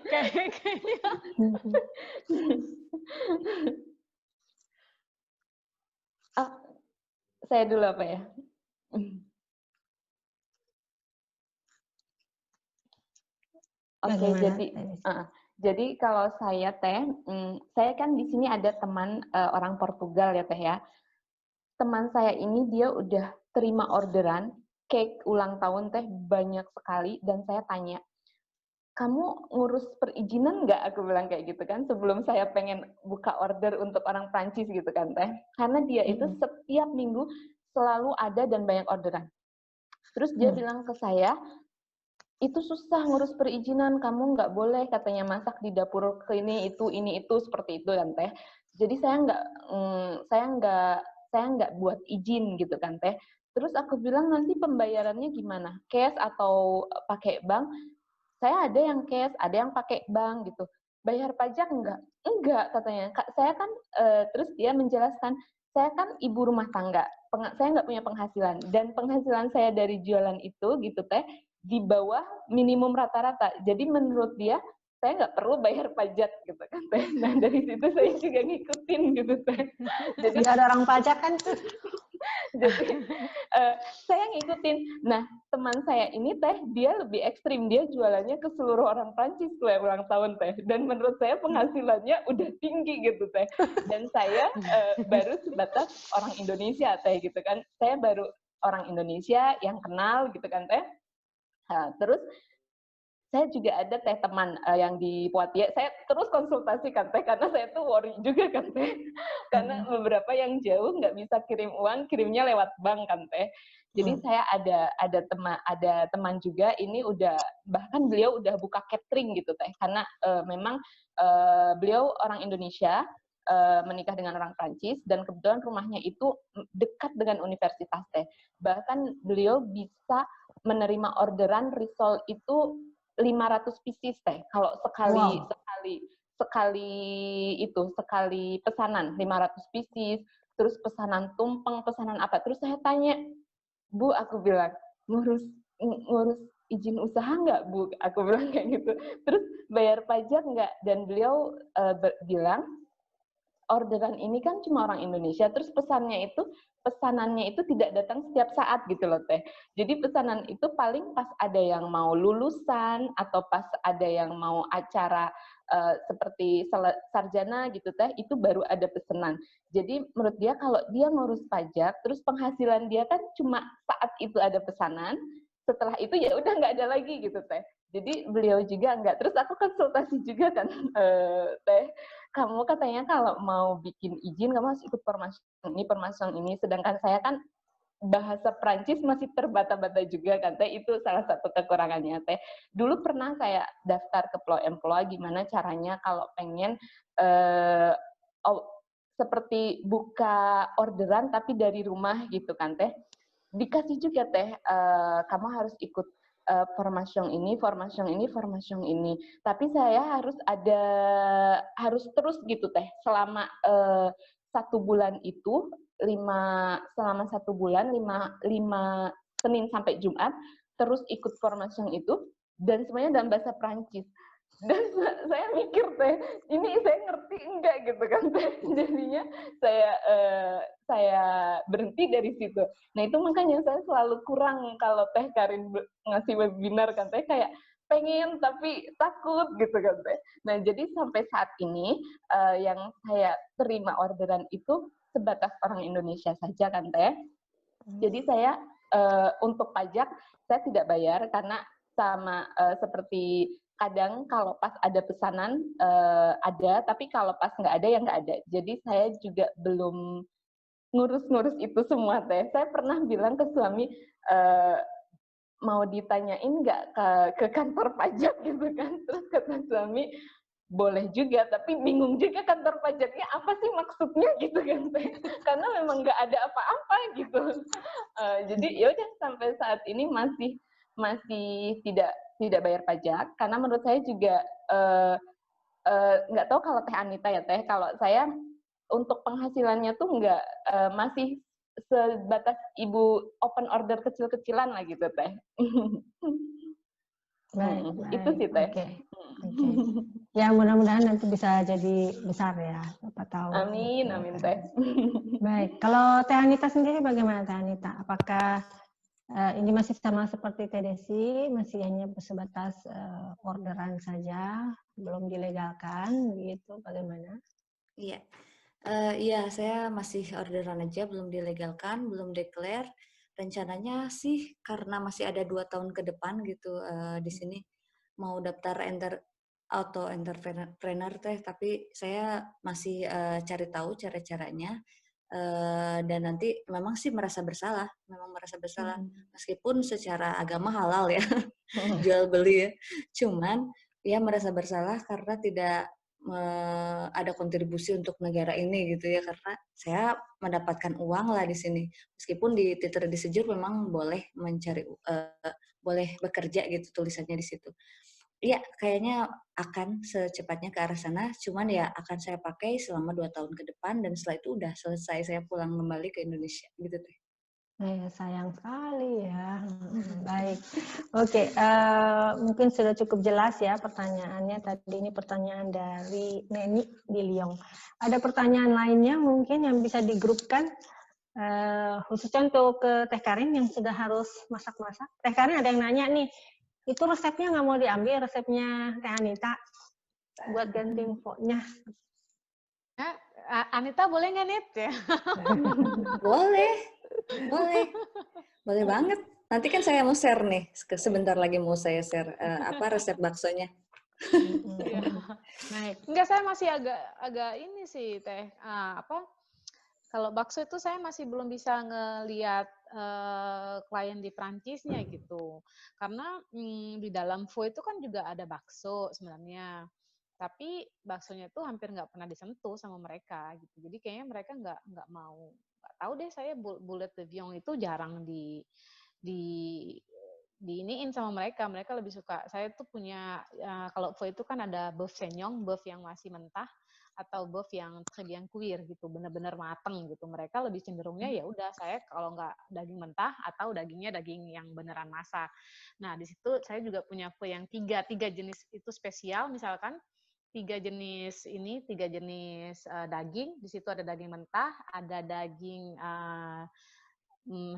Kayaknya. Saya dulu apa ya? Oke, jadi kalau saya Teh, saya kan di sini ada teman orang Portugal ya Teh ya. Teman saya ini dia udah terima orderan cake ulang tahun Teh banyak sekali, dan saya tanya, kamu ngurus perizinan nggak? Aku bilang kayak gitu kan, sebelum saya pengen buka order untuk orang Prancis gitu kan Teh. Karena dia itu setiap minggu selalu ada dan banyak orderan. Terus dia bilang ke saya, itu susah ngurus perizinan, kamu nggak boleh katanya masak di dapur ke ini itu seperti itu kan Teh. Jadi saya nggak buat izin gitu kan Teh. Terus aku bilang, nanti pembayarannya gimana? Cash atau pakai bank? Saya ada yang cash, ada yang pakai bank gitu. Bayar pajak enggak? Enggak katanya. Saya kan terus dia menjelaskan, saya kan ibu rumah tangga, saya nggak punya penghasilan, dan penghasilan saya dari jualan itu gitu Teh di bawah minimum rata-rata. Jadi menurut dia saya nggak perlu bayar pajak gitu kan Teh. Nah dari situ saya juga ngikutin gitu Teh. Jadi ada orang pajak kan. Jadi saya ngikutin. Nah teman saya ini Teh, dia lebih ekstrim, dia jualannya ke seluruh orang Prancis tuh ulang tahun Teh. Dan menurut saya penghasilannya udah tinggi gitu Teh. Dan saya baru sebatas orang Indonesia Teh gitu kan. Saya baru orang Indonesia yang kenal gitu kan Teh. Nah, terus saya juga ada Teh teman yang di Poitiers, saya terus konsultasi kan Teh, karena saya tuh worry juga kan Teh, karena beberapa yang jauh nggak bisa kirim uang, kirimnya lewat bank kan Teh. Jadi saya ada teman juga, ini bahkan beliau udah buka catering gitu Teh, karena memang beliau orang Indonesia, menikah dengan orang Prancis, dan kebetulan rumahnya itu dekat dengan universitas Teh. Bahkan beliau bisa menerima orderan risol itu 500 pieces Teh. Kalau sekali pesanan 500 pieces, terus pesanan tumpeng, pesanan apa. Terus saya tanya, Bu, aku bilang, ngurus izin usaha nggak Bu? Aku bilang kayak gitu. Terus bayar pajak nggak? Dan beliau bilang, orderan ini kan cuma orang Indonesia, terus pesanannya itu tidak datang setiap saat gitu loh Teh. Jadi pesanan itu paling pas ada yang mau lulusan, atau pas ada yang mau acara seperti sarjana gitu Teh, itu baru ada pesanan. Jadi menurut dia, kalau dia ngurus pajak, terus penghasilan dia kan cuma saat itu ada pesanan, setelah itu ya udah nggak ada lagi gitu Teh. Jadi beliau juga nggak. Terus aku konsultasi juga kan Teh, kamu katanya kalau mau bikin izin kamu harus ikut permasalahan ini, sedangkan saya kan bahasa Prancis masih terbata-bata juga kan Teh, itu salah satu kekurangannya Teh. Dulu pernah saya daftar ke Plo-Emploa, gimana caranya kalau pengen seperti buka orderan tapi dari rumah gitu kan Teh. Dikasih juga Teh, kamu harus ikut formasi ini. Tapi saya harus terus gitu Teh, selama 1 bulan itu, selama 1 bulan, 5 Senin sampai Jumat, terus ikut formasi itu, dan semuanya dalam bahasa Prancis. Dan saya mikir Teh, ini saya ngerti enggak gitu kan Teh. Jadinya saya berhenti dari situ. Nah itu makanya saya selalu kurang kalau Teh Karin ngasih webinar kan Teh, kayak pengen tapi takut gitu kan Teh. Nah jadi sampai saat ini yang saya terima orderan itu sebatas orang Indonesia saja kan Teh. Jadi saya untuk pajak saya tidak bayar, karena sama seperti kadang kalau pas ada pesanan ada, tapi kalau pas nggak ada ya nggak ada. Jadi saya juga belum ngurus itu semua Teh. Saya pernah bilang ke suami, mau ditanyain nggak ke kantor pajak gitu kan. Terus kata suami, boleh juga, tapi bingung juga kantor pajaknya apa sih maksudnya gitu kan Teh. Karena memang nggak ada apa-apa gitu. Jadi ya udah sampai saat ini masih tidak bayar pajak, karena menurut saya juga nggak tahu kalau Teh Anita ya Teh, kalau saya untuk penghasilannya tuh nggak masih sebatas ibu open order kecil-kecilan lah gitu Teh. Baik, Itu sih Teh. Oke. Ya mudah-mudahan nanti bisa jadi besar ya, siapa tahu. Amin, amin Teh. Baik, kalau Teh Anita sendiri bagaimana Teh Anita? Apakah ini masih sama seperti Teh Desi, masih hanya sebatas orderan saja, belum dilegalkan, gitu? Bagaimana? Iya, iya saya masih orderan aja, belum dilegalkan, belum declare. Rencananya sih karena masih ada 2 tahun ke depan gitu di sini mau daftar auto entrepreneur Teh, tapi saya masih cari tahu cara-caranya. Dan nanti memang sih merasa bersalah meskipun secara agama halal ya jual beli ya, cuman ya merasa bersalah karena tidak ada kontribusi untuk negara ini gitu ya, karena saya mendapatkan uang lah di sini meskipun di Twitter di Sejur memang boleh mencari boleh bekerja gitu tulisannya di situ. Iya, kayaknya akan secepatnya ke arah sana, cuman ya akan saya pakai selama 2 tahun ke depan dan setelah itu udah selesai saya pulang kembali ke Indonesia gitu Teh. Sayang sekali ya. Baik, oke, mungkin sudah cukup jelas ya pertanyaannya. Tadi ini pertanyaan dari Neni di Lyon. Ada pertanyaan lainnya mungkin yang bisa digrupkan, khususnya untuk ke Teh Karin yang sudah harus masak-masak. Teh Karin ada yang nanya nih, itu resepnya nggak mau diambil, resepnya Teh Anita buat ganti infonya. Anita boleh nggak Nit ya? Boleh banget. Nanti kan saya mau share nih, sebentar lagi mau saya share resep baksonya. Baik. Enggak, saya masih agak ini sih Teh. Kalau bakso itu saya masih belum bisa ngelihat klien di Prancisnya gitu. Karena di dalam Faux itu kan juga ada bakso sebenarnya. Tapi baksonya itu hampir nggak pernah disentuh sama mereka gitu. Jadi kayaknya mereka nggak mau. Nggak tahu deh, saya boulet de viande itu jarang diiniin sama mereka. Mereka lebih suka. Saya tuh punya kalau Faux itu kan ada beef saignant, beef yang masih mentah, atau beef yang très bien cuire gitu, benar-benar mateng gitu. Mereka lebih cenderungnya ya udah saya kalau nggak daging mentah atau dagingnya daging yang beneran masak. Nah di situ saya juga punya Faux yang tiga jenis itu spesial, misalkan tiga jenis daging. Di situ ada daging mentah, ada daging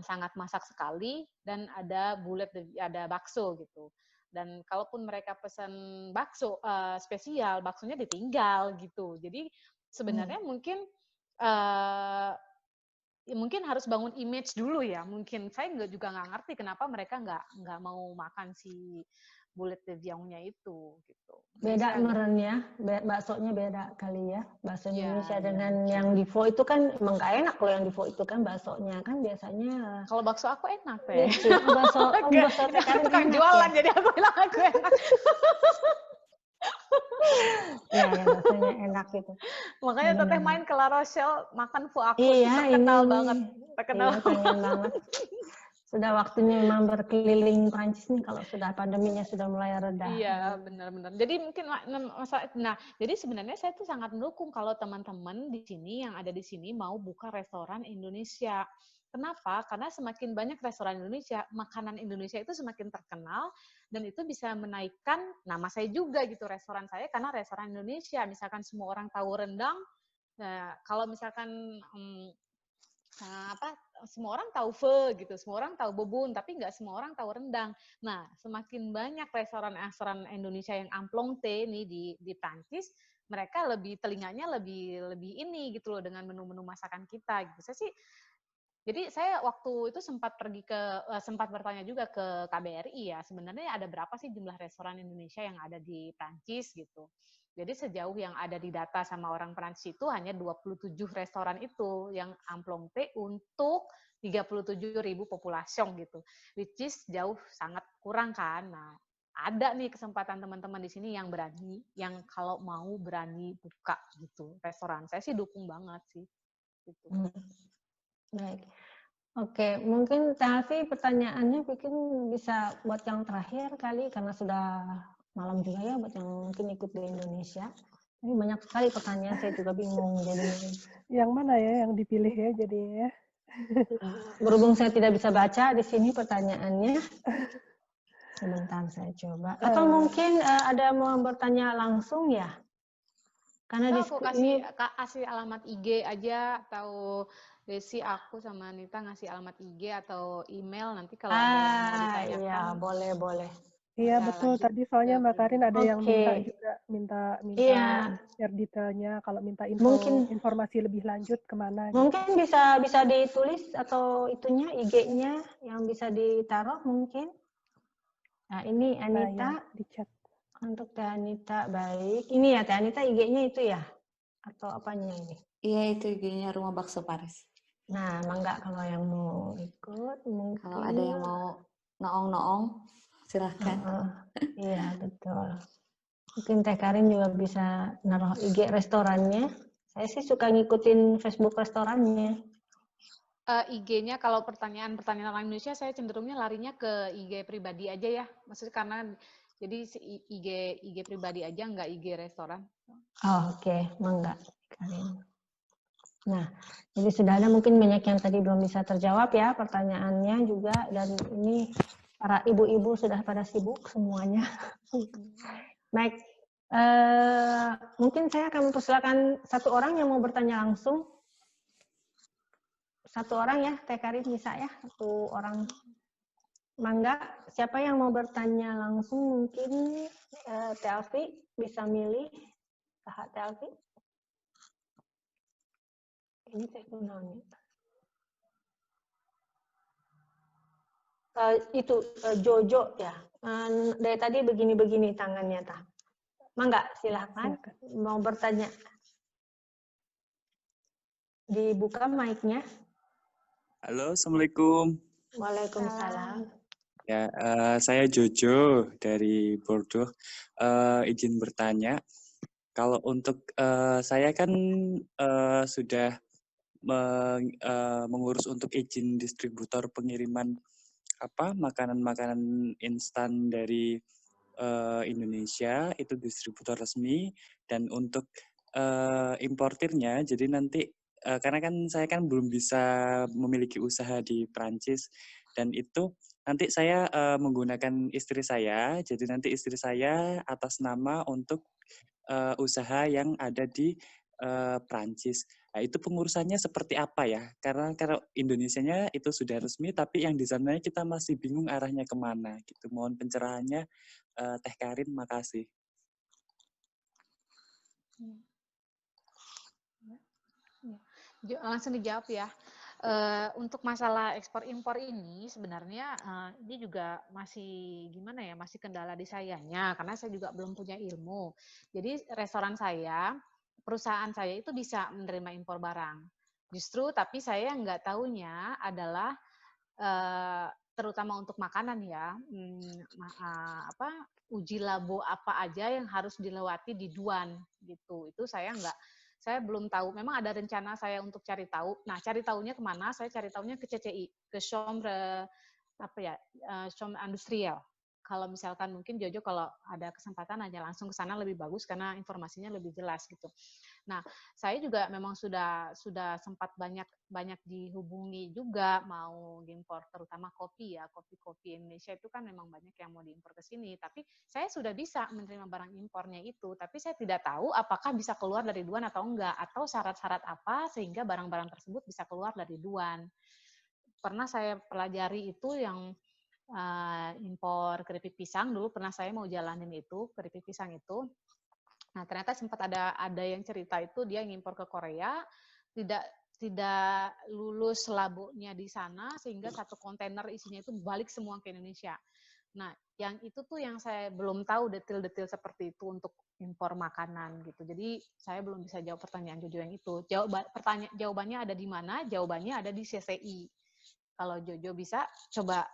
sangat masak sekali, dan ada ada bakso gitu. Dan kalaupun mereka pesan bakso spesial, baksonya ditinggal gitu. Jadi sebenarnya mungkin harus bangun image dulu ya. Mungkin saya juga nggak ngerti kenapa mereka nggak mau makan si boulet de viande-nya itu gitu. Beda merennya, baksonya beda kali ya. Bakso Indonesia dengan yang di Faux itu kan emang gak enak kalau yang di Faux itu kan baksonya kan biasanya. Kalau bakso aku enak Teh. Bakso Teh Karin tukang jualan ya? Jadi aku bilang aku enak. Ya, baksonya enak gitu. Makanya Teteh main ke La Rochelle makan Faux aku iya, terkenal banget. Iya, pengen banget. Sudah waktunya memang berkeliling Prancis nih kalau sudah pandeminya sudah mulai reda. Iya, benar-benar. Jadi mungkin jadi sebenarnya saya tuh sangat mendukung kalau teman-teman di sini yang ada di sini mau buka restoran Indonesia. Kenapa? Karena semakin banyak restoran Indonesia, makanan Indonesia itu semakin terkenal dan itu bisa menaikkan nama saya juga gitu, restoran saya, karena restoran Indonesia. Misalkan semua orang tahu rendang, nah kalau misalkan semua orang tahu pho gitu, semua orang tahu bobon, tapi nggak semua orang tahu rendang. Nah, semakin banyak restoran Indonesia yang amplonté nih di Prancis, mereka telinganya lebih ini gitu loh dengan menu-menu masakan kita gitu. Jadi saya waktu itu sempat bertanya juga ke KBRI ya, sebenarnya ada berapa sih jumlah restoran Indonesia yang ada di Prancis gitu. Jadi sejauh yang ada di data sama orang Prancis itu hanya 27 restoran itu yang amplonté untuk 37.000 populasi gitu. Which is jauh sangat kurang kan. Nah, ada nih kesempatan teman-teman di sini yang berani, yang kalau mau berani buka gitu restoran. Saya sih dukung banget sih. Gitu. Baik. Oke, mungkin Teh Alfi pertanyaannya mungkin bisa buat yang terakhir kali karena sudah malam juga ya buat yang mungkin ikut di Indonesia. Ini banyak sekali pertanyaan, saya juga bingung jadinya. Yang mana ya yang dipilih ya jadinya? Berhubung saya tidak bisa baca di sini pertanyaannya, sebentar saya coba. Atau mungkin ada mau bertanya langsung ya? Karena aku kasih alamat IG aja, atau Desi, aku sama Anita ngasih alamat IG atau email, nanti kalau ada yang mau ditanyakan. Iya, boleh. Iya betul, tadi soalnya Mbak Karin ada yang minta juga, minta share detailnya, kalau minta informasi lebih lanjut kemana. Mungkin gitu. bisa ditulis atau itunya IG-nya yang bisa ditaruh mungkin. Nah ini Anita, di chat. Untuk Teh Anita, baik. Ini ya Teh Anita IG-nya itu ya? Atau apanya ini? Iya, itu IG-nya Rumah Bakso Paris. Nah, mangga kalau yang mau ikut mungkin. Kalau ada yang mau noong-noong, silahkan. Iya, betul. Mungkin Teh Karin juga bisa naruh IG restorannya. Saya sih suka ngikutin Facebook restorannya. IG-nya kalau pertanyaan orang Indonesia, saya cenderungnya larinya ke IG pribadi aja ya. Maksudnya karena jadi IG pribadi aja, nggak IG restoran. Oh, oke. Mangga, Karin. Nah, jadi sudah ada mungkin banyak yang tadi belum bisa terjawab ya pertanyaannya juga, dan ini para ibu-ibu sudah pada sibuk semuanya. Baik, mungkin saya akan mempersilakan satu orang yang mau bertanya langsung. Satu orang ya, Teh Karin bisa ya, satu orang. Mangga, siapa yang mau bertanya langsung mungkin Teh Alfi bisa milih. Teh Alfi. Ini Teh Kunani. Itu Jojo ya. Dari tadi begini-begini tangannya tah. Mangga, silakan. Mau bertanya. Dibuka mic-nya. Halo, Assalamualaikum. Waalaikumsalam. Ya, saya Jojo dari Bordeaux. Izin bertanya, kalau untuk saya kan sudah mengurus untuk izin distributor pengiriman makanan-makanan instan dari Indonesia, itu distributor resmi, dan untuk importirnya, jadi nanti karena kan saya kan belum bisa memiliki usaha di Prancis, dan itu nanti saya menggunakan istri saya, jadi nanti istri saya atas nama untuk usaha yang ada di Prancis. Nah, itu pengurusannya seperti apa ya? Karena kalau Indonesianya itu sudah resmi, tapi yang di sananya kita masih bingung arahnya kemana. Gitu. Mohon pencerahannya, Teh Karin, makasih. Langsung dijawab ya. Untuk masalah ekspor impor ini sebenarnya ini juga masih gimana ya, masih kendala di sayanya karena saya juga belum punya ilmu. Jadi restoran saya, perusahaan saya itu bisa menerima impor barang. Justru tapi saya nggak tahunya adalah terutama untuk makanan ya, uji labo apa aja yang harus dilewati di Duan gitu. Itu saya belum tahu. Memang ada rencana saya untuk cari tahu. Nah, cari tahunya kemana? Saya cari tahunya ke CCI, ke Chambre Chambre Industriel. Kalau misalkan mungkin Jojo kalau ada kesempatan aja langsung ke sana lebih bagus karena informasinya lebih jelas gitu. Nah, saya juga memang sudah sempat banyak dihubungi juga mau diimpor terutama kopi ya, kopi Indonesia itu kan memang banyak yang mau diimpor ke sini, tapi saya sudah bisa menerima barang impornya itu, tapi saya tidak tahu apakah bisa keluar dari Duan atau enggak, atau syarat-syarat apa sehingga barang-barang tersebut bisa keluar dari Duan. Pernah saya pelajari itu yang impor keripik pisang, dulu pernah saya mau jalanin itu, keripik pisang itu. Nah, ternyata sempat ada yang cerita itu dia ngimpor ke Korea, tidak lulus labonya di sana, sehingga satu kontainer isinya itu balik semua ke Indonesia. Nah, yang itu tuh yang saya belum tahu detail-detail seperti itu untuk impor makanan gitu. Jadi, saya belum bisa jawab pertanyaan Jojo yang itu. Jawabannya ada di mana? Jawabannya ada di CCI. Kalau Jojo bisa, coba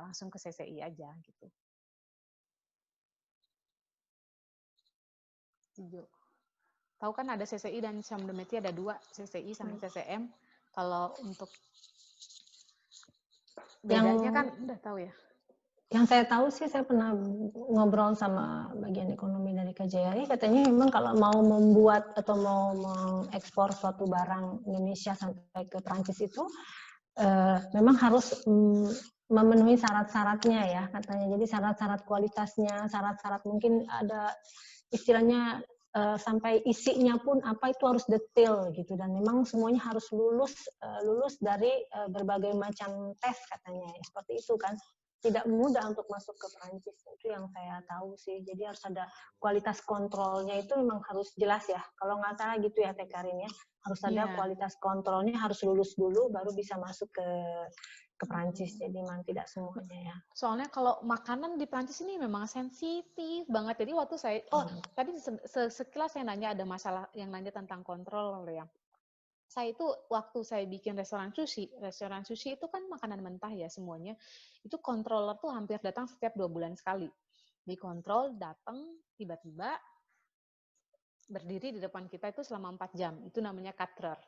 langsung ke CCI aja gitu. Tahu kan ada CCI dan Chambre de Métier, ada dua, CCI sama CCM. Kalau untuk bedanya kan udah tahu ya. Yang saya tahu sih, saya pernah ngobrol sama bagian ekonomi dari KJRI, katanya memang kalau mau membuat atau mau mengekspor suatu barang Indonesia sampai ke Prancis itu memang harus memenuhi syarat-syaratnya ya katanya. Jadi syarat-syarat kualitasnya, syarat-syarat mungkin ada istilahnya sampai isinya pun apa itu harus detail gitu, dan memang semuanya harus lulus dari berbagai macam tes katanya ya, seperti itu kan. Tidak mudah untuk masuk ke Prancis, itu yang saya tahu sih. Jadi harus ada kualitas kontrolnya, itu memang harus jelas ya. Kalau nggak salah gitu ya Teh Karin ya, harus ada kualitas kontrolnya, harus lulus dulu baru bisa masuk ke Prancis. Jadi memang tidak semuanya ya. Soalnya kalau makanan di Prancis ini memang sensitif banget. Jadi waktu saya, tadi sekilas saya nanya ada masalah yang nanya tentang kontrol ya. Saya itu waktu saya bikin restoran sushi itu kan makanan mentah ya semuanya. Itu controller tuh hampir datang setiap 2 bulan sekali. Dikontrol, datang, tiba-tiba berdiri di depan kita itu selama 4 jam. Itu namanya caterer.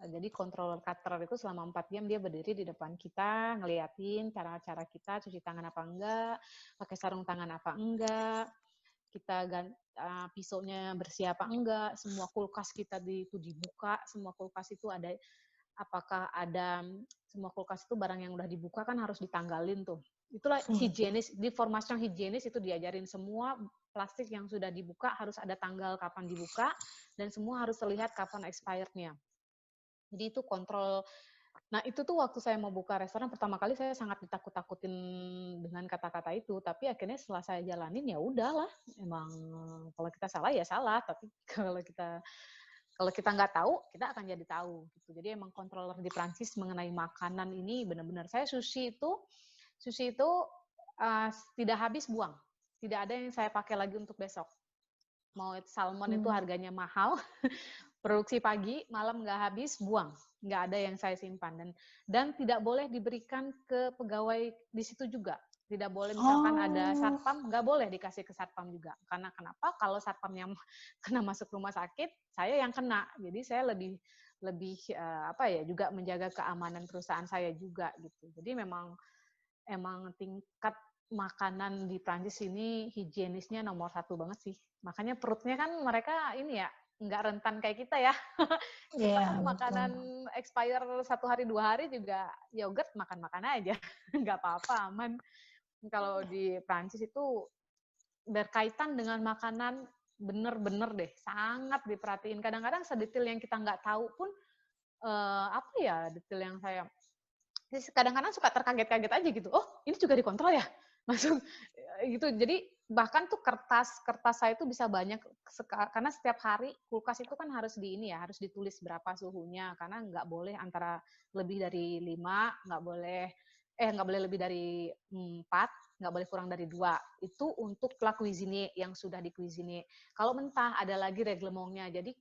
Jadi controller caterer itu selama 4 jam dia berdiri di depan kita, ngeliatin cara-cara kita cuci tangan apa enggak, pakai sarung tangan apa enggak, kita pisaunya bersih apa enggak, semua kulkas kita itu dibuka, semua kulkas itu ada, apakah ada, semua kulkas itu barang yang udah dibuka kan harus ditanggalin tuh. Itulah higienis, di formasi higienis itu diajarin semua plastik yang sudah dibuka harus ada tanggal kapan dibuka, dan semua harus terlihat kapan expirednya. Jadi itu kontrol. Nah, itu tuh waktu saya mau buka restoran pertama kali saya sangat ditakut-takutin dengan kata-kata itu, tapi akhirnya setelah saya jalanin ya udahlah. Emang kalau kita salah ya salah, tapi kalau kita nggak tahu, kita akan jadi tahu gitu. Jadi emang controller di Prancis mengenai makanan ini benar-benar, saya sushi itu tidak habis buang. Tidak ada yang saya pakai lagi untuk besok. Mau salmon itu harganya mahal, produksi pagi, malam nggak habis, buang. Nggak ada yang saya simpan. Dan tidak boleh diberikan ke pegawai di situ juga. Tidak boleh, misalkan ada satpam, nggak boleh dikasih ke satpam juga. Karena kenapa? Kalau satpamnya kena masuk rumah sakit, saya yang kena. Jadi saya lebih juga menjaga keamanan perusahaan saya juga gitu. Jadi memang tingkat makanan di Prancis ini higienisnya nomor 1 banget sih. Makanya perutnya kan mereka ini ya, nggak rentan kayak kita ya. Kita makanan expire 1 hari 2 hari juga yogurt makan aja. Nggak apa-apa, aman. Kalau di Prancis itu berkaitan dengan makanan bener-bener deh, sangat diperhatiin. Kadang-kadang sedetail yang kita nggak tahu pun, detail yang saya kadang-kadang suka terkaget-kaget aja gitu. Oh, ini juga dikontrol ya? Masuk gitu. Jadi bahkan tuh kertas saya itu bisa banyak, karena setiap hari kulkas itu kan harus harus ditulis berapa suhunya, karena nggak boleh antara lebih dari 5, nggak boleh lebih dari 4, nggak boleh kurang dari 2. Itu untuk la cuisine yang sudah di cuisine. Kalau mentah ada lagi reglementnya. Jadi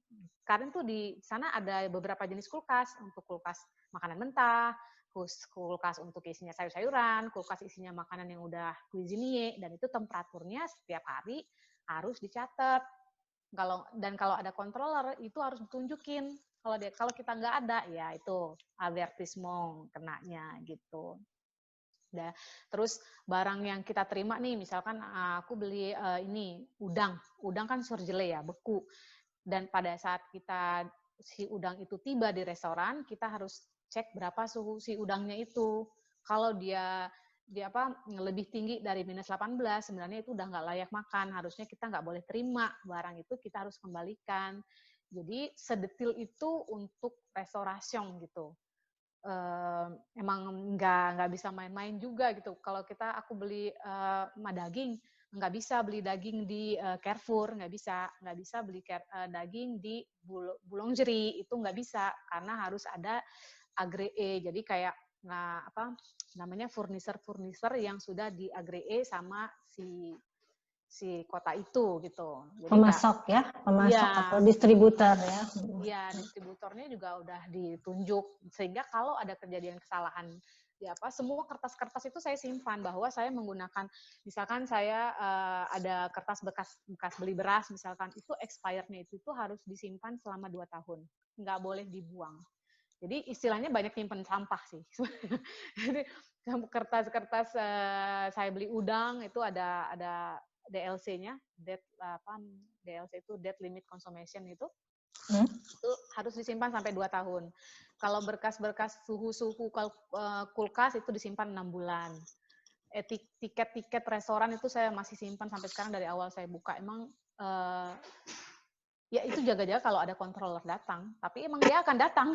Karin tuh di sana ada beberapa jenis kulkas, untuk kulkas makanan mentah, kulkas untuk isinya sayur-sayuran, kulkas isinya makanan yang udah cuisinier, dan itu temperaturnya setiap hari harus dicatat. Kalau ada controller itu harus ditunjukin. Kalau kita nggak ada, ya itu avertisement kenanya gitu. Terus barang yang kita terima nih, misalkan aku beli udang kan surgelé ya, beku. Dan pada saat si udang itu tiba di restoran, kita harus cek berapa suhu si udangnya itu. Kalau dia lebih tinggi dari -18, sebenarnya itu udah nggak layak makan. Harusnya kita nggak boleh terima barang itu, kita harus kembalikan. Jadi sedetil itu untuk restoration gitu. Emang nggak bisa main-main juga gitu. Kalau aku beli daging, nggak bisa beli daging di Carrefour, nggak bisa beli daging di boulangerie, itu nggak bisa, karena harus ada agree. Jadi kayak furniser yang sudah di agree sama si kota itu gitu. Jadi pemasok atau distributor ya. Iya, distributornya juga udah ditunjuk, sehingga kalau ada kejadian kesalahan semua kertas-kertas itu saya simpan, bahwa saya menggunakan, misalkan saya ada kertas bekas beli beras misalkan, itu expirednya itu harus disimpan selama 2 tahun, nggak boleh dibuang. Jadi istilahnya banyak nyimpen sampah sih. Jadi kertas-kertas saya beli udang itu ada DLC-nya, DLC itu debt limit consumption itu harus disimpan sampai 2 tahun. Kalau berkas-berkas suhu-suhu kulkas itu disimpan 6 bulan. Tiket-tiket restoran itu saya masih simpan sampai sekarang dari awal saya buka. Emang ya itu jaga-jaga kalau ada controller datang, tapi emang dia akan datang.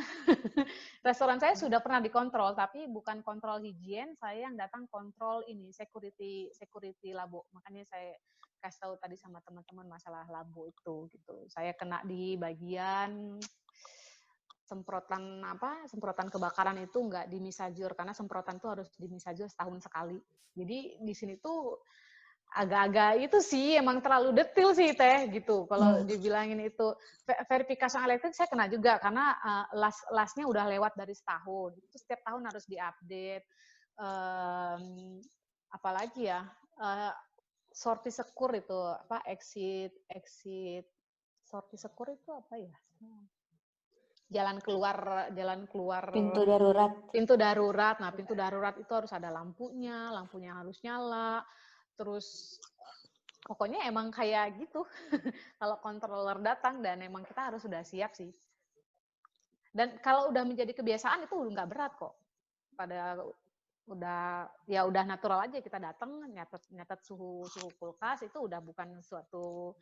Restoran saya sudah pernah dikontrol, tapi bukan kontrol higien, saya yang datang kontrol ini security labo. Makanya saya kasih tahu tadi sama teman-teman masalah labo itu gitu. Saya kena di bagian semprotan kebakaran itu nggak dimisajur, karena semprotan itu harus dimisajur setahun sekali. Jadi di sini tuh agak-agak itu sih emang terlalu detail sih Teh gitu. Kalau dibilangin itu verifikasi elektrik saya kena juga karena lastnya udah lewat dari setahun. Itu setiap tahun harus diupdate. Apalagi ya sorti sekur itu exit sorti sekur itu apa ya? Jalan keluar pintu darurat. Nah, pintu darurat itu harus ada lampunya harus nyala. Terus pokoknya emang kayak gitu. Kalau controller datang dan emang kita harus sudah siap sih. Dan kalau udah menjadi kebiasaan itu nggak berat kok. Udah natural aja kita datang nyatet suhu kulkas itu udah bukan suatu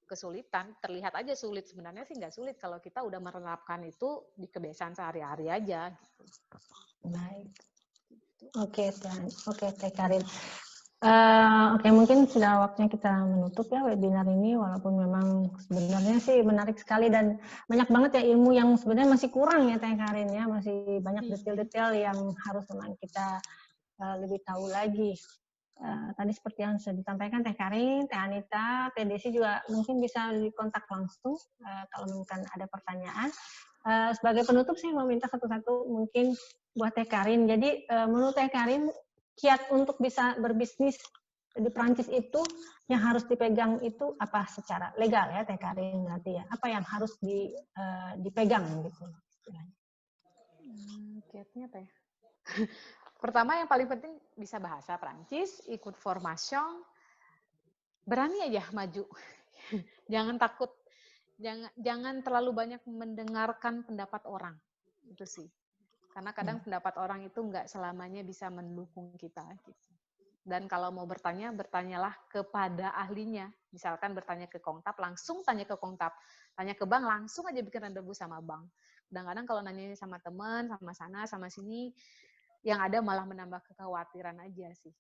kesulitan. Terlihat aja sulit, sebenarnya sih nggak sulit kalau kita udah menerapkan itu di kebiasaan sehari-hari aja gitu. Baik. Oke, Teh Karin. Oke, mungkin sudah waktunya kita menutup ya webinar ini, walaupun memang sebenarnya sih menarik sekali dan banyak banget ya ilmu yang sebenarnya masih kurang ya Teh Karin ya, masih banyak detail-detail yang harus memang kita lebih tahu lagi. Tadi seperti yang sudah disampaikan Teh Karin, Teh Anita, Teh Desi juga mungkin bisa dikontak langsung kalau mungkin ada pertanyaan. Sebagai penutup saya mau minta satu-satu mungkin buat Teh Karin. Jadi menurut Teh Karin, kiat untuk bisa berbisnis di Prancis itu yang harus dipegang itu apa secara legal ya Teh Karin berarti ya? Apa yang harus dipegang gitu? Kiatnya apa ya? Pertama yang paling penting bisa bahasa Prancis, ikut formation, berani aja maju. Jangan takut, jangan terlalu banyak mendengarkan pendapat orang. Itu sih. Karena kadang pendapat orang itu nggak selamanya bisa mendukung kita. Gitu. Dan kalau mau bertanya, bertanyalah kepada ahlinya. Misalkan bertanya ke Kongtap, langsung tanya ke Kongtap. Tanya ke bank, langsung aja bikin rendezvous sama bank. Kadang-kadang kalau nanya sama teman, sama sana, sama sini, yang ada malah menambah kekhawatiran aja sih.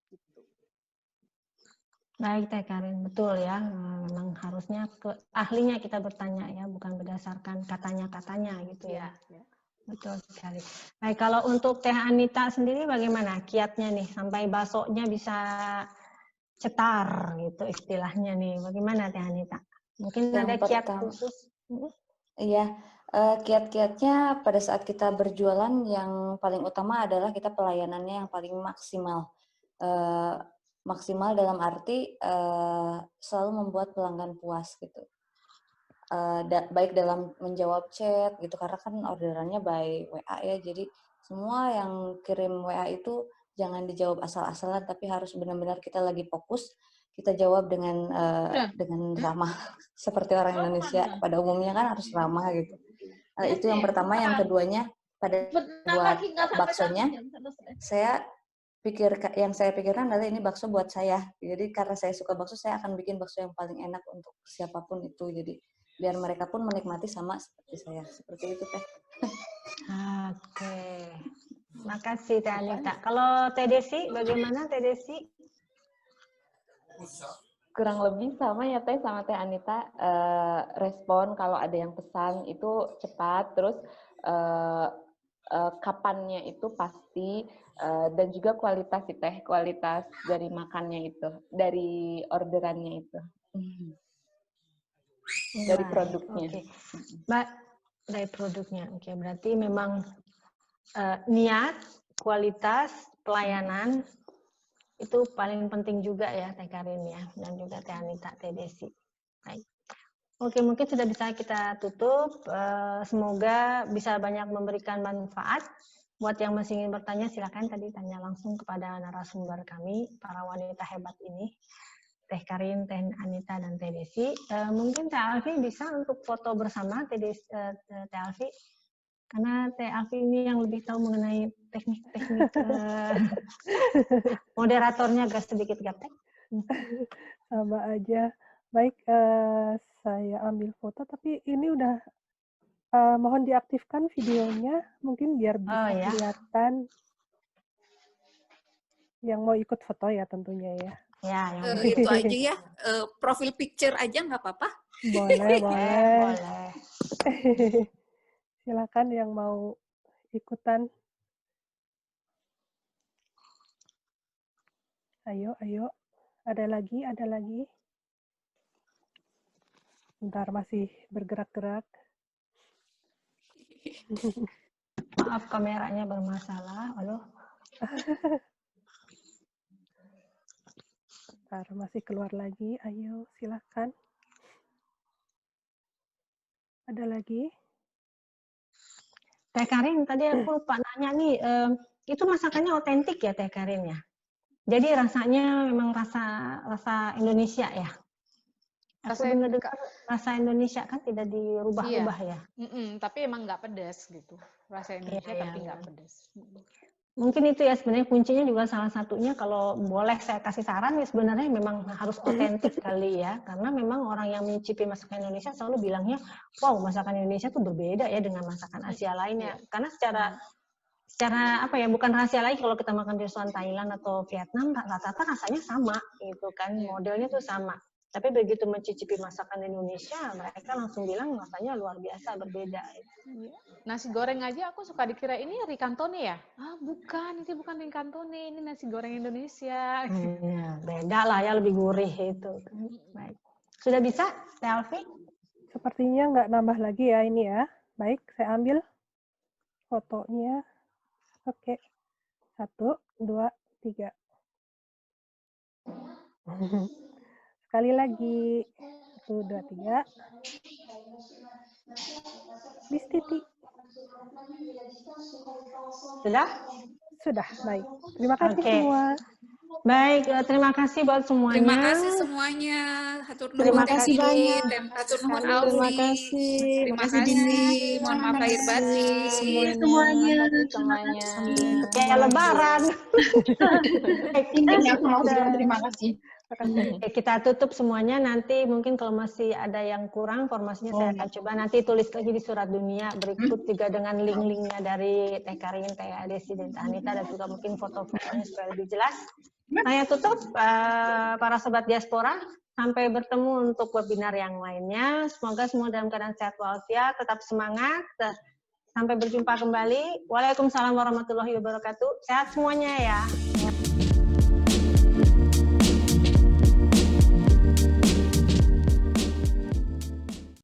Gitu. Baik Teh Karin, betul ya. Memang harusnya ke ahlinya kita bertanya ya, bukan berdasarkan katanya-katanya gitu ya. Betul sekali. Baik, kalau untuk Teh Anita sendiri bagaimana kiatnya nih sampai baksonya bisa cetar gitu istilahnya nih. Bagaimana Teh Anita? Mungkin ada kiat khusus? Iya, kiat-kiatnya pada saat kita berjualan yang paling utama adalah kita pelayanannya yang paling maksimal. Maksimal dalam arti selalu membuat pelanggan puas gitu. Baik dalam menjawab chat gitu, karena kan orderannya by WA ya, jadi semua yang kirim WA itu jangan dijawab asal-asalan, tapi harus benar-benar kita lagi fokus, kita jawab dengan ramah seperti orang Indonesia pada umumnya kan harus ramah gitu. Itu yang pertama. Yang keduanya pada buat baksonya, saya pikirkan adalah ini bakso buat saya. Jadi karena saya suka bakso, saya akan bikin bakso yang paling enak untuk siapapun itu. Jadi biar mereka pun menikmati sama seperti saya. Seperti itu Teh. Oke. Makasih Teh Anita. Kalau Teh Desi, bagaimana Teh Desi? Kurang lebih sama ya Teh sama Teh Anita. Respon kalau ada yang pesan itu cepat, terus kapannya itu pasti, dan juga kualitas sih Teh, kualitas dari makannya itu, dari orderannya itu. Dari produknya. Okay. Dari produknya. Oke, berarti memang niat, kualitas, pelayanan itu paling penting juga ya Teh Karin ya, dan juga Teh Anita, Teh Desi. Baik. Oke, mungkin sudah bisa kita tutup. Semoga bisa banyak memberikan manfaat. Buat yang masih ingin bertanya, silakan tadi tanya langsung kepada narasumber kami, para wanita hebat ini, Teh Karin, Teh Anita, dan Teh Desi. Mungkin Teh Alfi bisa untuk foto bersama Teh Alfi, karena Teh Alfi ini yang lebih tahu mengenai teknik-teknik moderatornya agak sedikit gaptek. Sama aja. Baik, saya ambil foto, tapi ini udah mohon diaktifkan videonya, mungkin biar bisa kelihatan yang mau ikut foto ya tentunya ya. Ya, itu aja ya, profil picture aja nggak apa-apa. Boleh, boleh. Boleh. Silakan yang mau ikutan. Ayo, ayo. Ada lagi, ada lagi. Bentar, masih bergerak-gerak. Maaf, kameranya bermasalah. Halo. Bentar, masih keluar lagi. Ayo, silakan. Ada lagi? Teh Karin, tadi aku lupa nanya nih, itu masakannya otentik ya Teh Karin ya? Jadi rasanya memang rasa Indonesia ya? Aku dengar rasa Indonesia kan tidak dirubah-ubah ya? Tapi emang nggak pedas gitu. Rasa Indonesia tapi nggak pedas. Mungkin itu ya sebenarnya kuncinya juga salah satunya, kalau boleh saya kasih saran ya, sebenarnya memang harus otentik kali ya, karena memang orang yang mencicipi masakan Indonesia selalu bilangnya, wow masakan Indonesia tuh berbeda ya dengan masakan Asia lainnya, karena secara apa ya, bukan rahasia lagi kalau kita makan di restoran Thailand atau Vietnam rata-rata rasanya sama gitu kan, modelnya tuh sama. Tapi begitu mencicipi masakan Indonesia, mereka langsung bilang rasanya luar biasa berbeda. Nasi goreng aja aku suka dikira ini ricantone ya? Ah bukan, ini bukan ricantone, ini nasi goreng Indonesia. Beda lah ya, lebih gurih itu. Baik. Sudah bisa, Teh Alfi? Sepertinya nggak nambah lagi ya ini ya. Baik, saya ambil fotonya. Oke. 1, 2, 3. Sekali lagi. 1, 2, 3. Bis titik. Sudah? Sudah, baik. Terima kasih semua. Baik, terima kasih buat semuanya. Terima kasih semuanya. Terima kasih banyak. Hatur nuhun Alfi. Terima kasih. Terima kasih. Mohon maaf lahir batin Semuanya. Kayak lebaran. Ini aku mau bilang terima kasih. Kita tutup semuanya, nanti mungkin kalau masih ada yang kurang informasinya saya akan coba nanti tulis lagi di Surat Dunia berikut juga dengan link-linknya dari Teh Karin, Teh Desi, dan Teh Anita, dan juga mungkin foto-fotonya supaya lebih jelas. Saya tutup, para sobat diaspora, sampai bertemu untuk webinar yang lainnya. Semoga semua dalam keadaan sehat walafiat, tetap semangat. Sampai berjumpa kembali. Waalaikumsalam warahmatullahi wabarakatuh. Sehat semuanya ya.